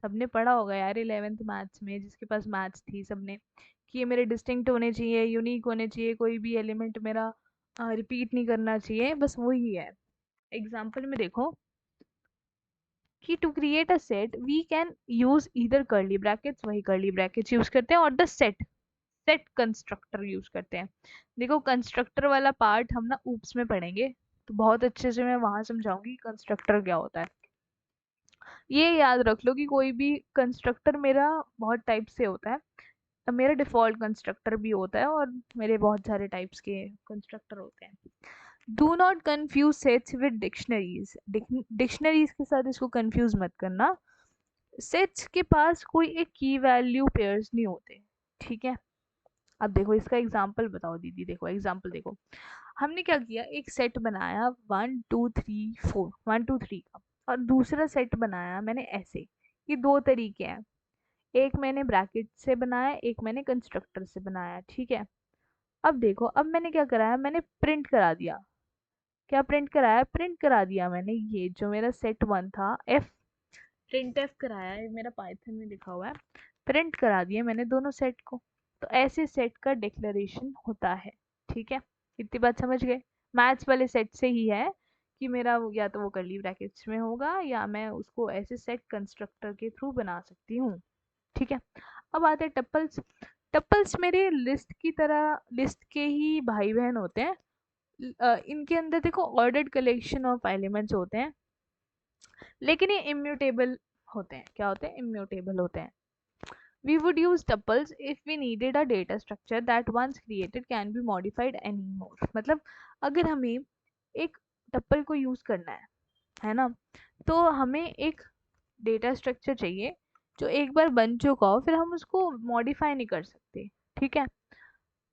सबने पढ़ा होगा यार 11th मैथ्स में, जिसके पास मैथ्स थी सबने, कि ये मेरे डिस्टिंक्ट होने चाहिए, यूनिक होने चाहिए, कोई भी एलिमेंट मेरा रिपीट नहीं करना चाहिए, बस वही है। एग्जाम्पल में देखो कि to create a set we can use either curly brackets, वही कर्ली ब्रैकेट्स यूज करते हैं, और the set set constructor use करते हैं। देखो कंस्ट्रक्टर वाला पार्ट हम ना ऊप्स में पढ़ेंगे, तो बहुत अच्छे से मैं वहां समझाऊंगी कंस्ट्रक्टर क्या होता है। ये याद रख लो कि कोई भी कंस्ट्रक्टर मेरा बहुत टाइप से होता है। मेरा डिफ़ॉल्ट कंस्ट्रक्टर भी होता है और मेरे बहुत सारे टाइप्स के कंस्ट्रक्टर होते हैं। Do not confuse sets with dictionaries. Dictionaries के साथ इसको कंफ्यूज मत करना। सेट्स के पास कोई एक की वैल्यू पेयर्स नहीं होते। ठीक है। अब देखो इसका एग्जाम्पल बताओ दीदी। देखो एग्जाम्पल देखो, हमने क्या किया, एक सेट बनाया 1 2 3 4, 1 2 3 का, और दूसरा सेट बनाया मैंने ऐसे। ये दो तरीके हैं, एक मैंने ब्रैकेट से बनाया, एक मैंने कंस्ट्रक्टर से बनाया। ठीक है। अब देखो, अब मैंने क्या कराया, मैंने प्रिंट करा दिया। क्या प्रिंट कराया? प्रिंट करा दिया मैंने ये जो मेरा सेट 1 था, एफ प्रिंट एफ कराया है, मेरा पाइथन में लिखा हुआ है। प्रिंट करा दिए मैंने दोनों सेट को। तो ऐसे सेट का डिक्लेरेशन होता है। ठीक है। इतनी बात समझ गए? मैथ्स वाले सेट से ही है कि मेरा या तो वो कर्ली ब्रैकेट्स में होगा या मैं उसको ऐसे सेट कंस्ट्रक्टर के थ्रू बना सकती हूँ। ठीक है। अब आते हैं टप्पल्स। टपल्स मेरे लिस्ट की तरह, लिस्ट के ही भाई बहन होते हैं। इनके अंदर देखो ऑर्डर्ड कलेक्शन ऑफ एलिमेंट्स होते हैं, लेकिन ये इम्यूटेबल होते हैं। क्या होते हैं? इम्यूटेबल होते हैं। We would use tuples if we needed a data structure that once created can be modified anymore। मतलब अगर हमें एक टप्पल को यूज करना है ना, तो हमें एक डेटा स्ट्रक्चर चाहिए जो एक बार बन चुका हो, फिर हम उसको मॉडिफाई नहीं कर सकते। ठीक है।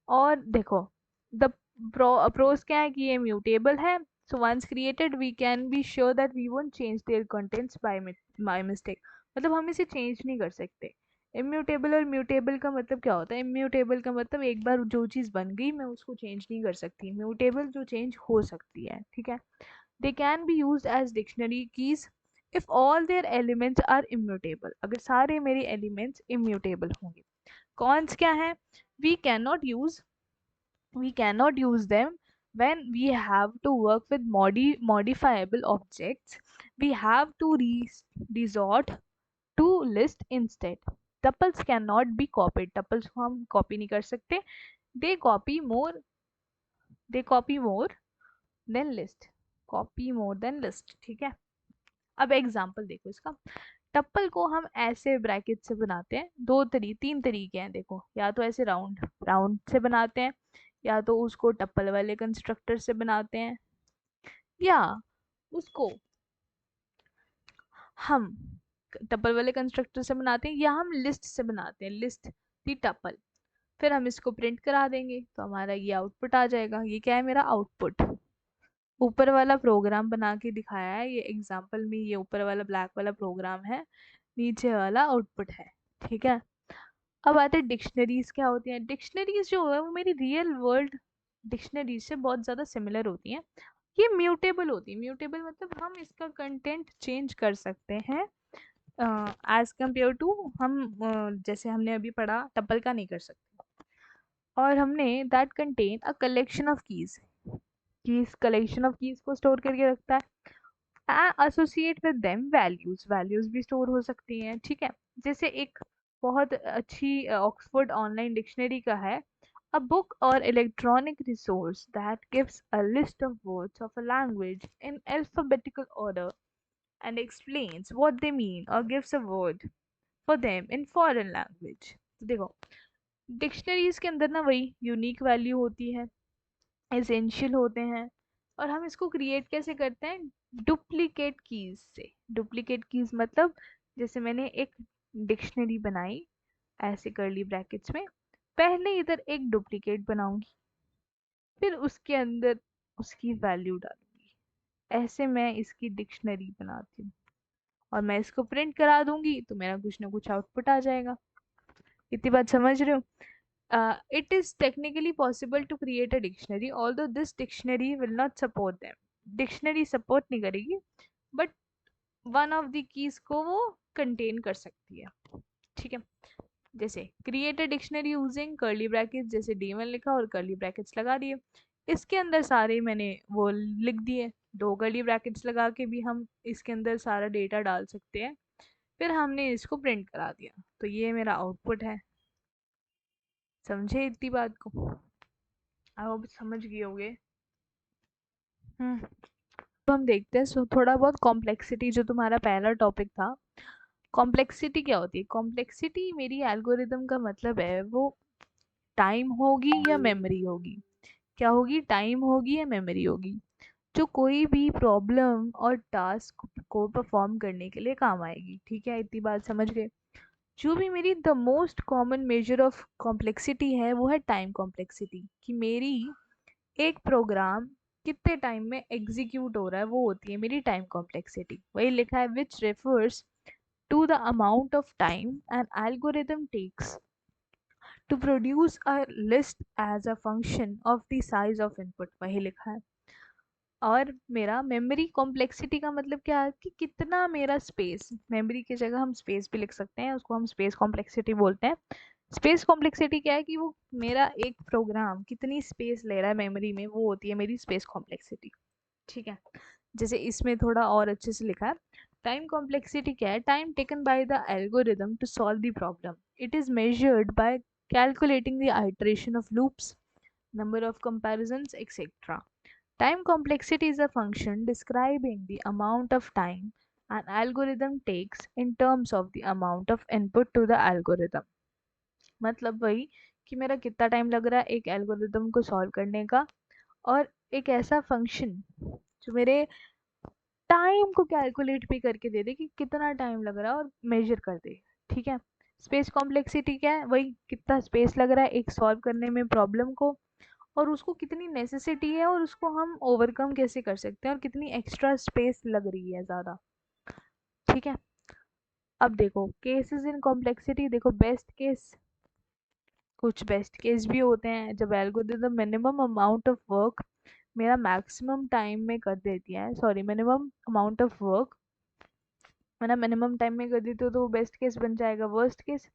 और देखो, द प्रोस क्या है कि ये म्यूटेबल है, so once created we can be sure that we won't change their contents by mistake. मतलब हम इसे चेंज नहीं कर सकते। इम्यूटेबल और म्यूटेबल का मतलब क्या होता है? इम्यूटेबल का मतलब एक बार जो चीज़ बन गई मैं उसको चेंज नहीं कर सकती। म्यूटेबल जो चेंज हो सकती है। ठीक है। They can be use as dictionary keys if all their elements are immutable. अगर सारे मेरे एलिमेंट्स इम्यूटेबल होंगे। कॉन्स क्या है? We can not use we cannot use them when we have to work with modifiable objects. We have to resort to list instead. Tuples cannot be copied। tuples को हम copy नहीं कर सकते। they copy more they copy more than list। copy more than list। ठीक है। अब example देखो इसका। टप्पल को हम ऐसे ब्रैकेट से बनाते हैं। तीन तरीके हैं देखो। या तो ऐसे राउंड राउंड से बनाते हैं, या तो उसको टप्पल वाले कंस्ट्रक्टर से बनाते हैं, या उसको हम टप्पल वाले कंस्ट्रक्टर से बनाते हैं, या हम लिस्ट से बनाते हैं, लिस्ट दी टप्पल। फिर हम इसको प्रिंट करा देंगे तो हमारा ये आउटपुट आ जाएगा। ये क्या है? मेरा आउटपुट। ऊपर वाला प्रोग्राम बना के दिखाया है ये एग्जाम्पल में। ये ऊपर वाला ब्लैक वाला प्रोग्राम है, नीचे वाला आउटपुट है। ठीक है। अब आते हैं डिक्शनरीज क्या होती हैं। डिक्शनरीज जो है वो मेरी रियल वर्ल्ड डिक्शनरीज से बहुत ज़्यादा सिमिलर होती हैं। ये म्यूटेबल होती है। म्यूटेबल मतलब हम इसका कंटेंट चेंज कर सकते हैं एज कम्पेयर टू हम जैसे हमने अभी पढ़ा टप्पल का नहीं कर सकते। और हमने that contain a collection of keys. Keys collection of keys को स्टोर करके रखता है। Associate with them values. Values भी स्टोर हो सकती हैं। ठीक है। जैसे एक बहुत अच्छी ऑक्सफोर्ड ऑनलाइन डिक्शनरी का है, a book or electronic resource that gives a list of words of a language in alphabetical order and explains what they mean or gives a word for them in foreign language। तो देखो, dictionaries के अंदर ना वही unique value होती है, essential होते हैं। और हम इसको क्रिएट कैसे करते हैं? डुप्लीकेट कीज से। डुप्लीकेट कीज मतलब जैसे मैंने एक डिक्शनरी बनाई ऐसे कर्ली ब्रैकेट्स में, पहले इधर एक डुप्लीकेट बनाऊंगी, फिर उसके अंदर उसकी वैल्यू डालूंगी। ऐसे मैं इसकी डिक्शनरी बनाती हूँ और मैं इसको प्रिंट करा दूंगी तो मेरा कुछ ना कुछ आउटपुट आ जाएगा। इतनी बात समझ रहे हो? It is technically possible to create a dictionary although this dictionary will not support them. Dictionary support नहीं करेगी, but one of the keys को वो कंटेन कर सकती है। ठीक है। जैसे create a dictionary using curly brackets, जैसे D1 लिखा और कर्ली ब्रैकेट्स लगा दिए। इसके अंदर सारे मैंने वो लिख दिए। दो कर्ली ब्रैकेट्स लगा के भी हम इसके अंदर सारा डेटा डाल सकते हैं। फिर हमने इसको प्रिंट करा दिया तो ये मेरा आउटपुट है। समझे इतनी बात को? अब समझ गए होगे। तो हम देखते हैं थोड़ा बहुत कॉम्प्लेक्सिटी, जो तुम्हारा पहला टॉपिक था। कॉम्प्लेक्सिटी क्या होती है? कॉम्प्लेक्सिटी मेरी एल्गोरिदम का मतलब है वो टाइम होगी या मेमोरी होगी। क्या होगी? टाइम होगी या मेमोरी होगी, जो कोई भी प्रॉब्लम और टास्क को परफॉर्म करने के लिए काम आएगी। ठीक है, इतनी बात समझ गए? जो भी मेरी the most common measure of complexity है वो है टाइम कॉम्प्लेक्सिटी, कि मेरी एक प्रोग्राम कितने टाइम में एग्जीक्यूट हो रहा है, वो होती है मेरी टाइम कॉम्प्लेक्सिटी। वही लिखा है which refers to the amount of time an algorithm takes to produce a list as a function of the size of input। वही लिखा है। और मेरा मेमोरी कॉम्प्लेक्सिटी का मतलब क्या है कि कितना मेरा स्पेस, मेमोरी की जगह हम स्पेस भी लिख सकते हैं, उसको हम स्पेस कॉम्प्लेक्सिटी बोलते हैं। स्पेस कॉम्प्लेक्सिटी क्या है कि वो मेरा एक प्रोग्राम कितनी स्पेस ले रहा है मेमोरी में, वो होती है मेरी स्पेस कॉम्प्लेक्सिटी। ठीक है। जैसे इसमें थोड़ा और अच्छे से लिखा है। टाइम कॉम्प्लेक्सिटी क्या है? Time taken by the algorithm to solve the problem. It is measured by calculating the iteration of loops, number of comparisons, etc. Time complexity is a function describing the amount of time an algorithm takes in terms of the amount of input to the algorithm. मतलब वही कि मेरा कितना time लग रहा है एक algorithm को सॉल्व करने का, और एक ऐसा फंक्शन जो मेरे टाइम को कैलकुलेट भी करके दे दे कि कितना टाइम लग रहा है और मेजर कर दे। ठीक है। स्पेस कॉम्प्लेक्सिटी क्या है, वही कितना स्पेस लग रहा है एक सॉल्व करने में प्रॉब्लम को, और उसको कितनी नेसेसिटी है और उसको हम ओवरकम कैसे कर सकते हैं और कितनी एक्स्ट्रा स्पेस लग रही है ज़्यादा। ठीक है। अब देखो केसेस इन कॉम्प्लेक्सिटी, देखो बेस्ट केस, कुछ बेस्ट केस भी होते हैं जब algorithm minimum amount of work मेरा मैक्सिमम टाइम में कर देती है, sorry minimum amount of work मैंने मिनिमम टाइम में कर दी तो वो बेस्ट केस बन जाएगा। वर्स्ट केस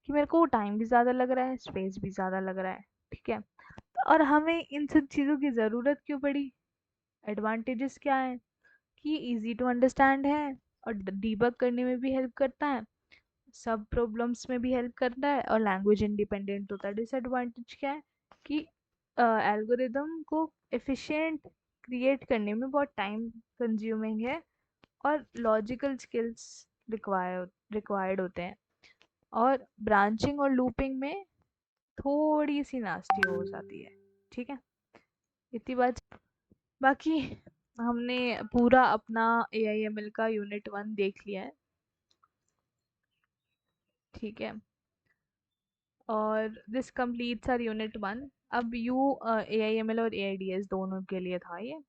कि मेरे को टाइम भी ज़्यादा लग रहा है, स्पेस भी ज़्यादा लग रहा है। ठीक है। और हमें इन सब चीज़ों की ज़रूरत क्यों पड़ी? एडवांटेजेस क्या है कि इजी टू अंडरस्टैंड है और डीबग करने में भी हेल्प करता है, सब प्रॉब्लम्स में भी हेल्प करता है और लैंग्वेज इंडिपेंडेंट होता है। डिसएडवांटेज क्या है कि एल्गोरिदम को एफिशिएंट क्रिएट करने में बहुत टाइम कंज्यूमिंग है और लॉजिकल स्किल्स रिक्वायर्ड होते हैं, और ब्रांचिंग और लूपिंग में थोड़ी सी नास्टी हो जाती है। ठीक है। इतनी बात। बाकी हमने पूरा अपना AIML का यूनिट 1 देख लिया है। ठीक है। और दिस कंप्लीट्स आवर यूनिट 1। अब AIML और AIDS दोनों के लिए था ये।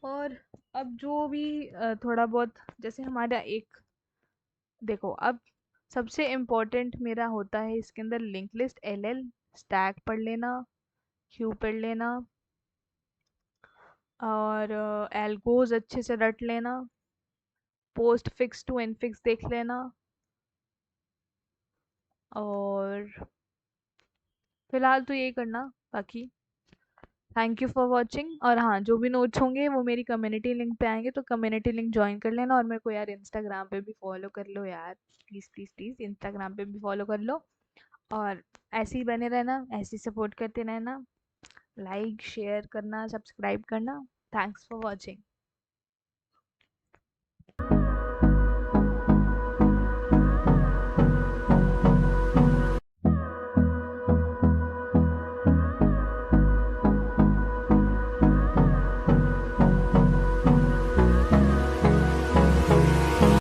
और अब जो भी थोड़ा बहुत जैसे हमारा एक, देखो अब सबसे इम्पोर्टेंट मेरा होता है इसके अंदर लिंक लिस्ट, LL, स्टैक पढ़ लेना, क्यू पढ़ लेना, और एल्गोज अच्छे से रट लेना, पोस्ट फिक्स टू इनफिक्स देख लेना, और फिलहाल तो यही करना। बाकी थैंक यू फॉर वॉचिंग। और हाँ, जो भी नोट्स होंगे वो मेरी कम्युनिटी लिंक पे आएंगे, तो कम्युनिटी लिंक ज्वाइन कर लेना। और मेरे को यार इंस्टाग्राम पे भी फॉलो कर लो यार, प्लीज़ प्लीज़ प्लीज़ इंस्टाग्राम पे भी फॉलो कर लो। और ऐसे ही बने रहना, ऐसे ही सपोर्ट करते रहना, लाइक शेयर करना, सब्सक्राइब करना। Thanks for watching.